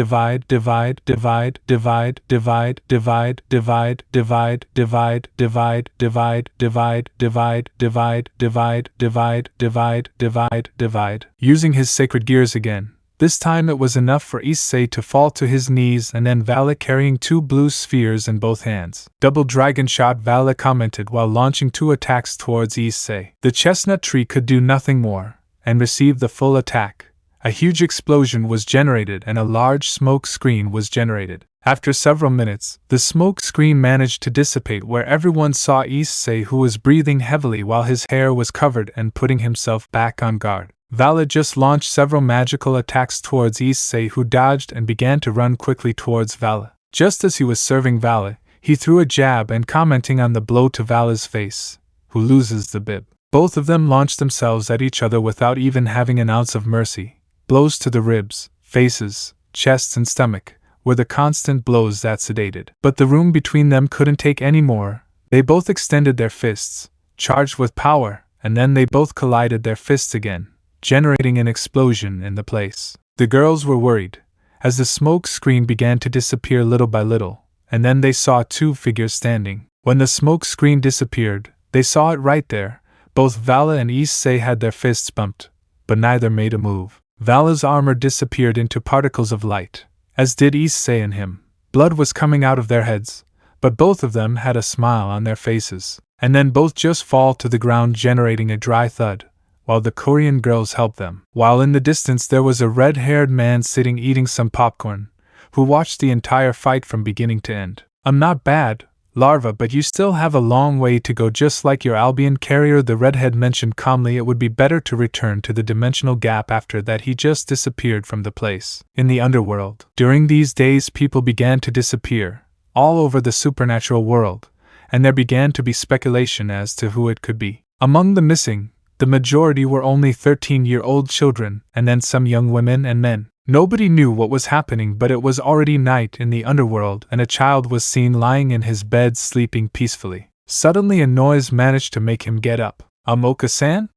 Using his sacred gears again, this time it was enough for Issei to fall to his knees, and then Vali carrying two blue spheres in both hands. Double dragon shot, Vali commented while launching two attacks towards Issei. The chestnut tree could do nothing more, and received the full attack. A huge explosion was generated and a large smoke screen was generated. After several minutes, the smoke screen managed to dissipate where everyone saw Issei, who was breathing heavily while his hair was covered and putting himself back on guard. Vali just launched several magical attacks towards Issei, who dodged and began to run quickly towards Vali. Just as he was serving Vali, he threw a jab and commenting on the blow to Vali's face, who loses the bib. Both of them launched themselves at each other without even having an ounce of mercy. Blows to the ribs, faces, chests and stomach were the constant blows that sedated. But the room between them couldn't take any more. They both extended their fists, charged with power, and then they both collided their fists again, generating an explosion in the place. The girls were worried, as the smoke screen began to disappear little by little, and then they saw two figures standing. When the smoke screen disappeared, they saw it right there. Both Vali and Issei had their fists bumped, but neither made a move. Vali's armor disappeared into particles of light, as did Issei and him. Blood was coming out of their heads, but both of them had a smile on their faces, and then both just fall to the ground, generating a dry thud, while the Korean girls helped them. While in the distance there was a red-haired man sitting eating some popcorn, who watched the entire fight from beginning to end. I'm not bad, larva, but you still have a long way to go, just like your Albion carrier, the redhead mentioned calmly. It would be better to return to the dimensional gap. After that he just disappeared from the place. In the underworld, during these days people began to disappear, all over the supernatural world, and there began to be speculation as to who it could be. Among the missing, the majority were only 13-year-old children, and then some young women and men. Nobody knew what was happening, but it was already night in the underworld, and a child was seen lying in his bed sleeping peacefully. Suddenly a noise managed to make him get up. "Amoka-san?"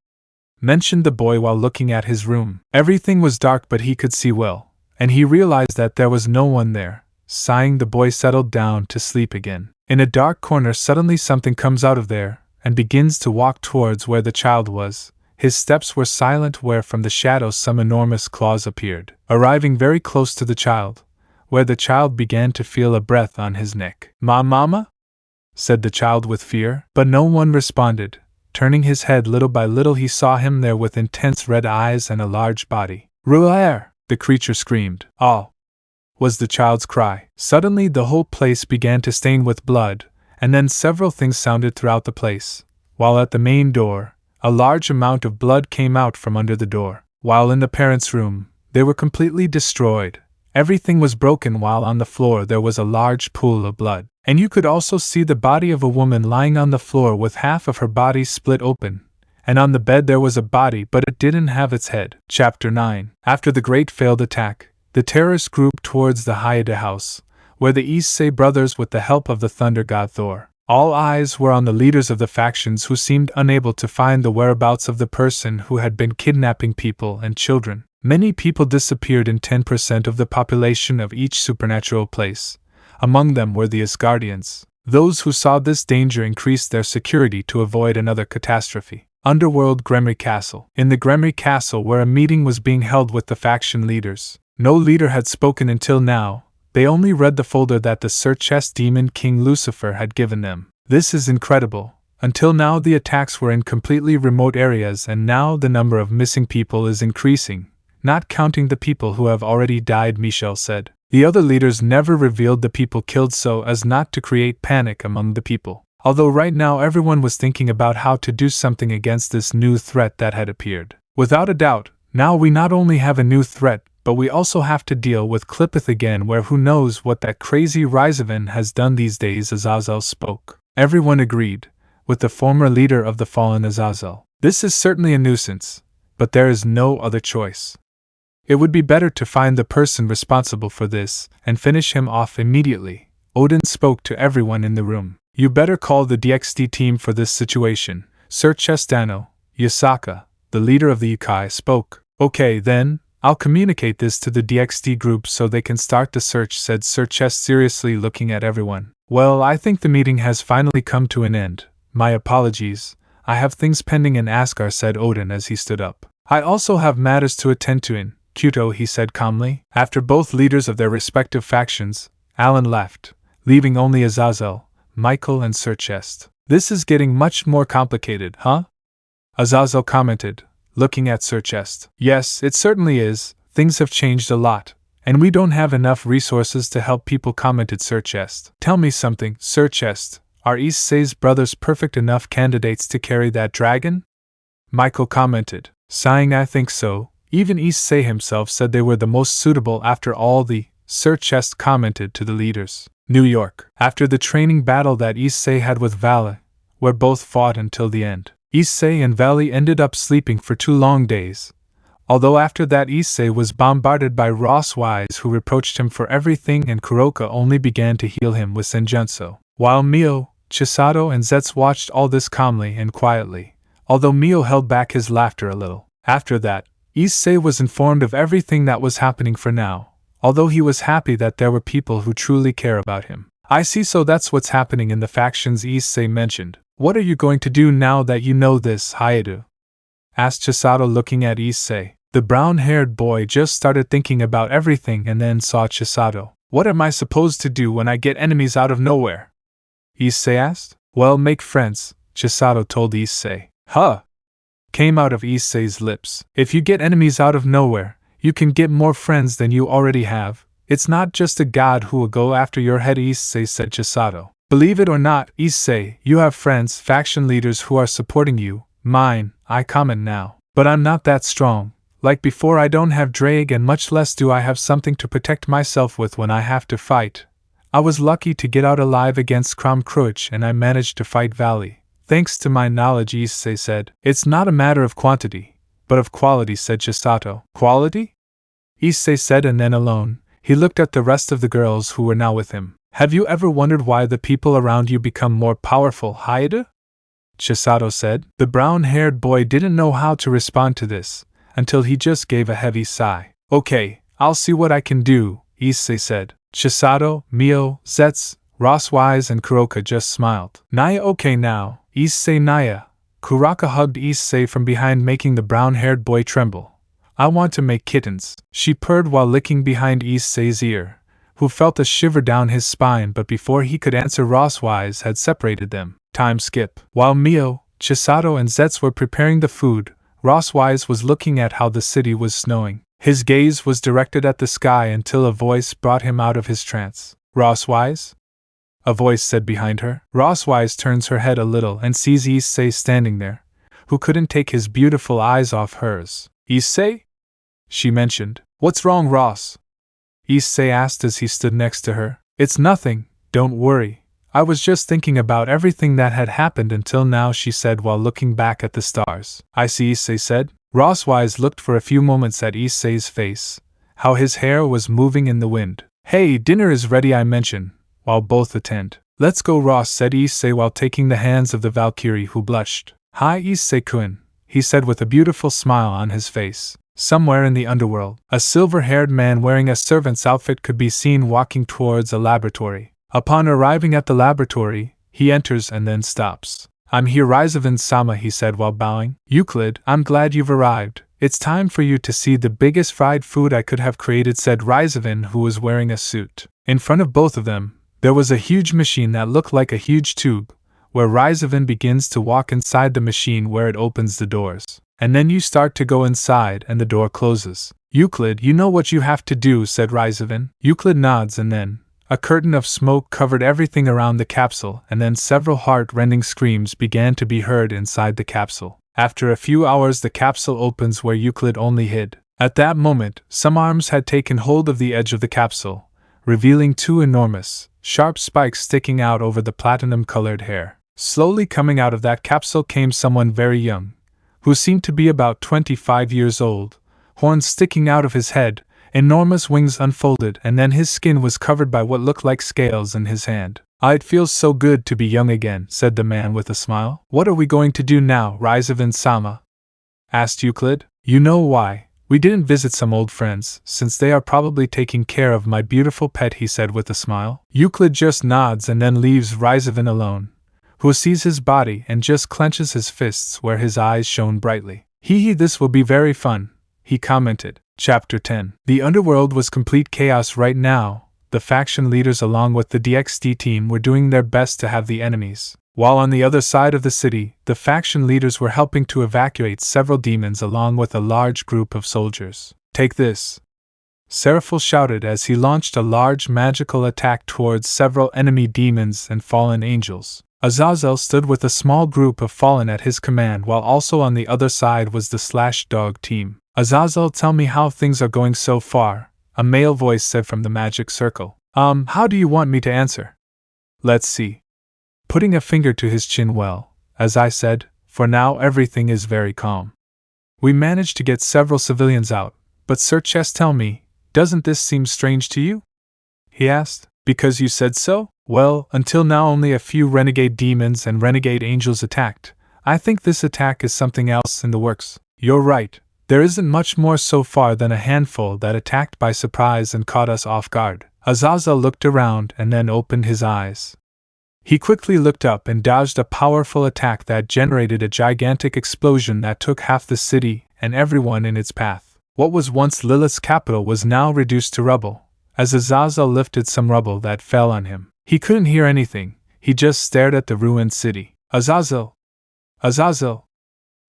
mentioned the boy while looking at his room. Everything was dark, but he could see well, and he realized that there was no one there. Sighing, the boy settled down to sleep again. In a dark corner, suddenly something comes out of there and begins to walk towards where the child was. His steps were silent, where from the shadows some enormous claws appeared, arriving very close to the child, where the child began to feel a breath on his neck. Mama? Said the child with fear, but no one responded. Turning his head little by little, he saw him there with intense red eyes and a large body. "Ruair!" the creature screamed. "Oh!" was the child's cry. Suddenly the whole place began to stain with blood, and then several things sounded throughout the place. While at the main door, a large amount of blood came out from under the door. While in the parents' room, they were completely destroyed. Everything was broken, while on the floor there was a large pool of blood. And you could also see the body of a woman lying on the floor with half of her body split open. And on the bed there was a body, but it didn't have its head. Chapter 9. After the great failed attack, the terrorists grouped towards the Hyoudou house, where the Issei brothers, with the help of the thunder god Thor. All eyes were on the leaders of the factions, who seemed unable to find the whereabouts of the person who had been kidnapping people and children. Many people disappeared in 10% of the population of each supernatural place. Among them were the Asgardians. Those who saw this danger increased their security to avoid another catastrophe. Underworld Gremory Castle. In the Gremory Castle, where a meeting was being held with the faction leaders, no leader had spoken until now. They only read the folder that the Sirzechs demon king Lucifer had given them. This is incredible. Until now the attacks were in completely remote areas, and now the number of missing people is increasing, not counting the people who have already died, Michel said. The other leaders never revealed the people killed so as not to create panic among the people. Although right now everyone was thinking about how to do something against this new threat that had appeared. Without a doubt, now we not only have a new threat, but we also have to deal with Clipith again, where who knows what that crazy Rizavan has done these days. Azazel spoke. Everyone agreed, with the former leader of the fallen Azazel. This is certainly a nuisance, but there is no other choice. It would be better to find the person responsible for this, and finish him off immediately. Odin spoke to everyone in the room. You better call the DXD team for this situation. Sirzechs Dano, Yasaka, the leader of the Yokai, spoke. Okay then, I'll communicate this to the DXD group so they can start the search, said Sirzechs, seriously looking at everyone. Well, I think the meeting has finally come to an end. My apologies, I have things pending in Asgard, said Odin as he stood up. I also have matters to attend to in Kuoh, he said calmly. After both leaders of their respective factions, Alan left, leaving only Azazel, Michael and Sirzechs. This is getting much more complicated, huh? Azazel commented, looking at Sirzechs. Yes, it certainly is. Things have changed a lot, and we don't have enough resources to help people, commented Sirzechs. Tell me something, Sirzechs. Are Issei's brothers perfect enough candidates to carry that dragon? Michael commented, sighing. I think so. Even Issei himself said they were the most suitable after all. The Sirzechs commented to the leaders. New York. After the training battle that Issei had with Vali, where both fought until the end, Issei and Vali ended up sleeping for 2 long days. Although after that Issei was bombarded by Rosswise, who reproached him for everything, and Kuroka only began to heal him with Senjutsu. While Mio, Chisado and Zetz watched all this calmly and quietly, although Mio held back his laughter a little. After that, Issei was informed of everything that was happening for now, although he was happy that there were people who truly care about him. I see, so that's what's happening in the factions, Issei mentioned. What are you going to do now that you know this, Hyoudou? Asked Chisado, looking at Issei. The brown-haired boy just started thinking about everything and then saw Chisado. What am I supposed to do when I get enemies out of nowhere? Issei asked. Well, make friends, Chisado told Issei. Huh? Came out of Issei's lips. If you get enemies out of nowhere, you can get more friends than you already have. It's not just a god who will go after your head, Issei said. Chisado. Believe it or not, Issei, you have friends, faction leaders who are supporting you. Mine, I comment now. But I'm not that strong. Like before, I don't have Ddraig, and much less do I have something to protect myself with when I have to fight. I was lucky to get out alive against Krom Croach, and I managed to fight Vali. Thanks to my knowledge, Issei said. It's not a matter of quantity, but of quality, said Chisado. Quality? Issei said, and then alone, he looked at the rest of the girls who were now with him. Have you ever wondered why the people around you become more powerful, Hyoudou? Chisado said. The brown-haired boy didn't know how to respond to this, until he just gave a heavy sigh. Okay, I'll see what I can do, Issei said. Chisado, Mio, Zetz, Rosswise and Kuroka just smiled. Naya, okay now, Issei. Naya. Kuraka hugged Issei from behind, making the brown-haired boy tremble. I want to make kittens, she purred while licking behind Issei's ear, who felt a shiver down his spine, but before he could answer, Rosswise had separated them. Time skip. While Mio, Chisado and Zetz were preparing the food, Rosswise was looking at how the city was snowing. His gaze was directed at the sky until a voice brought him out of his trance. Rosswise? a voice said behind her. Rosswise turns her head a little and sees Issei standing there, who couldn't take his beautiful eyes off hers. Issei? She mentioned. What's wrong, Ross? Issei asked as he stood next to her. It's nothing, don't worry. I was just thinking about everything that had happened until now, she said while looking back at the stars. I see, Issei said. Rosswise looked for a few moments at Issei's face, how his hair was moving in the wind. Hey, dinner is ready, I mention, while both attend. Let's go, Ross, said Issei while taking the hands of the Valkyrie, who blushed. Hi, Issei-kun, he said with a beautiful smile on his face. Somewhere in the underworld, a silver-haired man wearing a servant's outfit could be seen walking towards a laboratory. Upon arriving at the laboratory, he enters and then stops. I'm here, Reincarnation-sama, he said while bowing. Euclid, I'm glad you've arrived. It's time for you to see the biggest fried food I could have created, said Reincarnation, who was wearing a suit. In front of both of them, there was a huge machine that looked like a huge tube, where Reincarnation begins to walk inside the machine where it opens the doors. And then you start to go inside and the door closes. Euclid, you know what you have to do, said Reincarnation. Euclid nods, and then a curtain of smoke covered everything around the capsule, and then several heart-rending screams began to be heard inside the capsule. After a few hours, the capsule opens where Euclid only hid. At that moment, some arms had taken hold of the edge of the capsule, revealing two enormous, sharp spikes sticking out over the platinum-colored hair. Slowly coming out of that capsule came someone very young, who seemed to be about 25 years old, horns sticking out of his head, enormous wings unfolded, and then his skin was covered by what looked like scales in his hand. It feels so good to be young again, said the man with a smile. What are we going to do now, Reincarnation-sama? Asked Euclid. You know why. We didn't visit some old friends, since they are probably taking care of my beautiful pet, he said with a smile. Euclid just nods and then leaves Reincarnation alone, who sees his body and just clenches his fists where his eyes shone brightly. This will be very fun, he commented. Chapter 10. The underworld was complete chaos right now. The faction leaders along with the DXD team were doing their best to have the enemies, while on the other side of the city, the faction leaders were helping to evacuate several demons along with a large group of soldiers. Take this! Seraphil shouted as he launched a large magical attack towards several enemy demons and fallen angels. Azazel stood with a small group of fallen at his command, while also on the other side was the Slashdog team. Azazel, tell me how things are going so far, a male voice said from the magic circle. How do you want me to answer? Let's see. Putting a finger to his chin, well, as I said, for now everything is very calm. We managed to get several civilians out, but Sirzechs, tell me, doesn't this seem strange to you? He asked. Because you said so? Well, until now only a few renegade demons and renegade angels attacked. I think this attack is something else in the works. You're right. There isn't much more so far than a handful that attacked by surprise and caught us off guard. Azazel looked around and then opened his eyes. He quickly looked up and dodged a powerful attack that generated a gigantic explosion that took half the city and everyone in its path. What was once Lilith's capital was now reduced to rubble. As Azazel lifted some rubble that fell on him, he couldn't hear anything. He just stared at the ruined city. Azazel! Azazel!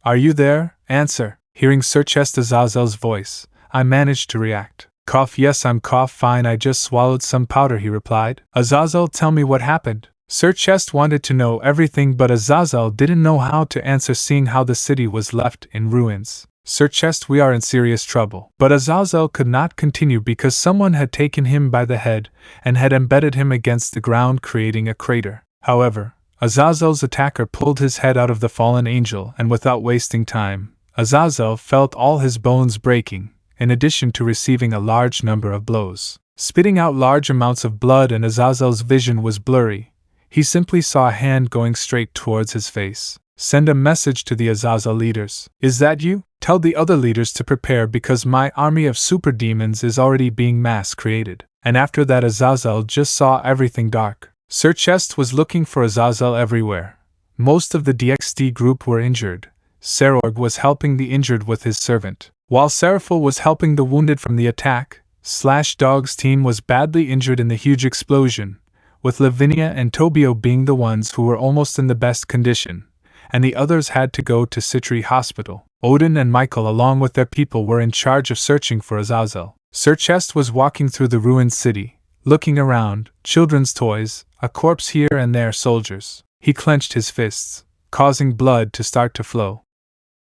Are you there? Answer! Hearing Sirzechs Azazel's voice, I managed to react. Cough, yes, I'm fine, I just swallowed some powder, he replied. Azazel, tell me what happened. Sirzechs wanted to know everything, but Azazel didn't know how to answer, seeing how the city was left in ruins. Sirzechs, we are in serious trouble. But Azazel could not continue because someone had taken him by the head and had embedded him against the ground, creating a crater. However, Azazel's attacker pulled his head out of the fallen angel, and without wasting time, Azazel felt all his bones breaking, in addition to receiving a large number of blows, spitting out large amounts of blood, and Azazel's vision was blurry. He simply saw a hand going straight towards his face. Send a message to the Azazel leaders. Is that you? Tell the other leaders to prepare because my army of super demons is already being mass created. And after that, Azazel just saw everything dark. Sirzechs was looking for Azazel everywhere. Most of the DXD group were injured. Serorg was helping the injured with his servant, while Seraphil was helping the wounded from the attack. Slashdog's team was badly injured in the huge explosion, with Lavinia and Tobio being the ones who were almost in the best condition, and the others had to go to Citri Hospital. Odin and Michael along with their people were in charge of searching for Azazel. Sirzechs was walking through the ruined city, looking around, children's toys, a corpse here and there soldiers. He clenched his fists, causing blood to start to flow.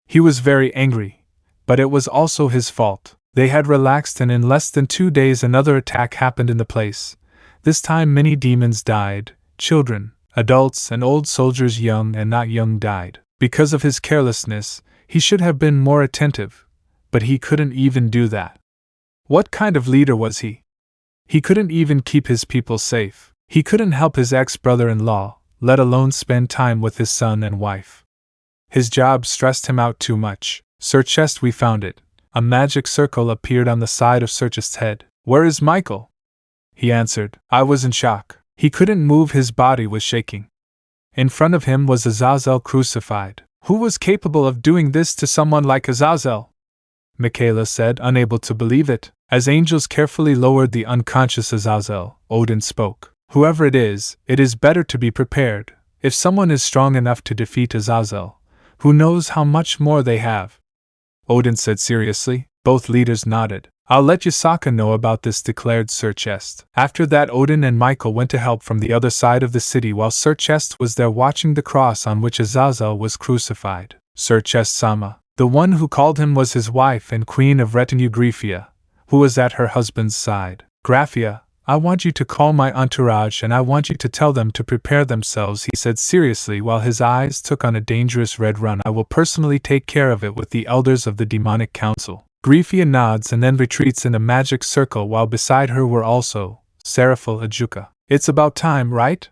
He was very angry, but it was also his fault. They had relaxed, and in less than 2 days another attack happened in the place. This time many demons died, children, adults and old soldiers, young and not young, died. Because of his carelessness, he should have been more attentive, but he couldn't even do that. What kind of leader was he? He couldn't even keep his people safe. He couldn't help his ex-brother-in-law, let alone spend time with his son and wife. His job stressed him out too much. Sirzechs, we found it. A magic circle appeared on the side of Sirzechs' head. Where is Michael? He answered. I was in shock. He couldn't move, his body was shaking. In front of him was Azazel crucified. Who was capable of doing this to someone like Azazel? Michaela said, unable to believe it. As angels carefully lowered the unconscious Azazel, Odin spoke. Whoever it is better to be prepared. If someone is strong enough to defeat Azazel, who knows how much more they have? Odin said seriously. Both leaders nodded. I'll let Yasaka know about this, declared Sirzechs. After that, Odin and Michael went to help from the other side of the city while Sirzechs was there watching the cross on which Azazel was crucified. Sirzechs-sama, the one who called him, was his wife and queen of retinue Grayfia, who was at her husband's side. Grayfia, I want you to call my entourage and I want you to tell them to prepare themselves, he said seriously while his eyes took on a dangerous red run. I will personally take care of it with the elders of the demonic council. Grayfia nods and then retreats in a magic circle while beside her were also Seraphil and Ajuka. It's about time, right?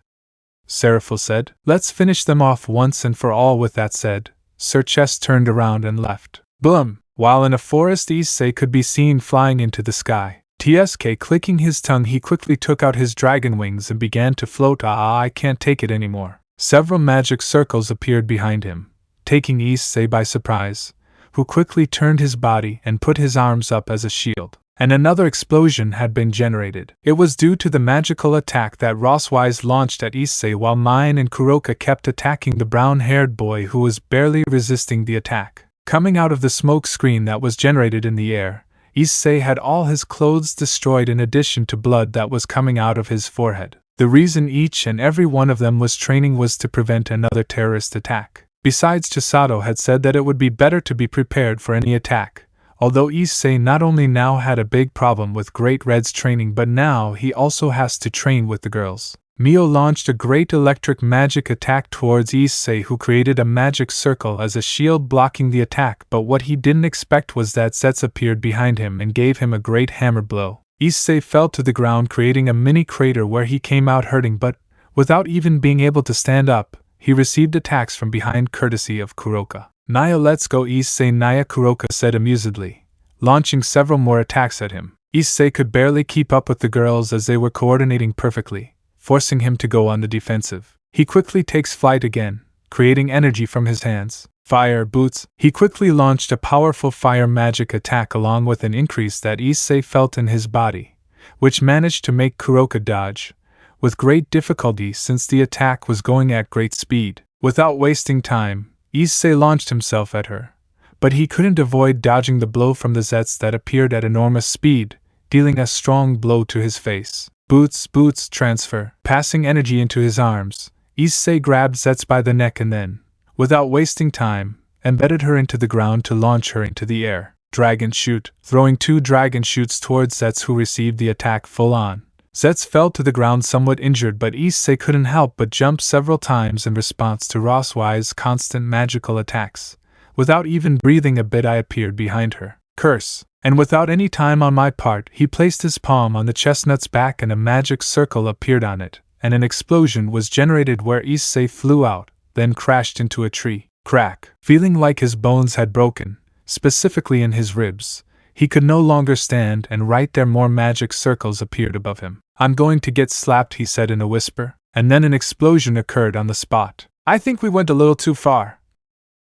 Seraphil said. Let's finish them off once and for all. With that said, Sirzechs turned around and left. Boom! While in a forest, Issei could be seen flying into the sky. TSK clicking his tongue, he quickly took out his dragon wings and began to float. I can't take it anymore. Several magic circles appeared behind him, taking Issei by surprise, who quickly turned his body and put his arms up as a shield. And another explosion had been generated. It was due to the magical attack that Rosswise launched at Issei while Mine and Kuroka kept attacking the brown-haired boy who was barely resisting the attack. Coming out of the smoke screen that was generated in the air, Issei had all his clothes destroyed in addition to blood that was coming out of his forehead. The reason each and every one of them was training was to prevent another terrorist attack. Besides, Chisado had said that it would be better to be prepared for any attack, although Issei not only now had a big problem with Great Red's training, but now he also has to train with the girls. Mio launched a great electric magic attack towards Issei, who created a magic circle as a shield blocking the attack, but what he didn't expect was that Sirzechs appeared behind him and gave him a great hammer blow. Issei fell to the ground, creating a mini crater where he came out hurting, but without even being able to stand up, he received attacks from behind courtesy of Kuroka. Naya, let's go, Issei. Naya, Kuroka said amusedly, launching several more attacks at him. Issei could barely keep up with the girls as they were coordinating perfectly, forcing him to go on the defensive. He quickly takes flight again, creating energy from his hands. Fire boots. He quickly launched a powerful fire magic attack along with an increase that Issei felt in his body, which managed to make Kuroka dodge with great difficulty since the attack was going at great speed. Without wasting time, Issei launched himself at her, but he couldn't avoid dodging the blow from the Sirzechs that appeared at enormous speed, dealing a strong blow to his face. Boots, transfer. Passing energy into his arms, Issei grabbed Sirzechs by the neck and then, without wasting time, embedded her into the ground to launch her into the air. Dragon shoot. Throwing 2 dragon shoots towards Sirzechs, who received the attack full on. Sirzechs fell to the ground somewhat injured, but Issei couldn't help but jump several times in response to Rosswise's constant magical attacks. Without even breathing a bit, I appeared behind her. Curse. And without any time on my part, he placed his palm on the chestnut's back and a magic circle appeared on it, and an explosion was generated where Issei flew out, then crashed into a tree. Crack. Feeling like his bones had broken, specifically in his ribs, he could no longer stand, and right there more magic circles appeared above him. I'm going to get slapped, he said in a whisper, and then an explosion occurred on the spot. I think we went a little too far,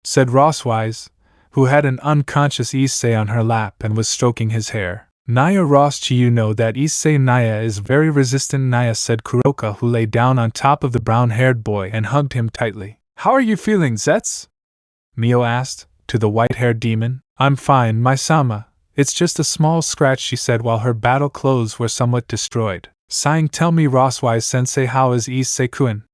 said Rosswise, who had an unconscious Issei on her lap and was stroking his hair. Naya, Ross, you know that Issei Naya is very resistant, Naya, said Kuroka, who lay down on top of the brown-haired boy and hugged him tightly. How are you feeling, Sirzechs? Mio asked, to the white-haired demon. I'm fine, my sama. It's just a small scratch, she said while her battle clothes were somewhat destroyed. Sighing, tell me, Roswise-sensei, how is Issei-kun?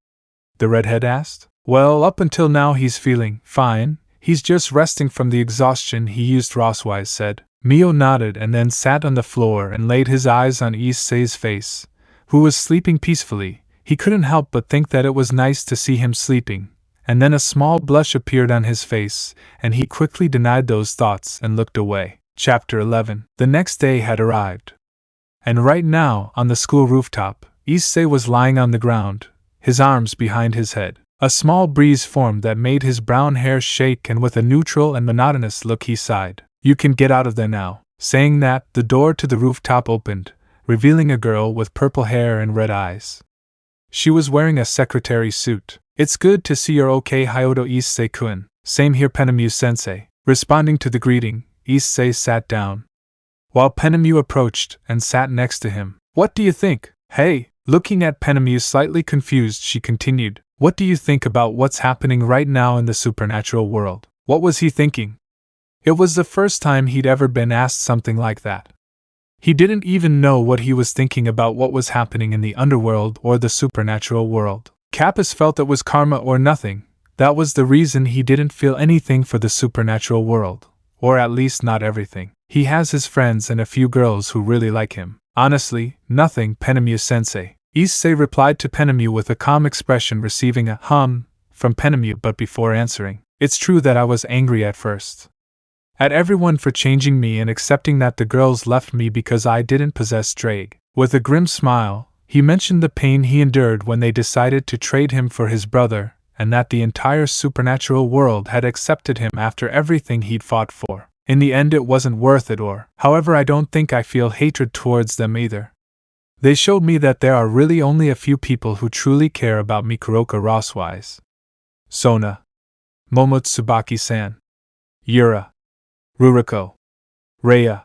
The redhead asked. Well, up until now he's feeling fine. He's just resting from the exhaustion he used, Roswise said. Mio nodded and then sat on the floor and laid his eyes on Issei's face, who was sleeping peacefully. He couldn't help but think that it was nice to see him sleeping, and then a small blush appeared on his face, and he quickly denied those thoughts and looked away. Chapter 11. The next day had arrived. And right now, on the school rooftop, Issei was lying on the ground, his arms behind his head. A small breeze formed that made his brown hair shake, and with a neutral and monotonous look he sighed. You can get out of there now. Saying that, the door to the rooftop opened, revealing a girl with purple hair and red eyes. She was wearing a secretary suit. It's good to see you're okay, Hyoudou Issei-kun. Same here, Penemu-sensei. Responding to the greeting, Issei sat down, while Penemu approached and sat next to him. What do you think? Hey, looking at Penemu slightly confused, she continued. What do you think about what's happening right now in the supernatural world? What was he thinking? It was the first time he'd ever been asked something like that. He didn't even know what he was thinking about what was happening in the underworld or the supernatural world. Kappas felt it was karma or nothing. That was the reason he didn't feel anything for the supernatural world. Or at least not everything. He has his friends and a few girls who really like him. Honestly, nothing, Penemu-sensei. Issei replied to Penemu with a calm expression, receiving a hum from Penemu, but before answering. It's true that I was angry at first. At everyone for changing me and accepting that the girls left me because I didn't possess Ddraig. With a grim smile, he mentioned the pain he endured when they decided to trade him for his brother, and that the entire supernatural world had accepted him after everything he'd fought for. In the end, it wasn't worth it. However, I don't think I feel hatred towards them either. They showed me that there are really only a few people who truly care about me. Kuroka, Roswise, Sona, Momotsubaki-san, Yura, Ruriko, Rhea,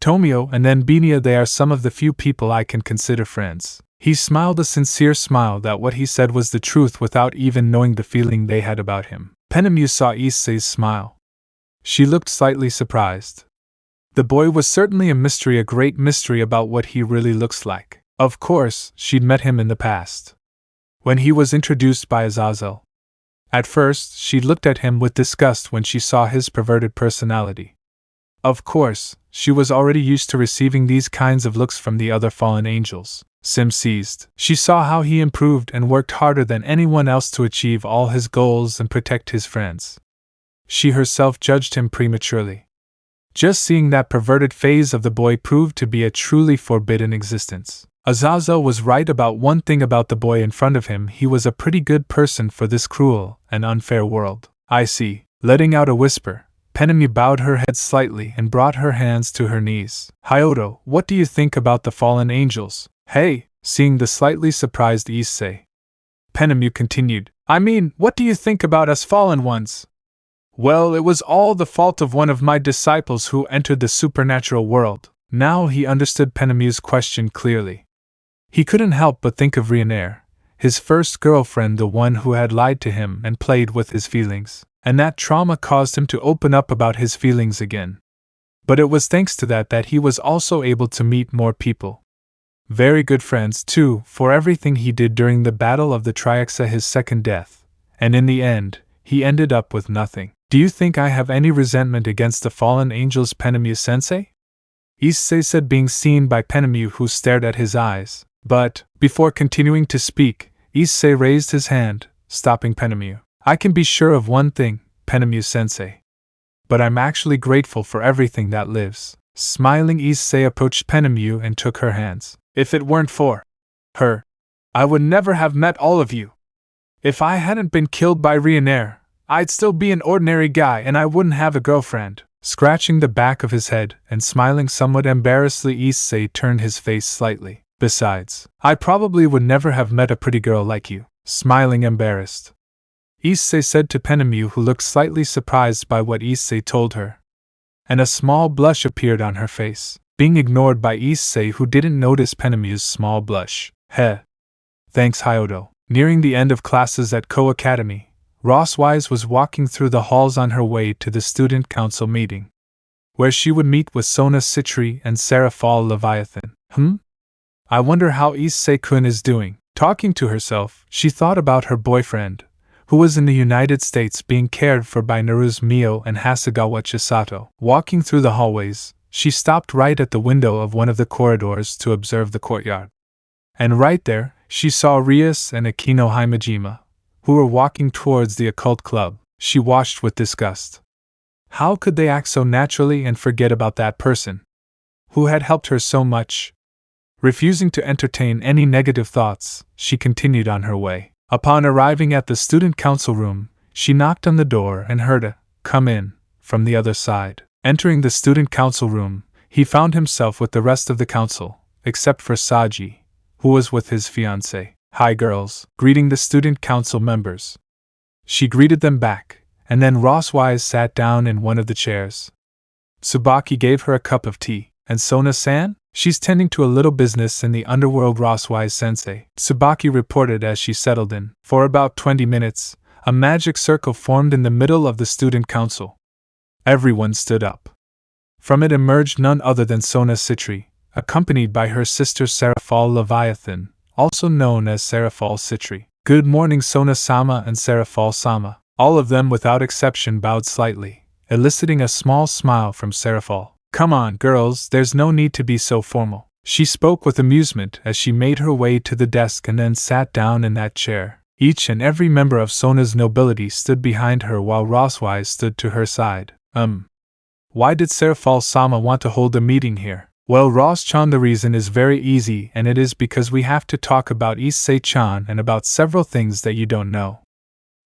Tomio, and then Binia. They are some of the few people I can consider friends. He smiled a sincere smile that what he said was the truth without even knowing the feeling they had about him. Penemu saw Issei's smile. She looked slightly surprised. The boy was certainly a mystery, a great mystery about what he really looks like. Of course, she'd met him in the past, when he was introduced by Azazel. At first, she looked at him with disgust when she saw his perverted personality. Of course, she was already used to receiving these kinds of looks from the other fallen angels. Sim seized. She saw how he improved and worked harder than anyone else to achieve all his goals and protect his friends. She herself judged him prematurely. Just seeing that perverted phase of the boy proved to be a truly forbidden existence. Azazel was right about one thing about the boy in front of him: he was a pretty good person for this cruel and unfair world. I see. Letting out a whisper, Penemu bowed her head slightly and brought her hands to her knees. Hyoudou, what do you think about the fallen angels? Hey, seeing the slightly surprised Issei, Penemu continued. I mean, what do you think about us fallen ones? Well, it was all the fault of one of my disciples who entered the supernatural world. Now he understood Penemu's question clearly. He couldn't help but think of Reincarnation, his first girlfriend, the one who had lied to him and played with his feelings, and that trauma caused him to open up about his feelings again. But it was thanks to that he was also able to meet more people. Very good friends, too, for everything he did during the Battle of the Triaxa, his second death, and in the end, he ended up with nothing. Do you think I have any resentment against the fallen angels, Penemu-sensei? Issei said, being seen by Penemu, who stared at his eyes. But, before continuing to speak, Issei raised his hand, stopping Penemu. I can be sure of one thing, Penemu-sensei. But I'm actually grateful for everything that lives. Smiling, Issei approached Penemu and took her hands. If it weren't for her, I would never have met all of you. If I hadn't been killed by Reincarnation, I'd still be an ordinary guy and I wouldn't have a girlfriend. Scratching the back of his head and smiling somewhat embarrassedly, Issei turned his face slightly. Besides, I probably would never have met a pretty girl like you. Smiling embarrassed, Issei said to Penemu, who looked slightly surprised by what Issei told her. And a small blush appeared on her face, being ignored by Issei, who didn't notice Penemu's small blush. Heh. Thanks, Hyoudou. Nearing the end of classes at Kuoh Academy, Roswise was walking through the halls on her way to the student council meeting, where she would meet with Sona Citri and Sarah Fall Leviathan. I wonder how Issei-kun is doing. Talking to herself, she thought about her boyfriend, who was in the United States being cared for by Naru's Mio and Hasegawa Chisado. Walking through the hallways, she stopped right at the window of one of the corridors to observe the courtyard. And right there, she saw Rias and Akino Himejima, who were walking towards the occult club. She watched with disgust. How could they act so naturally and forget about that person who had helped her so much? Refusing to entertain any negative thoughts, she continued on her way. Upon arriving at the student council room, she knocked on the door and heard a "come in" from the other side. Entering the student council room, he found himself with the rest of the council, except for Saji, who was with his fiancée. "Hi girls," greeting the student council members. She greeted them back, and then Ross-wise sat down in one of the chairs. Tsubaki gave her a cup of tea. "And Sona-san? She's tending to a little business in the underworld, Ross-wise sensei," Tsubaki reported as she settled in. For about 20 minutes, a magic circle formed in the middle of the student council. Everyone stood up. From it emerged none other than Sona Citri, accompanied by her sister Seraphal Leviathan, also known as Seraphal Citri. "Good morning, Sona-sama and Seraphal-sama." All of them without exception bowed slightly, eliciting a small smile from Seraphal. "Come on, girls, there's no need to be so formal." She spoke with amusement as she made her way to the desk and then sat down in that chair. Each and every member of Sona's nobility stood behind her while Rosswise stood to her side. Why did Seraphal-sama want to hold a meeting here? Well, Ross-chan, the reason is very easy, and it is because we have to talk about Issei-chan and about several things that you don't know.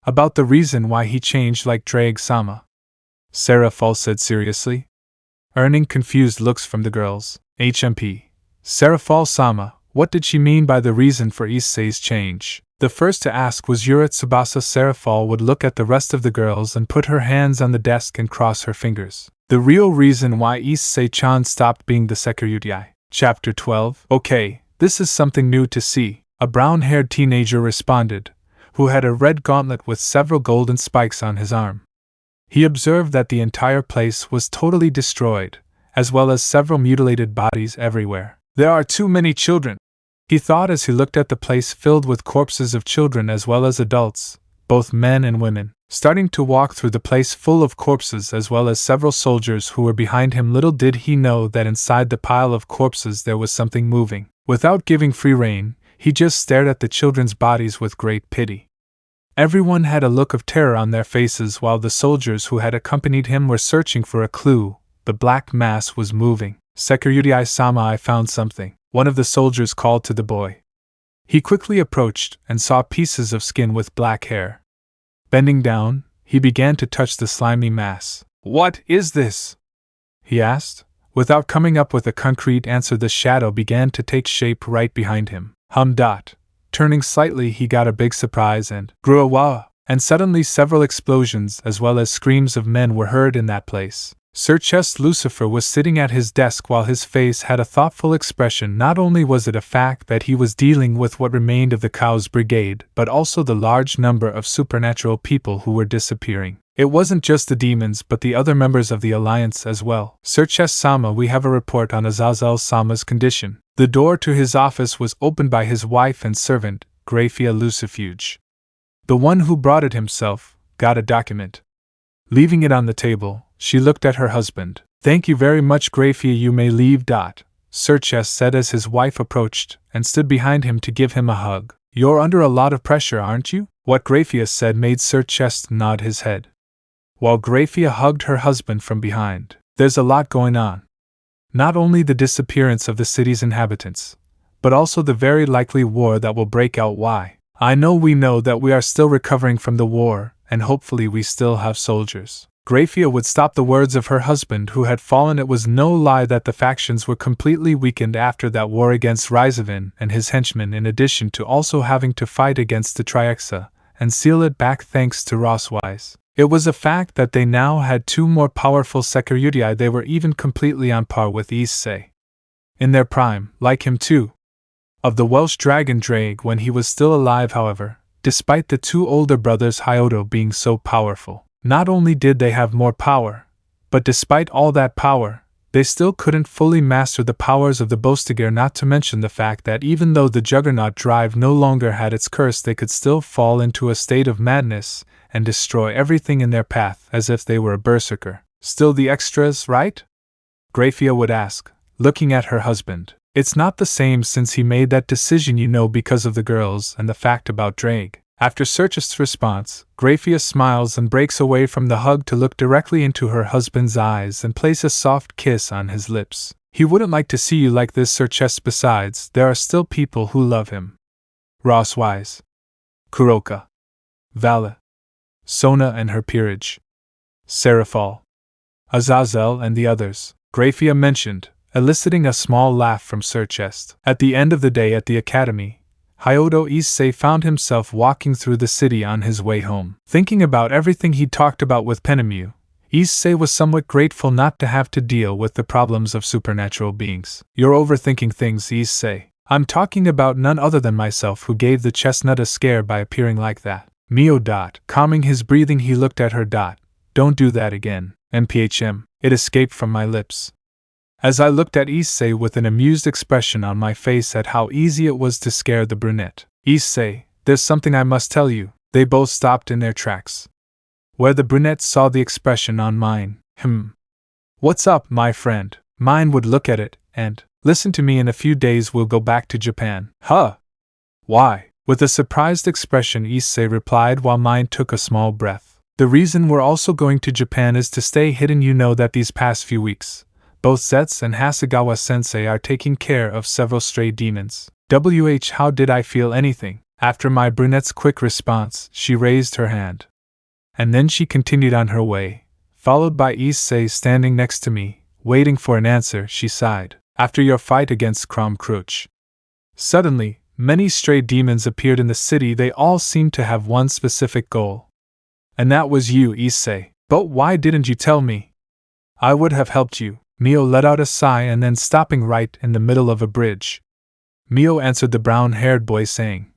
About the reason why he changed like Ddraig-sama. Seraphal said seriously, earning confused looks from the girls. "HMP. Seraphal-sama, what did she mean by the reason for Issei's change?" The first to ask was Yura Tsubasa. Seraphal would look at the rest of the girls and put her hands on the desk and cross her fingers. "The real reason why Issei-chan stopped being the Sekiryutai." Chapter 12. "Okay, this is something new to see," a brown-haired teenager responded, who had a red gauntlet with several golden spikes on his arm. He observed that the entire place was totally destroyed, as well as several mutilated bodies everywhere. "There are too many children," he thought as he looked at the place filled with corpses of children as well as adults, both men and women. Starting to walk through the place full of corpses as well as several soldiers who were behind him, little did he know that inside the pile of corpses there was something moving. Without giving free rein, he just stared at the children's bodies with great pity. Everyone had a look of terror on their faces while the soldiers who had accompanied him were searching for a clue. The black mass was moving. "Sekiryutai-sama, I found something," one of the soldiers called to the boy. He quickly approached and saw pieces of skin with black hair. Bending down, he began to touch the slimy mass. "What is this?" he asked. Without coming up with a concrete answer, the shadow began to take shape right behind him. Turning slightly, he got a big surprise and grew a wah, and suddenly several explosions as well as screams of men were heard in that place. Sirzechs Lucifer was sitting at his desk while his face had a thoughtful expression. Not only was it a fact that he was dealing with what remained of the Cow's brigade, but also the large number of supernatural people who were disappearing. It wasn't just the demons but the other members of the Alliance as well. "Sirzechs-sama, we have a report on Azazel-sama's condition." The door to his office was opened by his wife and servant, Grayfia Lucifuge. The one who brought it himself got a document. Leaving it on the table, she looked at her husband. "Thank you very much, Grayfia, you may leave." Sirzechs said as his wife approached and stood behind him to give him a hug. "You're under a lot of pressure, aren't you?" What Grayfia said made Sirzechs nod his head, while Grayfia hugged her husband from behind. "There's a lot going on. Not only the disappearance of the city's inhabitants, but also the very likely war that will break out. Why? We know that we are still recovering from the war, and hopefully we still have soldiers." Grayfia would stop the words of her husband who had fallen. It was no lie that the factions were completely weakened after that war against Ryzavin and his henchmen, in addition to also having to fight against the Triexa and seal it back thanks to Rosswise. It was a fact that they now had two more powerful Sekiryutai. They were even completely on par with Issei. In their prime, like him too. Of the Welsh dragon Ddraig when he was still alive, however, despite the two older brothers Hyoudou being so powerful. Not only did they have more power, but despite all that power, they still couldn't fully master the powers of the Bostigar, not to mention the fact that even though the Juggernaut drive no longer had its curse, they could still fall into a state of madness and destroy everything in their path as if they were a berserker. Still the extras, right? Grayfia would ask, looking at her husband. It's not the same since he made that decision, because of the girls and the fact about Ddraig. After Sirzechs' response, Grayfia smiles and breaks away from the hug to look directly into her husband's eyes and place a soft kiss on his lips. He wouldn't like to see you like this, Sirzechs. Besides, there are still people who love him. Ross-wise. Kuroka. Vali. Sona and her peerage. Seraphal. Azazel and the others, Grayfia mentioned, eliciting a small laugh from Sirzechs. At the end of the day at the academy, Hyoudou Issei found himself walking through the city on his way home. Thinking about everything he'd talked about with Penemu, Issei was somewhat grateful not to have to deal with the problems of supernatural beings. You're overthinking things, Issei. I'm talking about none other than myself who gave the chestnut a scare by appearing like that. Mio. Calming his breathing, he looked at her. Don't do that again. MPHM. It escaped from my lips. As I looked at Issei with an amused expression on my face at how easy it was to scare the brunette. Issei, there's something I must tell you. They both stopped in their tracks. Where the brunette saw the expression on mine. What's up, my friend? Mine would look at it, and, listen to me, in a few days we'll go back to Japan. Huh? Why? With a surprised expression, Issei replied while mine took a small breath. The reason we're also going to Japan is to stay hidden. You know that these past few weeks, both Zetz and Hasegawa-sensei are taking care of several stray demons. How did I feel anything? After my brunette's quick response, she raised her hand. And then she continued on her way, followed by Issei standing next to me, waiting for an answer. She sighed. After your fight against Krom Croach. Suddenly, many stray demons appeared in the city. They all seemed to have one specific goal. And that was you, Issei. But why didn't you tell me? I would have helped you. Mio let out a sigh and then stopping right in the middle of a bridge. Mio, answered the brown-haired boy, saying,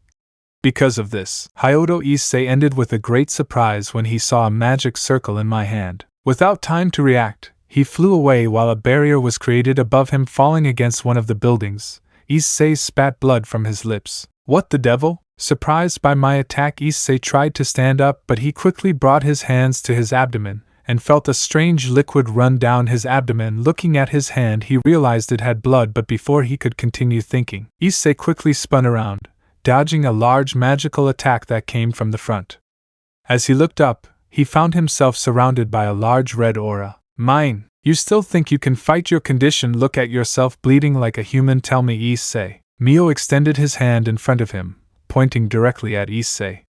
because of this. Hyoudou Issei ended with a great surprise when he saw a magic circle in my hand. Without time to react, he flew away while a barrier was created above him, falling against one of the buildings. Issei spat blood from his lips. What the devil? Surprised by my attack, Issei tried to stand up, but he quickly brought his hands to his abdomen and felt a strange liquid run down his abdomen. Looking at his hand, he realized it had blood, but before he could continue thinking, Issei quickly spun around, dodging a large magical attack that came from the front. As he looked up, he found himself surrounded by a large red aura. Mine, you still think you can fight your condition? Look at yourself bleeding like a human, tell me, Issei. Mio extended his hand in front of him, pointing directly at Issei.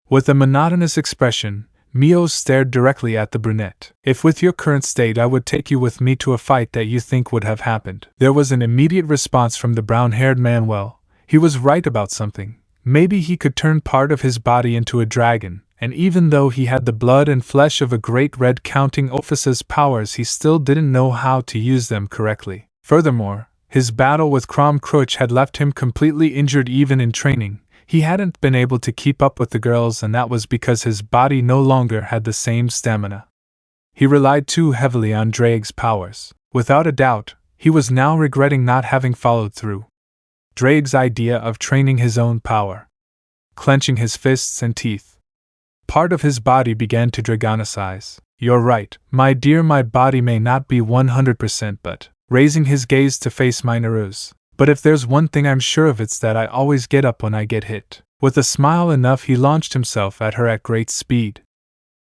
With a monotonous expression, Mio stared directly at the brunette. If with your current state I would take you with me to a fight that you think would have happened. There was an immediate response from the brown-haired man. Well, he was right about something. Maybe he could turn part of his body into a dragon, and even though he had the blood and flesh of a great red, counting Ophis's powers, he still didn't know how to use them correctly. Furthermore, his battle with Krom Croach had left him completely injured. Even in training, he hadn't been able to keep up with the girls, and that was because his body no longer had the same stamina. He relied too heavily on Ddraig's powers. Without a doubt, he was now regretting not having followed through. Ddraig's idea of training his own power. Clenching his fists and teeth, part of his body began to dragonicize. You're right, my dear, my body may not be 100%, but, raising his gaze to face Minoru's, but if there's one thing I'm sure of, it's that I always get up when I get hit. With a smile enough, he launched himself at her at great speed.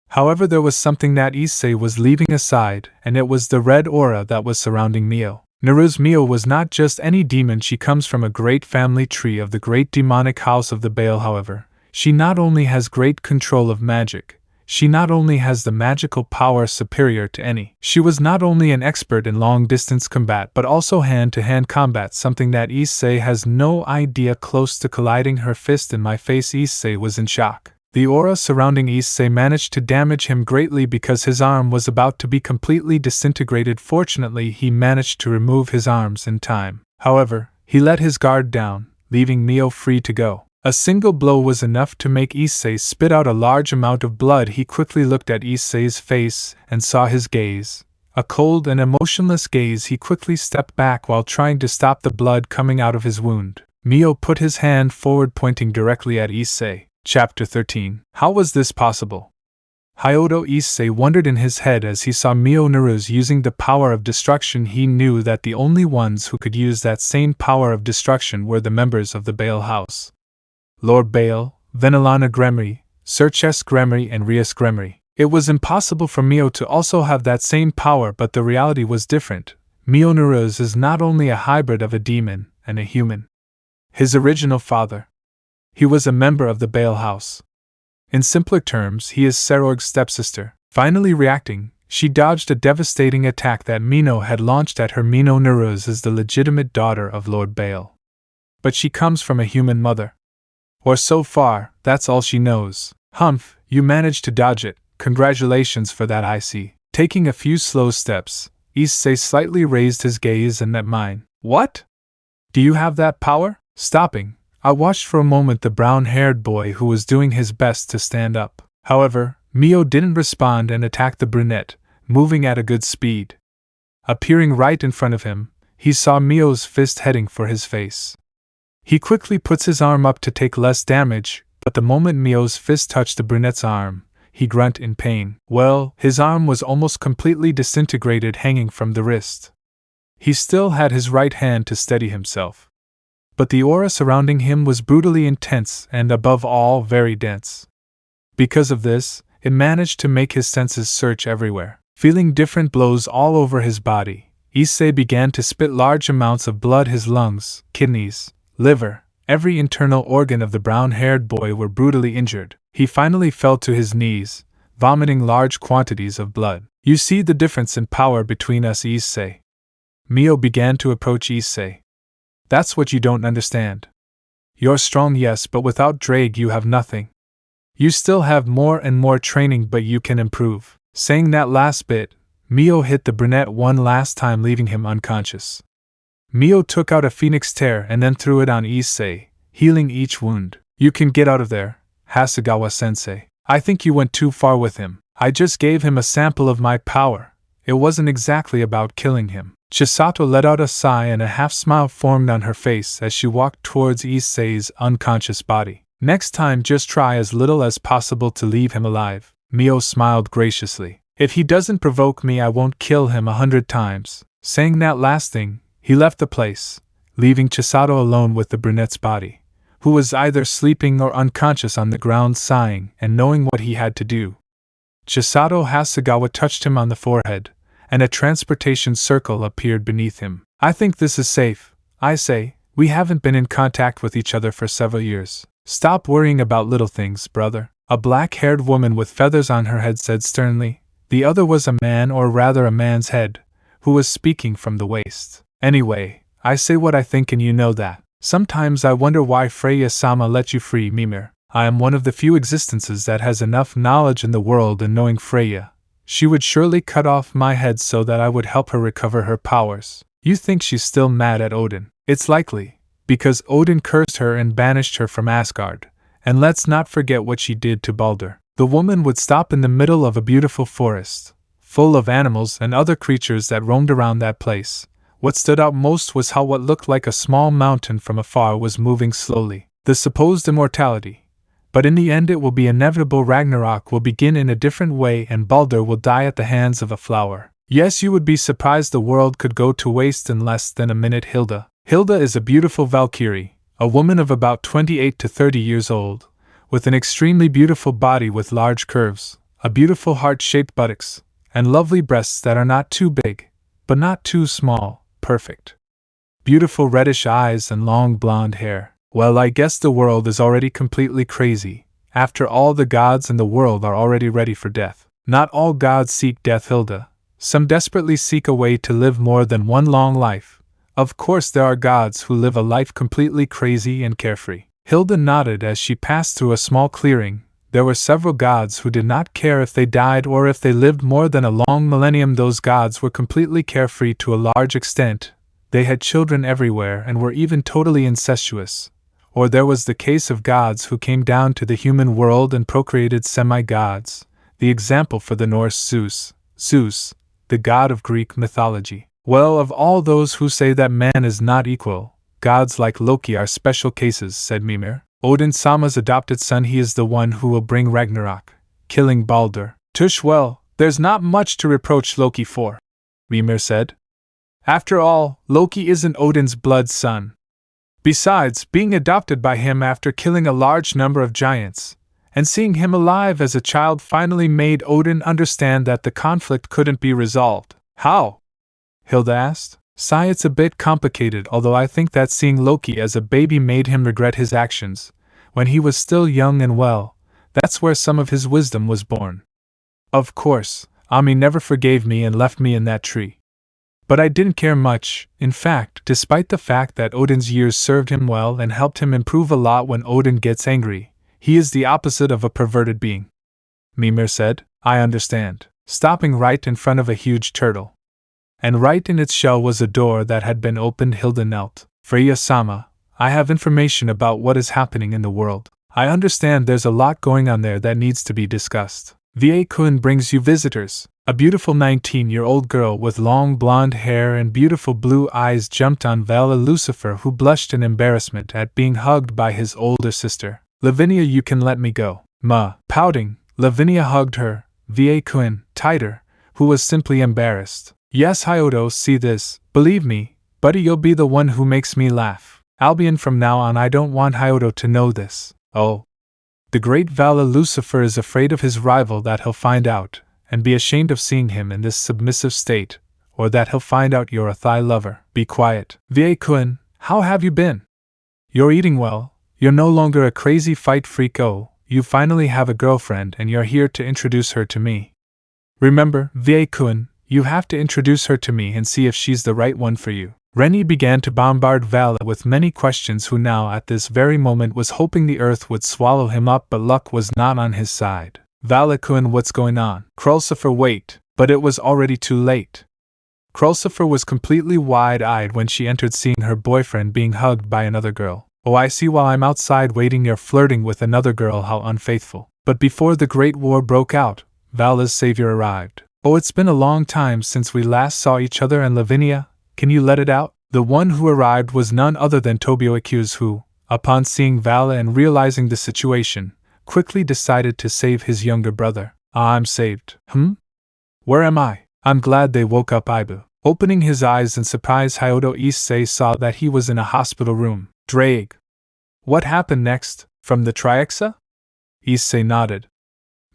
However, there was something that Issei was leaving aside, and it was the red aura that was surrounding Mio. Naru's Mio was not just any demon. She comes from a great family tree of the great demonic house of the Baal. However, she not only has great control of magic, she not only has the magical power superior to any. She was not only an expert in long-distance combat but also hand-to-hand combat, something that Issei has no idea. Close to colliding her fist in my face, Issei was in shock. The aura surrounding Issei managed to damage him greatly because his arm was about to be completely disintegrated. Fortunately, he managed to remove his arms in time. However, he let his guard down, leaving Mio free to go. A single blow was enough to make Issei spit out a large amount of blood. He quickly looked at Issei's face and saw his gaze, A cold and emotionless gaze, he quickly stepped back while trying to stop the blood coming out of his wound. Mio put his hand forward, pointing directly at Issei. Chapter 13. How was this possible? Hyoudou Issei wondered in his head as he saw Mio Neruz using the power of destruction. He knew that the only ones who could use that same power of destruction were the members of the Baal house. Lord Baal, Venelana Gremory, Sirzechs Gremory and Rias Gremory. It was impossible for Mio to also have that same power, but the reality was different. Mio Neruz is not only a hybrid of a demon and a human. His original father. He was a member of the Baal house. In simpler terms, he is Serorg's stepsister. Finally reacting, she dodged a devastating attack that Mino had launched at her. Mio Neruz is the legitimate daughter of Lord Baal. But she comes from a human mother. Or so far, that's all she knows. Humph, you managed to dodge it. Congratulations for that, I see. Taking a few slow steps, Issei slightly raised his gaze and met mine. What? Do you have that power? Stopping, I watched for a moment the brown-haired boy who was doing his best to stand up. However, Mio didn't respond and attacked the brunette, moving at a good speed. Appearing right in front of him, he saw Mio's fist heading for his face. He quickly puts his arm up to take less damage, but the moment Mio's fist touched the brunette's arm, he grunted in pain. Well, his arm was almost completely disintegrated, hanging from the wrist. He still had his right hand to steady himself. But the aura surrounding him was brutally intense and, above all, very dense. Because of this, it managed to make his senses search everywhere. Feeling different blows all over his body, Issei began to spit large amounts of blood. His lungs, kidneys, liver, every internal organ of the brown-haired boy were brutally injured. He finally fell to his knees, vomiting large quantities of blood. You see the difference in power between us, Issei. Mio began to approach Issei. That's what you don't understand. You're strong, yes, but without Ddraig you have nothing. You still have more and more training, but you can improve. Saying that last bit, Mio hit the brunette one last time, leaving him unconscious. Mio took out a phoenix tear and then threw it on Issei, healing each wound. You can get out of there, Hasegawa-sensei. I think you went too far with him. I just gave him a sample of my power. It wasn't exactly about killing him. Chisado let out a sigh and a half-smile formed on her face as she walked towards Issei's unconscious body. Next time just try as little as possible to leave him alive. Mio smiled graciously. If he doesn't provoke me, I won't kill him 100 times. Saying that last thing, he left the place, leaving Chisado alone with the brunette's body, who was either sleeping or unconscious on the ground, sighing and knowing what he had to do. Chisado Hasegawa touched him on the forehead, and a transportation circle appeared beneath him. I think this is safe, I say. We haven't been in contact with each other for several years. Stop worrying about little things, brother. A black-haired woman with feathers on her head said sternly. The other was a man, or rather a man's head, who was speaking from the waist. Anyway, I say what I think and you know that. Sometimes I wonder why Freya-sama let you free Mimir. I am one of the few existences that has enough knowledge in the world, and knowing Freya, she would surely cut off my head so that I would help her recover her powers. You think she's still mad at Odin? It's likely, because Odin cursed her and banished her from Asgard. And let's not forget what she did to Baldur. The woman would stop in the middle of a beautiful forest, full of animals and other creatures that roamed around that place. What stood out most was how what looked like a small mountain from afar was moving slowly. The supposed immortality. But in the end it will be inevitable. Ragnarok will begin in a different way and Baldur will die at the hands of a flower. Yes, you would be surprised the world could go to waste in less than a minute. Hilda is a beautiful Valkyrie, a woman of about 28 to 30 years old, with an extremely beautiful body with large curves, a beautiful heart-shaped buttocks, and lovely breasts that are not too big, but not too small, perfect. Beautiful reddish eyes and long blonde hair. Well, I guess the world is already completely crazy. After all, the gods in the world are already ready for death. Not all gods seek death, Hilda. Some desperately seek a way to live more than one long life. Of course, there are gods who live a life completely crazy and carefree. Hilda nodded as she passed through a small clearing. There were several gods who did not care if they died or if they lived more than a long millennium. Those gods were completely carefree to a large extent. They had children everywhere and were even totally incestuous. Or there was the case of gods who came down to the human world and procreated semi-gods. The example for the Norse Zeus, the god of Greek mythology. Well, of all those who say that man is not equal, gods like Loki are special cases, said Mimir. Odin-sama's adopted son, he is the one who will bring Ragnarok, killing Baldur. Tush, well, there's not much to reproach Loki for, Mimir said. After all, Loki isn't Odin's blood son. Besides, being adopted by him after killing a large number of giants, and seeing him alive as a child finally made Odin understand that the conflict couldn't be resolved. How? Hilda asked. Sigh, it's a bit complicated, although I think that seeing Loki as a baby made him regret his actions, when he was still young and well, that's where some of his wisdom was born. Of course, Ami never forgave me and left me in that tree. But I didn't care much, in fact, despite the fact that Odin's years served him well and helped him improve a lot. When Odin gets angry, he is the opposite of a perverted being. Mimir said, I understand, stopping right in front of a huge turtle. And right in its shell was a door that had been opened. Hilda knelt. Freya-sama, I have information about what is happening in the world. I understand there's a lot going on there that needs to be discussed. Va-kun brings you visitors. A beautiful 19-year-old girl with long blonde hair and beautiful blue eyes jumped on Vala Lucifer, who blushed in embarrassment at being hugged by his older sister. Lavinia, you can let me go. Pouting, Lavinia hugged her, Va-kun, tighter, who was simply embarrassed. Yes, Hyoudou, see this, believe me, buddy, you'll be the one who makes me laugh. Albion, from now on I don't want Hyoudou to know this. Oh. The great Vala Lucifer is afraid of his rival, that he'll find out, and be ashamed of seeing him in this submissive state, or that he'll find out you're a Thai lover. Be quiet. Va-kun, how have you been? You're eating well, you're no longer a crazy fight freak. Oh, you finally have a girlfriend and you're here to introduce her to me. Remember, Va-kun, you have to introduce her to me and see if she's the right one for you. Rennie began to bombard Vala with many questions, who now at this very moment was hoping the earth would swallow him up, but luck was not on his side. Vala-kun, what's going on? Lucifer, wait, but it was already too late. Lucifer was completely wide-eyed when she entered, seeing her boyfriend being hugged by another girl. Oh, I see, while I'm outside waiting you're flirting with another girl, how unfaithful. But before the Great War broke out, Vala's savior arrived. Oh, it's been a long time since we last saw each other, and Lavinia, can you let it out? The one who arrived was none other than Tobioicus, who, upon seeing Vala and realizing the situation, quickly decided to save his younger brother. Ah, I'm saved. Where am I? I'm glad they woke up Ibu. Opening his eyes in surprise, Hyoudou Issei saw that he was in a hospital room. Ddraig. What happened next? From the Triaxa? Issei nodded.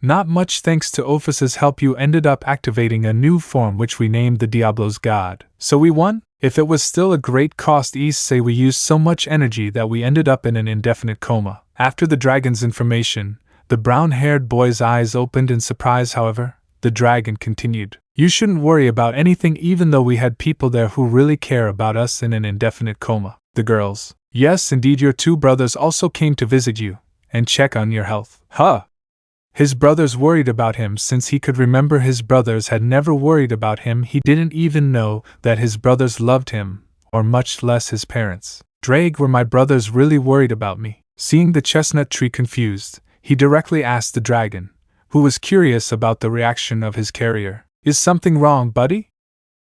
Not much, thanks to Ophis's help you ended up activating a new form which we named the Diablo's God. So we won? If it was still a great cost, Issei, we used so much energy that we ended up in an indefinite coma. After the dragon's information, the brown-haired boy's eyes opened in surprise. However, the dragon continued. You shouldn't worry about anything, even though we had people there who really care about us in an indefinite coma. The girls. Yes, indeed, your two brothers also came to visit you and check on your health. His brothers worried about him since he could remember his brothers had never worried about him. He didn't even know that his brothers loved him, or much less his parents. Ddraig, were my brothers really worried about me? Seeing the chestnut tree confused, he directly asked the dragon, who was curious about the reaction of his carrier. Is something wrong, buddy?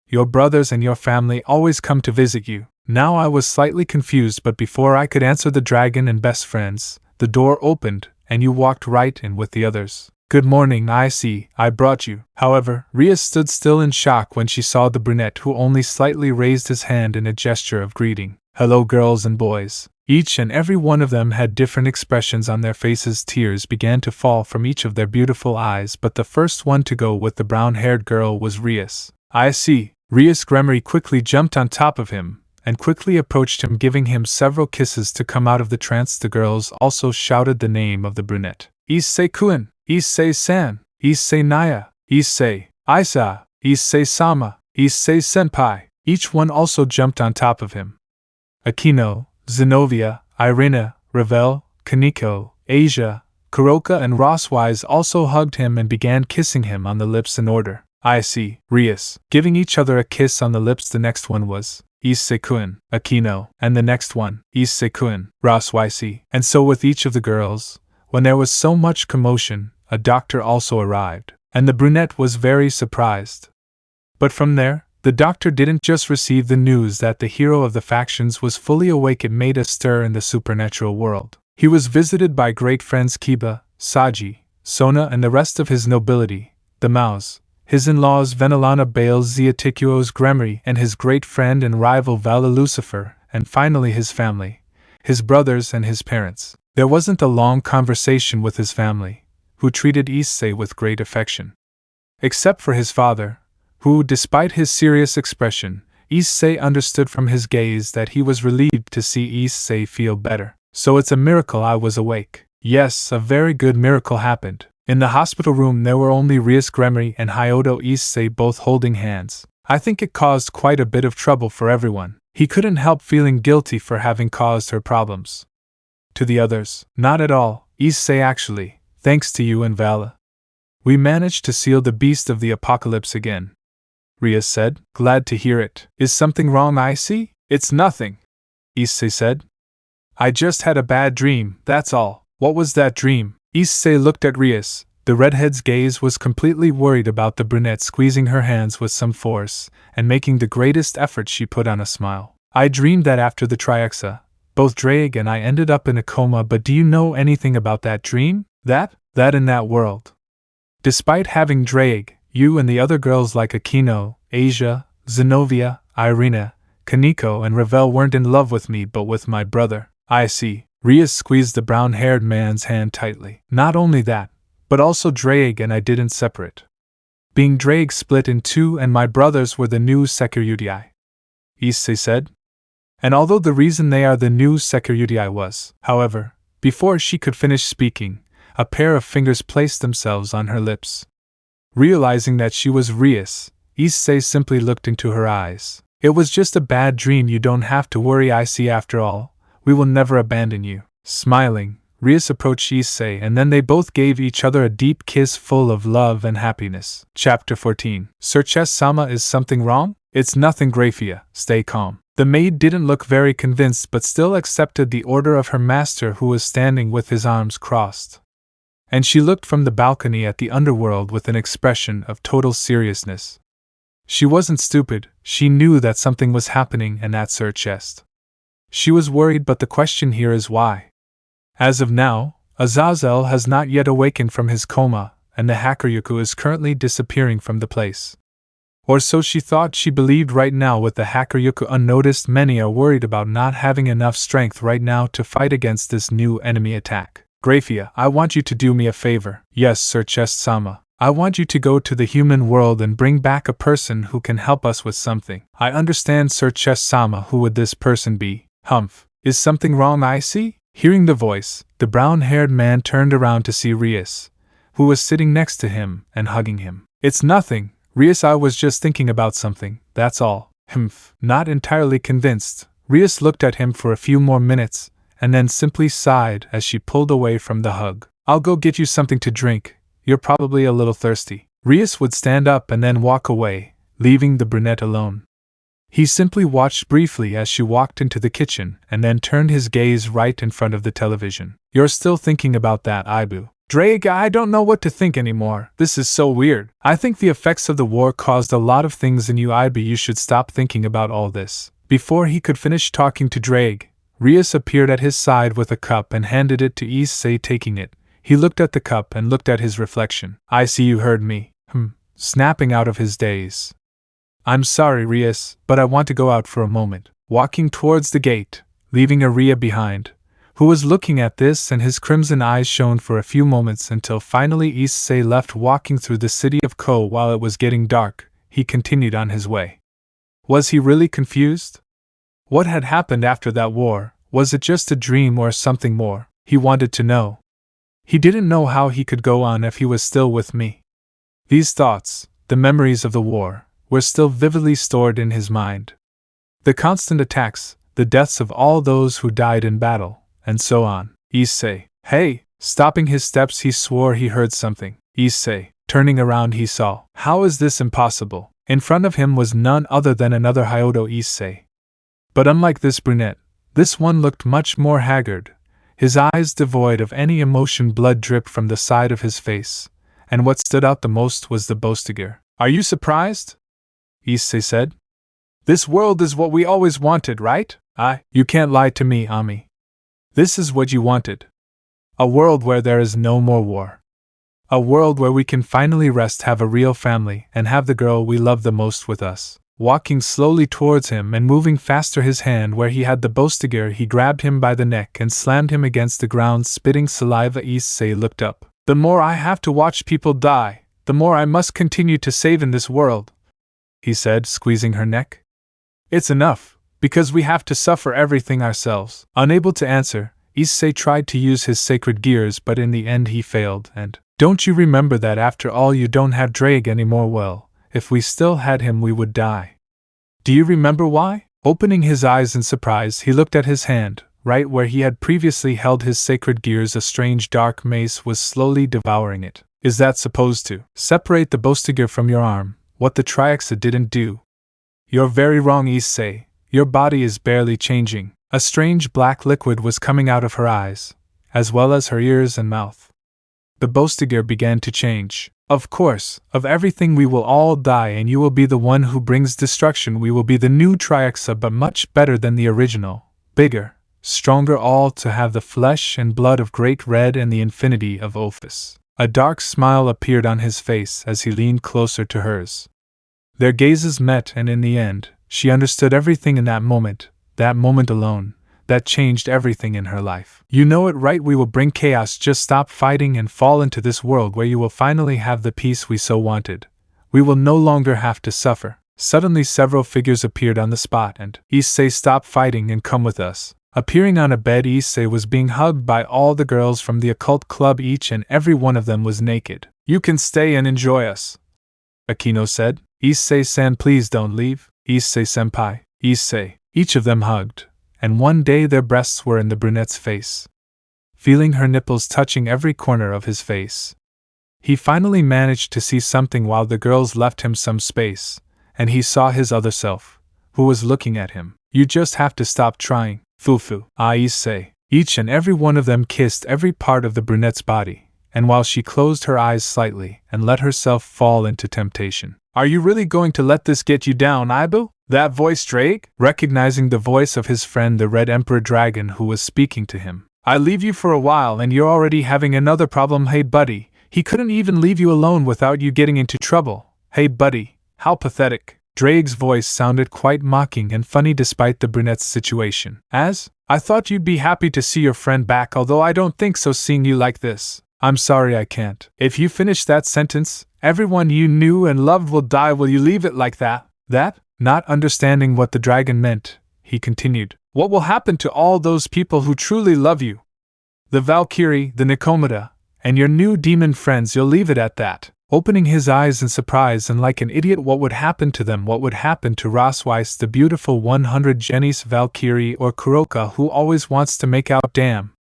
Your brothers and your family always come to visit you. Now I was slightly confused, but before I could answer the dragon and best friends, the door opened, and you walked right in with the others. Good morning, I see, I brought you. However, Rhea stood still in shock when she saw the brunette, who only slightly raised his hand in a gesture of greeting. Hello, girls and boys. Each and every one of them had different expressions on their faces. Tears began to fall from each of their beautiful eyes, but the first one to go with the brown-haired girl was Rhea's. I see. Rhea's Gremory quickly jumped on top of him, and quickly approached him, giving him several kisses to come out of the trance. The girls also shouted the name of the brunette. Issei-kun, Issei-san, Issei-naya, Issei, Isa, Issei-sama, Issei-senpai. Each one also jumped on top of him. Akino, Zenobia, Irina, Ravel, Kaneko, Asia, Kuroka and Rosswise also hugged him and began kissing him on the lips in order. I see. Rhea's, giving each other a kiss on the lips. The next one was Issei-kun, Akino, and the next one, Issei-kun, Rosswise. And so with each of the girls. When there was so much commotion, a doctor also arrived, and the brunette was very surprised. But from there, the doctor didn't just receive the news that the hero of the factions was fully awake. It made a stir in the supernatural world. He was visited by great friends Kiba, Saji, Sona and the rest of his nobility, the Maos, his in-laws Venelana Bales Zeatikuos Gremory and his great friend and rival Vali Lucifer, and finally his family, his brothers and his parents. There wasn't a long conversation with his family, who treated Issei with great affection. Except for his father, who, despite his serious expression, Issei understood from his gaze that he was relieved to see Issei feel better. So it's a miracle I was awake. Yes, a very good miracle happened. In the hospital room there were only Rias Gremory and Hyoudou Issei both holding hands. I think it caused quite a bit of trouble for everyone. He couldn't help feeling guilty for having caused her problems. To the others, not at all, Issei actually, thanks to you and Vala. We managed to seal the beast of the apocalypse again. Rias said, glad to hear it. Is something wrong, Issei? It's nothing, Issei said. I just had a bad dream, that's all. What was that dream? Issei looked at Rias. The redhead's gaze was completely worried about the brunette squeezing her hands with some force, and making the greatest effort she put on a smile. I dreamed that after the Triaxa, both Ddraig and I ended up in a coma, but do you know anything about that dream? That in that world. Despite having Ddraig, you and the other girls like Akino, Asia, Zenobia, Irina, Kaneko and Ravel weren't in love with me but with my brother. I see. Rias squeezed the brown-haired man's hand tightly. Not only that, but also Ddraig and I didn't separate. Being Ddraig split in two and my brothers were the new Securudii, Issei said. And although the reason they are the new Securudii was, however, before she could finish speaking, a pair of fingers placed themselves on her lips. Realizing that she was Rias, Issei simply looked into her eyes. It was just a bad dream, you don't have to worry, I see. After all, we will never abandon you. Smiling, Rias approached Issei and then they both gave each other a deep kiss full of love and happiness. Chapter 14. Sirzechs-sama, is something wrong? It's nothing, Grayfia, stay calm. The maid didn't look very convinced but still accepted the order of her master, who was standing with his arms crossed. And she looked from the balcony at the underworld with an expression of total seriousness. She wasn't stupid, she knew that something was happening and at Sirzechs. She was worried, but the question here is why. As of now, Azazel has not yet awakened from his coma, and the Hyaudou is currently disappearing from the place. Or so she thought. She believed right now with the Hyaudou unnoticed. Many are worried about not having enough strength right now to fight against this new enemy attack. Grayfia, I want you to do me a favor. Yes, Sirzechs-sama. I want you to go to the human world and bring back a person who can help us with something. I understand, Sirzechs-sama. Who would this person be? Humph. Is something wrong, Issei? Hearing the voice, the brown-haired man turned around to see Rias, who was sitting next to him and hugging him. It's nothing, Rias, I was just thinking about something, that's all. Humph. Not entirely convinced, Rias looked at him for a few more minutes, and then simply sighed as she pulled away from the hug. I'll go get you something to drink, you're probably a little thirsty. Rias would stand up and then walk away, leaving the brunette alone. He simply watched briefly as she walked into the kitchen and then turned his gaze right in front of the television. You're still thinking about that, Ibu. Ddraig, I don't know what to think anymore. This is so weird. I think the effects of the war caused a lot of things in you, Ibu. You should stop thinking about all this. Before he could finish talking to Ddraig, Rias appeared at his side with a cup and handed it to Issei. Taking it, he looked at the cup and looked at his reflection. I see you heard me. Snapping out of his daze. I'm sorry, Rias, but I want to go out for a moment. Walking towards the gate, leaving Aria behind, who was looking at this, and his crimson eyes shone for a few moments until finally Issei left. Walking through the city of Kuoh while it was getting dark, he continued on his way. Was he really confused? What had happened after that war? Was it just a dream or something more? He wanted to know. He didn't know how he could go on if he was still with me. These thoughts, the memories of the war, were still vividly stored in his mind. The constant attacks, the deaths of all those who died in battle, and so on. Issei. Hey! Stopping his steps, he swore he heard something. Issei. Turning around, he saw. How is this impossible? In front of him was none other than another Hyoudou Issei. But unlike this brunette, this one looked much more haggard, his eyes devoid of any emotion. Blood dripped from the side of his face, and what stood out the most was the bostiger. Are you surprised? Issei said. This world is what we always wanted, right? You can't lie to me, Ami. This is what you wanted. A world where there is no more war. A world where we can finally rest, have a real family, and have the girl we love the most with us. Walking slowly towards him and moving faster, his hand where he had the bostigar, he grabbed him by the neck and slammed him against the ground, spitting saliva. Issei looked up. The more I have to watch people die, the more I must continue to save in this world, he said, squeezing her neck. It's enough, because we have to suffer everything ourselves. Unable to answer, Issei tried to use his sacred gears, but in the end he failed. And don't you remember that after all you don't have Ddraig anymore? Well, if we still had him we would die. Do you remember why? Opening his eyes in surprise, he looked at his hand. Right where he had previously held his sacred gears, a strange dark mace was slowly devouring it. Is that supposed to separate the bostigar from your arm, what the Triaxa didn't do? You're very wrong, Issei. Your body is barely changing. A strange black liquid was coming out of her eyes, as well as her ears and mouth. The bostigar began to change. Of course, of everything we will all die, and you will be the one who brings destruction. We will be the new Triaxa, but much better than the original. Bigger, stronger, all to have the flesh and blood of Great Red and the infinity of Ophis. A dark smile appeared on his face as he leaned closer to hers. Their gazes met, and in the end, she understood everything in that moment alone, that changed everything in her life. You know it, right? We will bring chaos. Just stop fighting and fall into this world where you will finally have the peace we so wanted. We will no longer have to suffer. Suddenly several figures appeared on the spot, and Issei, stop fighting and come with us. Appearing on a bed, Issei was being hugged by all the girls from the occult club. Each and every one of them was naked. You can stay and enjoy us, Akino said. Issei-san, please don't leave. Issei-senpai. Issei. Each of them hugged, and one day their breasts were in the brunette's face. Feeling her nipples touching every corner of his face, he finally managed to see something while the girls left him some space, and he saw his other self, who was looking at him. You just have to stop trying, Fufu. Issei. Each and every one of them kissed every part of the brunette's body, and while she closed her eyes slightly and let herself fall into temptation. Are you really going to let this get you down, Ibu? That voice, Ddraig? Recognizing the voice of his friend the Red Emperor Dragon who was speaking to him. I leave you for a while and you're already having another problem. Hey buddy, he couldn't even leave you alone without you getting into trouble. Hey buddy, how pathetic. Draig's voice sounded quite mocking and funny despite the brunette's situation. I thought you'd be happy to see your friend back, although I don't think so seeing you like this. I'm sorry, I can't. If you finish that sentence, everyone you knew and loved will die. Will you leave it like that? Not understanding what the dragon meant, he continued. What will happen to all those people who truly love you? The Valkyrie, the Nicomeda, and your new demon friends. You'll leave it at that. Opening his eyes in surprise and like an idiot, what would happen to them? What would happen to Rosweiss, the beautiful 100 Genis Valkyrie, or Kuroka, who always wants to make out? Damn.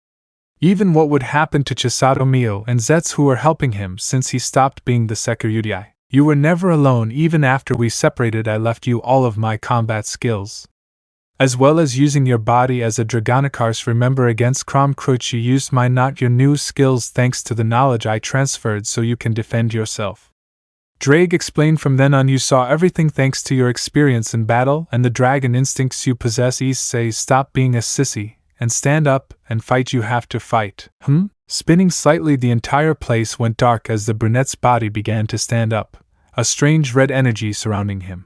Even what would happen to Chisado, Mio, and Zetsu, who were helping him since he stopped being the Sekiryudai? You were never alone. Even after we separated, I left you all of my combat skills, as well as using your body as a Dragonikars. Remember, against Krom Croach you used my, not your new skills, thanks to the knowledge I transferred so you can defend yourself. Ddraig explained. From then on you saw everything thanks to your experience in battle and the dragon instincts you possess. Issei, stop being a sissy and stand up and fight. You have to fight. Spinning slightly, the entire place went dark as the brunette's body began to stand up, a strange red energy surrounding him.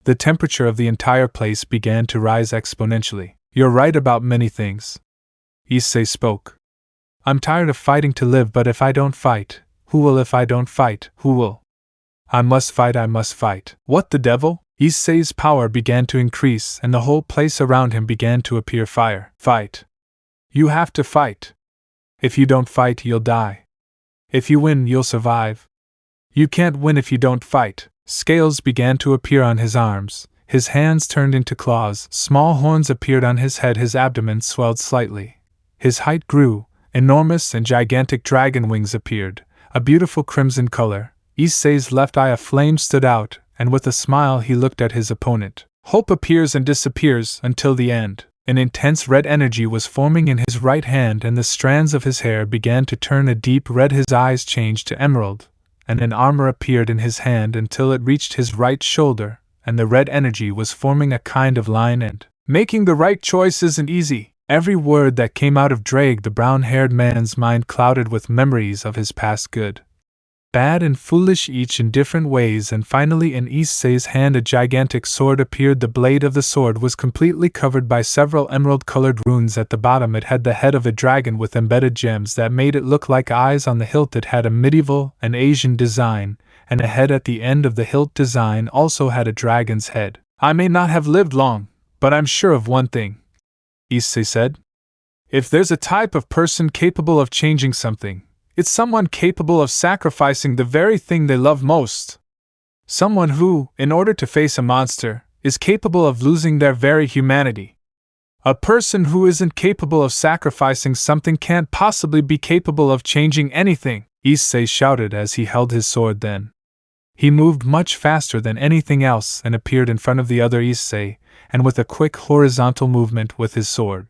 The temperature of the entire place began to rise exponentially. You're right about many things, Issei spoke. I'm tired of fighting to live, but if I don't fight, who will? If I don't fight, who will? I must fight, I must fight. What the devil? Issei's power began to increase and the whole place around him began to appear fire. Fight. You have to fight. If you don't fight, you'll die. If you win, you'll survive. You can't win if you don't fight. Scales began to appear on his arms, his hands turned into claws, small horns appeared on his head, his abdomen swelled slightly. His height grew, enormous and gigantic dragon wings appeared, a beautiful crimson color. Issei's left eye aflame stood out, and with a smile he looked at his opponent. Hope appears and disappears until the end. An intense red energy was forming in his right hand and the strands of his hair began to turn a deep red. His eyes changed to emerald, and an armor appeared in his hand until it reached his right shoulder, and the red energy was forming a kind of line, and making the right choice isn't easy. Every word that came out of Ddraig, the brown-haired man's mind clouded with memories of his past good, bad and foolish, each in different ways, and finally in Issei's hand a gigantic sword appeared. The blade of the sword was completely covered by several emerald-colored runes at the bottom. It had the head of a dragon with embedded gems that made it look like eyes on the hilt. It had a medieval and Asian design, and a head at the end of the hilt design also had a dragon's head. I may not have lived long, but I'm sure of one thing, Issei said. If there's a type of person capable of changing something, it's someone capable of sacrificing the very thing they love most. Someone who, in order to face a monster, is capable of losing their very humanity. A person who isn't capable of sacrificing something can't possibly be capable of changing anything, Issei shouted as he held his sword. Then he moved much faster than anything else and appeared in front of the other Issei, and with a quick horizontal movement with his sword,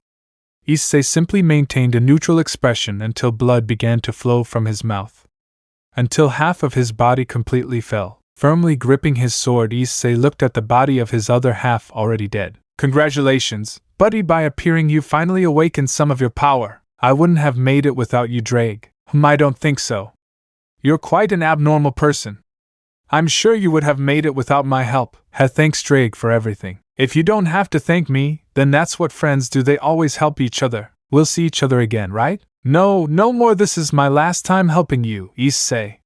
Issei simply maintained a neutral expression until blood began to flow from his mouth, until half of his body completely fell. Firmly gripping his sword, Issei looked at the body of his other half already dead. Congratulations, buddy, by appearing you finally awakened some of your power. I wouldn't have made it without you, Ddraig. I don't think so. You're quite an abnormal person. I'm sure you would have made it without my help. Thanks, Ddraig, for everything. If you don't have to thank me, then that's what friends do, they always help each other. We'll see each other again, right? No more, this is my last time helping you, Issei.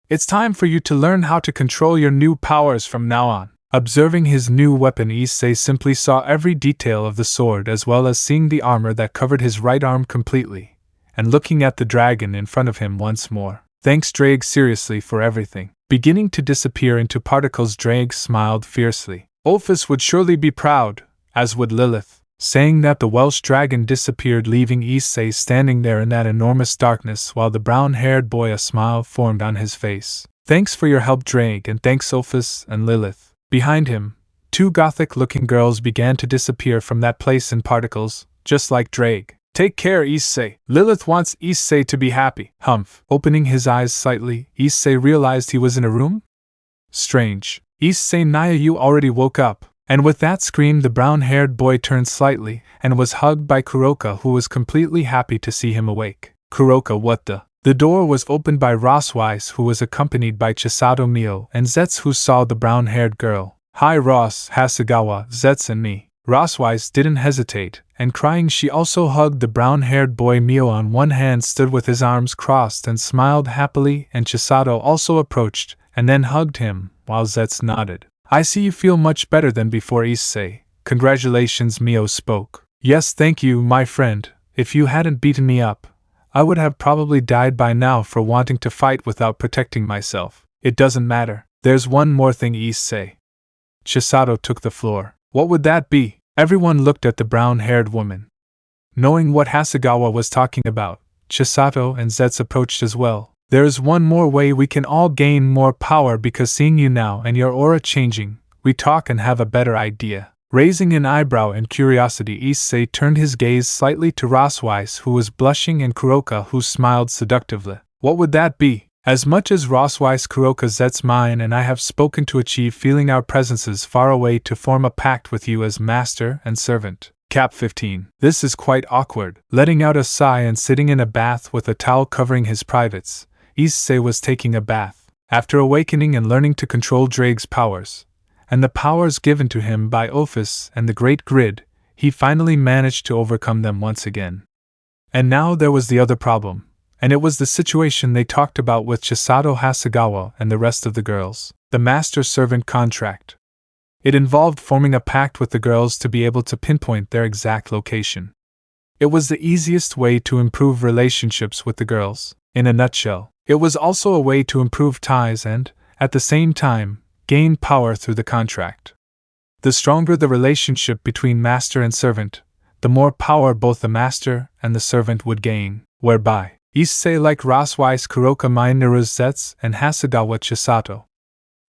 It's time for you to learn how to control your new powers from now on. Observing his new weapon, Issei simply saw every detail of the sword as well as seeing the armor that covered his right arm completely, and looking at the dragon in front of him once more. Thanks, Ddraig, seriously, for everything. Beginning to disappear into particles, Ddraig smiled fiercely. Ophis would surely be proud, as would Lilith. Saying that, the Welsh dragon disappeared, leaving Issei standing there in that enormous darkness while the brown-haired boy, a smile formed on his face. Thanks for your help, Ddraig, and thanks, Ophis and Lilith. Behind him, two gothic-looking girls began to disappear from that place in particles, just like Ddraig. Take care, Issei. Lilith wants Issei to be happy. Humph. Opening his eyes slightly, Issei realized he was in a room? Strange. Issei, Naya, you already woke up. And with that scream, the brown-haired boy turned slightly and was hugged by Kuroka, who was completely happy to see him awake. Kuroka, what the? The door was opened by Rosswise, who was accompanied by Chisado, Mio, and Zetz, who saw the brown-haired girl. Hi, Ross, Hasegawa, Zetz and me. Rosswise didn't hesitate, and crying, she also hugged the brown-haired boy. Mio on one hand stood with his arms crossed and smiled happily, and Chisado also approached and then hugged him, while Zetz nodded. I see you feel much better than before, Issei. Congratulations, Mio spoke. Yes, thank you, my friend. If you hadn't beaten me up, I would have probably died by now for wanting to fight without protecting myself. It doesn't matter. There's one more thing, Issei. Chisado took the floor. What would that be? Everyone looked at the brown-haired woman. Knowing what Hasegawa was talking about, Chisado and Zetz approached as well. There's one more way we can all gain more power, because seeing you now and your aura changing, we talk and have a better idea. Raising an eyebrow in curiosity, Issei turned his gaze slightly to Rosswise, who was blushing, and Kuroka, who smiled seductively. What would that be? As much as Rosswise, Kuroka, Zetz, mine, and I have spoken to achieve feeling our presences far away to form a pact with you as master and servant. Cap 15. This is quite awkward. Letting out a sigh and sitting in a bath with a towel covering his privates, Issei was taking a bath. After awakening and learning to control Ddraig's powers, and the powers given to him by Ophis and the Great Grid, he finally managed to overcome them once again. And now there was the other problem, and it was the situation they talked about with Chisado, Hasegawa, and the rest of the girls. The master-servant contract. It involved forming a pact with the girls to be able to pinpoint their exact location. It was the easiest way to improve relationships with the girls. In a nutshell, it was also a way to improve ties and, at the same time, gain power through the contract. The stronger the relationship between master and servant, the more power both the master and the servant would gain, whereby Issei, like Rosswise, Kuroka, Minoru, Zetz, and Hasegawa, Chisado,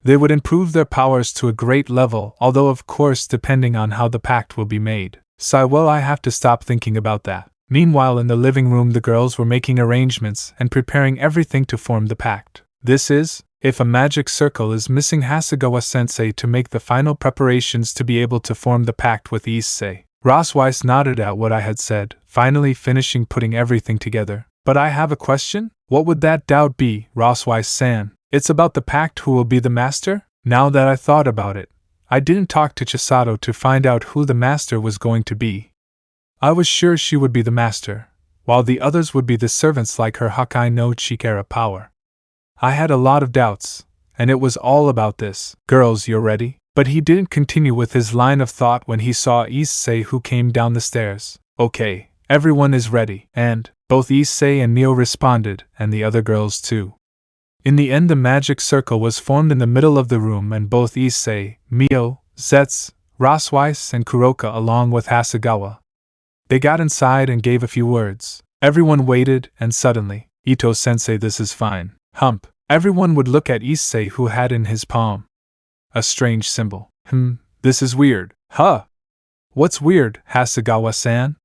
they would improve their powers to a great level, although of course depending on how the pact will be made. So well, I have to stop thinking about that. Meanwhile, in the living room, the girls were making arrangements and preparing everything to form the pact. This is If a magic circle is missing Hasegawa-sensei to make the final preparations to be able to form the pact with Issei. Rossweiss nodded at what I had said, finally finishing putting everything together. But I have a question? What would that doubt be, Rossweiss-san? It's about the pact. Who will be the master? Now that I thought about it, I didn't talk to Chisado to find out who the master was going to be. I was sure she would be the master, while the others would be the servants like her Hakai no Chikara power. I had a lot of doubts, and it was all about this. Girls, you're ready? But he didn't continue with his line of thought when he saw Issei, who came down the stairs. Okay, everyone is ready, and both Issei and Mio responded, and the other girls too. In the end, the magic circle was formed in the middle of the room, and both Issei, Mio, Zetz, Rossweiss, and Kuroka along with Hasegawa. They got inside and gave a few words. Everyone waited, and suddenly, Ito-sensei, this is fine. Hump. Everyone would look at Issei, who had in his palm a strange symbol. This is weird. Huh? What's weird, Hasegawa-san?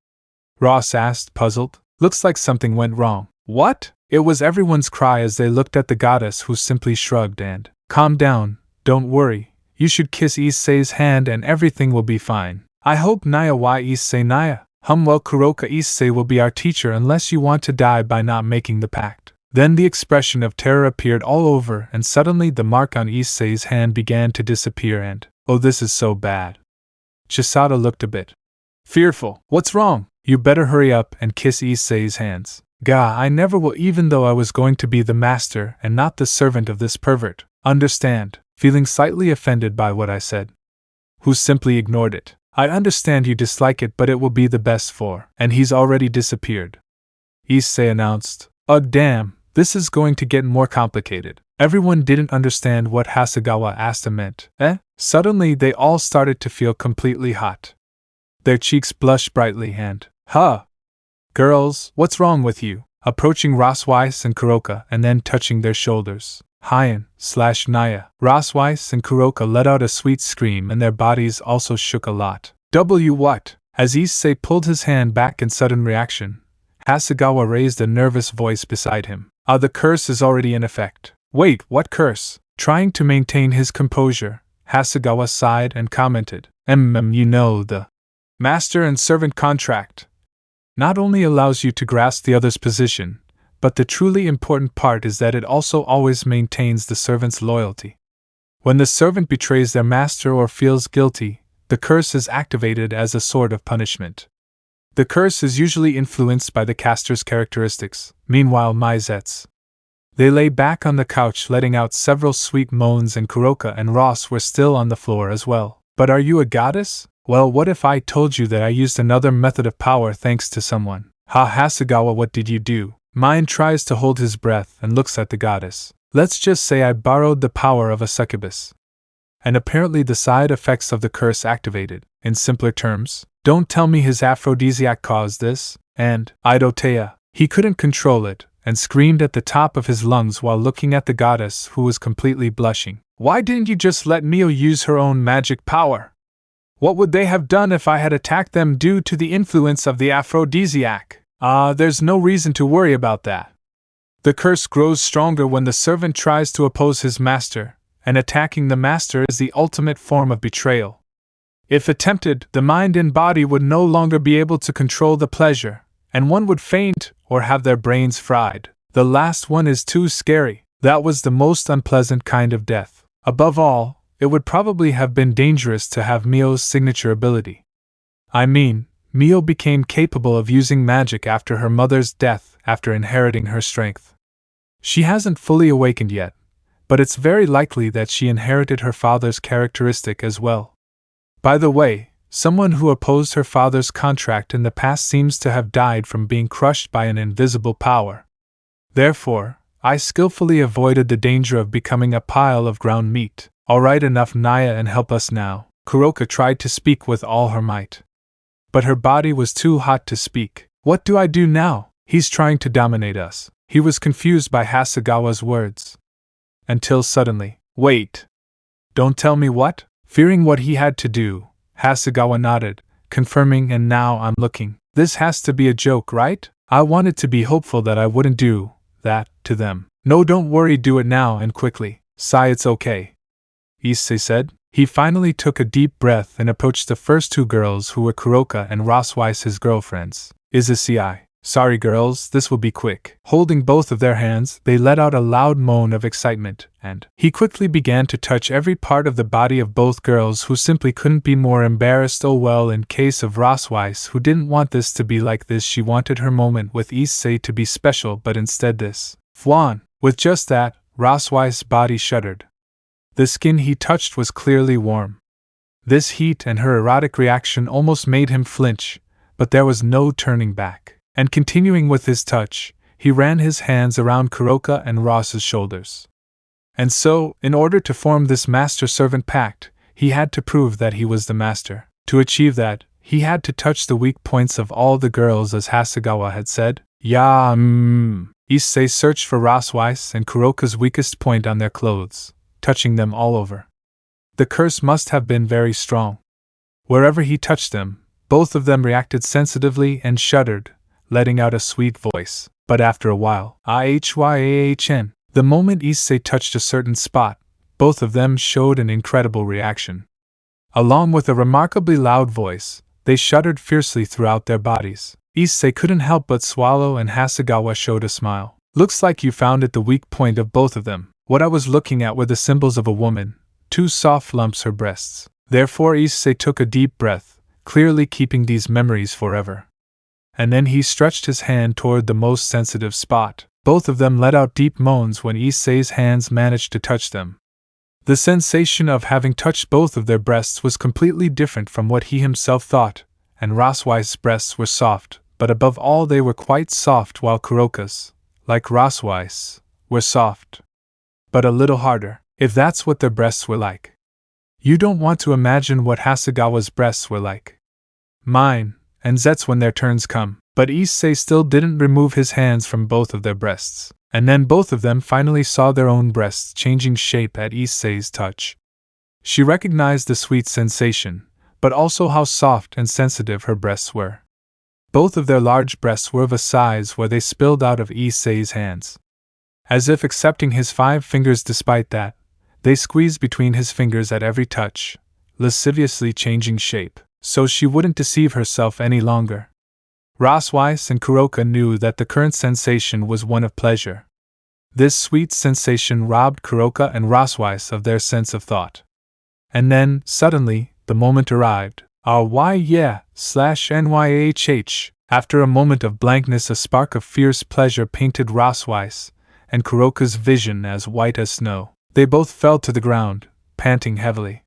Ross asked, puzzled. Looks like something went wrong. What? It was everyone's cry as they looked at the goddess, who simply shrugged and, calm down, don't worry, you should kiss Issei's hand and everything will be fine. I hope Naya wa Issei Naya. Well, Kuroka, Issei will be our teacher unless you want to die by not making the pact. Then the expression of terror appeared all over, and suddenly the mark on Issei's hand began to disappear and, oh, this is so bad. Chisado looked a bit fearful. What's wrong? You better hurry up and kiss Issei's hands. Gah, I never will, even though I was going to be the master and not the servant of this pervert. Understand? Feeling slightly offended by what I said, who simply ignored it. I understand you dislike it, but it will be the best for. And he's already disappeared. Issei announced. Ugh, damn. This is going to get more complicated. Everyone didn't understand what Hasegawa asked meant. Suddenly they all started to feel completely hot. Their cheeks blushed brightly and, girls, what's wrong with you? Approaching Rossweiss and Kuroka and then touching their shoulders. Hyan/Naya. Rossweiss and Kuroka let out a sweet scream and their bodies also shook a lot. What? As Issei pulled his hand back in sudden reaction, Hasegawa raised a nervous voice beside him. The curse is already in effect. Wait, what curse? Trying to maintain his composure, Hasegawa sighed and commented. You know, the master and servant contract not only allows you to grasp the other's position, but the truly important part is that it also always maintains the servant's loyalty. When the servant betrays their master or feels guilty, the curse is activated as a sort of punishment. The curse is usually influenced by the caster's characteristics. Meanwhile, Zetz. They lay back on the couch letting out several sweet moans, and Kuroka and Ross were still on the floor as well. But are you a goddess? Well, what if I told you that I used another method of power thanks to someone? Hasegawa, what did you do? Mine tries to hold his breath and looks at the goddess. Let's just say I borrowed the power of a succubus. And apparently the side effects of the curse activated. In simpler terms, don't tell me his aphrodisiac caused this. And, Idotea, he couldn't control it, and screamed at the top of his lungs while looking at the goddess, who was completely blushing. Why didn't you just let Mio use her own magic power? What would they have done if I had attacked them due to the influence of the aphrodisiac? There's no reason to worry about that. The curse grows stronger when the servant tries to oppose his master, and attacking the master is the ultimate form of betrayal. If attempted, the mind and body would no longer be able to control the pleasure, and one would faint or have their brains fried. The last one is too scary. That was the most unpleasant kind of death. Above all, it would probably have been dangerous to have Mio's signature ability. I mean, Mio became capable of using magic after her mother's death after inheriting her strength. She hasn't fully awakened yet, but it's very likely that she inherited her father's characteristic as well. By the way, someone who opposed her father's contract in the past seems to have died from being crushed by an invisible power. Therefore, I skillfully avoided the danger of becoming a pile of ground meat. Alright, enough Naya, and help us now. Kuroka tried to speak with all her might, but her body was too hot to speak. What do I do now? He's trying to dominate us. He was confused by Hasegawa's words. Until suddenly, wait. Don't tell me what? Fearing what he had to do, Hasegawa nodded, confirming, and now I'm looking. This has to be a joke, right? I wanted to be hopeful that I wouldn't do that to them. No, don't worry, do it now and quickly. Sigh, it's okay, Issei said. He finally took a deep breath and approached the first two girls who were Kuroka and Rosweiss, his girlfriends. Issei. Sorry girls, this will be quick. Holding both of their hands, they let out a loud moan of excitement, and he quickly began to touch every part of the body of both girls who simply couldn't be more embarrassed. Oh well, in case of Rosweiss, who didn't want this to be like this, she wanted her moment with Issei to be special, but instead this. Fwan. With just that, Rosweiss' body shuddered. The skin he touched was clearly warm. This heat and her erotic reaction almost made him flinch, but there was no turning back. And continuing with his touch, he ran his hands around Kuroka and Ross's shoulders. And so, in order to form this master-servant pact, he had to prove that he was the master. To achieve that, he had to touch the weak points of all the girls, as Hasegawa had said. Issei searched for Rosweiss and Kuroka's weakest point on their clothes, touching them all over. The curse must have been very strong. Wherever he touched them, both of them reacted sensitively and shuddered, letting out a sweet voice. But after a while, the moment Issei touched a certain spot, both of them showed an incredible reaction. Along with a remarkably loud voice, they shuddered fiercely throughout their bodies. Issei couldn't help but swallow, and Hasegawa showed a smile. Looks like you found it, the weak point of both of them. What I was looking at were the symbols of a woman, two soft lumps, her breasts. Therefore Issei took a deep breath, clearly keeping these memories forever. And then he stretched his hand toward the most sensitive spot. Both of them let out deep moans when Issei's hands managed to touch them. The sensation of having touched both of their breasts was completely different from what he himself thought, and Rosweiss' breasts were soft, but above all they were quite soft, while Kuroka's, like Rosweiss, were soft, but a little harder, if that's what their breasts were like. You don't want to imagine what Hasegawa's breasts were like. Mine, and Zet's when their turns come. But Issei still didn't remove his hands from both of their breasts, and then both of them finally saw their own breasts changing shape at Issei's touch. She recognized the sweet sensation, but also how soft and sensitive her breasts were. Both of their large breasts were of a size where they spilled out of Issei's hands. As if accepting his 5 fingers, despite that, they squeezed between his fingers at every touch, lasciviously changing shape, so she wouldn't deceive herself any longer. Rosweiss and Kuroka knew that the current sensation was one of pleasure. This sweet sensation robbed Kuroka and Rosweiss of their sense of thought. And then, suddenly, the moment arrived. NYAHH. After a moment of blankness, a spark of fierce pleasure painted Rosweiss and Kuroka's vision as white as snow. They both fell to the ground, panting heavily.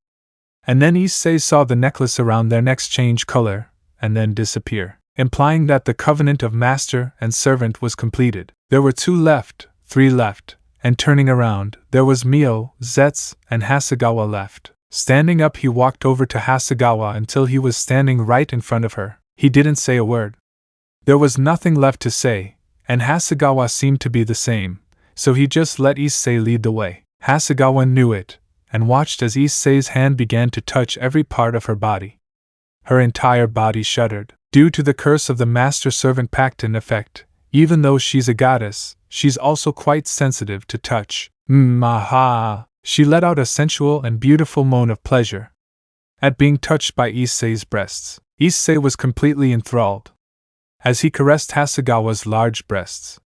And then Issei saw the necklace around their necks change color, and then disappear, implying that the covenant of master and servant was completed. There were 2 left, 3 left, and turning around, there was Mio, Zetz, and Hasegawa left. Standing up, he walked over to Hasegawa until he was standing right in front of her. He didn't say a word. There was nothing left to say, and Hasegawa seemed to be the same, so he just let Issei lead the way. Hasegawa knew it, and watched as Issei's hand began to touch every part of her body. Her entire body shuddered. Due to the curse of the master-servant pact in effect, even though she's a goddess, she's also quite sensitive to touch. She let out a sensual and beautiful moan of pleasure at being touched by Issei's breasts. Issei was completely enthralled as he caressed Hasegawa's large breasts.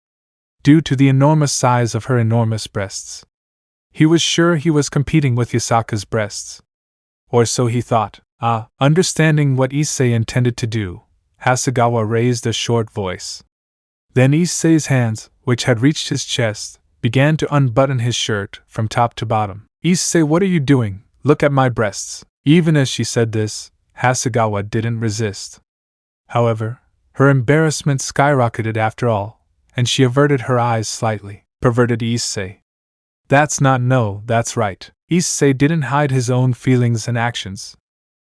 Due to the enormous size of her enormous breasts, he was sure he was competing with Yasaka's breasts. Or so he thought. Understanding what Issei intended to do, Hasegawa raised a short voice. Then Issei's hands, which had reached his chest, began to unbutton his shirt from top to bottom. Issei, what are you doing? Look at my breasts. Even as she said this, Hasegawa didn't resist. However, her embarrassment skyrocketed after all, and she averted her eyes slightly. Perverted Issei. That's right. Issei didn't hide his own feelings and actions.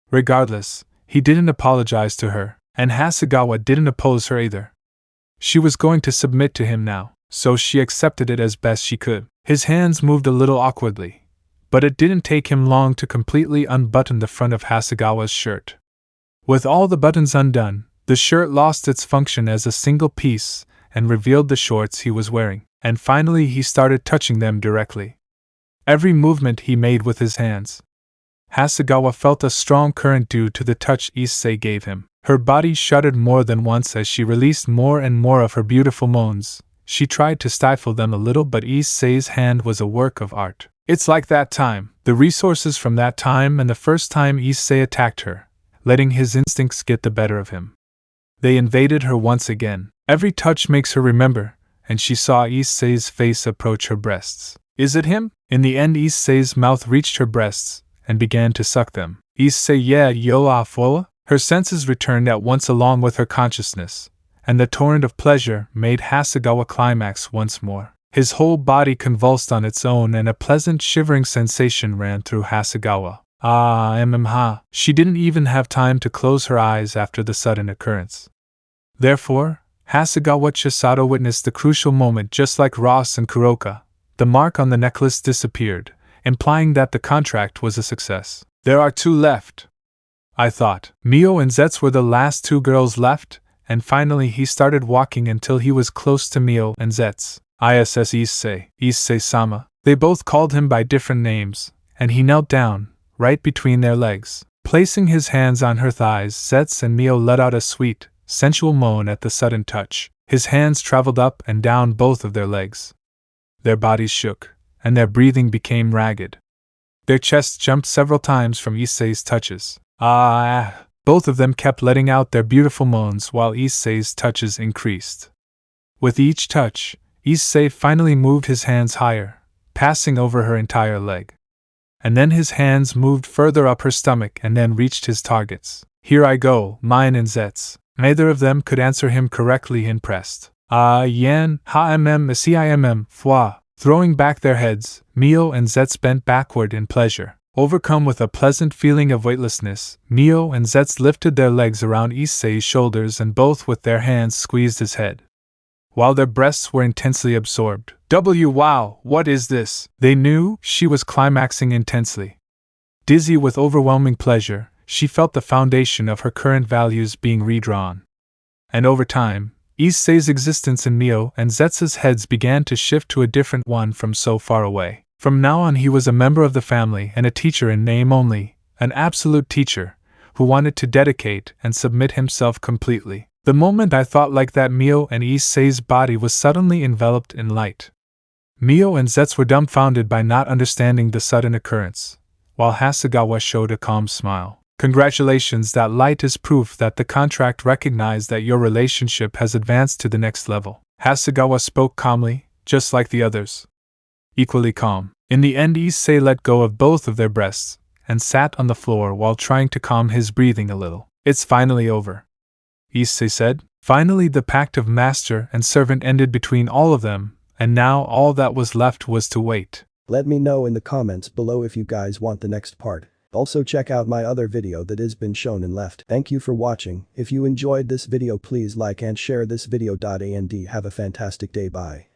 Regardless, he didn't apologize to her, and Hasegawa didn't oppose her either. She was going to submit to him now, so she accepted it as best she could. His hands moved a little awkwardly, but it didn't take him long to completely unbutton the front of Hasegawa's shirt. With all the buttons undone, the shirt lost its function as a single piece and revealed the shorts he was wearing, and finally he started touching them directly. every movement he made with his hands. Hasegawa felt a strong current due to the touch Issei gave him. Her body shuddered more than once as she released more and more of her beautiful moans. She tried to stifle them a little, but Issei's hand was a work of art. It's like that time, the resources from that time and the first time Issei attacked her, letting his instincts get the better of him. They invaded her once again. Every touch makes her remember, and she saw Issei's face approach her breasts. Is it him? In the end, Issei's mouth reached her breasts and began to suck them. Issei yeah yo afola? Her senses returned at once along with her consciousness, and the torrent of pleasure made Hasegawa climax once more. His whole body convulsed on its own and a pleasant shivering sensation ran through Hasegawa. Ha. She didn't even have time to close her eyes after the sudden occurrence. Therefore, Hasegawa Chisado witnessed the crucial moment just like Ross and Kuroka. The mark on the necklace disappeared, implying that the contract was a success. There are 2 left, I thought. Mio and Zetz were the last 2 girls left, and finally he started walking until he was close to Mio and Zetz. ISS Issei-sama. They both called him by different names, and he knelt down, right between their legs. Placing his hands on her thighs, Zetz and Mio let out a sweet, sensual moan at the sudden touch. His hands traveled up and down both of their legs. Their bodies shook, and their breathing became ragged. Their chests jumped several times from Issei's touches. Both of them kept letting out their beautiful moans while Issei's touches increased. With each touch, Issei finally moved his hands higher, passing over her entire leg. And then his hands moved further up her stomach and then reached his targets. Here I go, mine and Zetz. Neither of them could answer him correctly and pressed. Yan, ha-mm-simm, foi. Throwing back their heads, Mio and Zetz bent backward in pleasure. Overcome with a pleasant feeling of weightlessness, Mio and Zetz lifted their legs around Issei's shoulders and both with their hands squeezed his head, while their breasts were intensely absorbed. Wow, what is this? They knew she was climaxing intensely. Dizzy with overwhelming pleasure, she felt the foundation of her current values being redrawn. And over time, Issei's existence in Mio and Zetz's heads began to shift to a different one from so far away. From now on he was a member of the family and a teacher in name only, an absolute teacher, who wanted to dedicate and submit himself completely. The moment I thought like that, Mio and Issei's body was suddenly enveloped in light. Mio and Zetz were dumbfounded by not understanding the sudden occurrence, while Hasegawa showed a calm smile. Congratulations, that light is proof that the contract recognized that your relationship has advanced to the next level. Hasegawa spoke calmly, just like the others. Equally calm. In the end, Issei let go of both of their breasts, and sat on the floor while trying to calm his breathing a little. It's finally over, Issei said. Finally the pact of master and servant ended between all of them, and now all that was left was to wait. Let me know in the comments below if you guys want the next part. Also check out my other video that has been shown in left. Thank you for watching. If you enjoyed this video, please like and share this video. And have a fantastic day. Bye.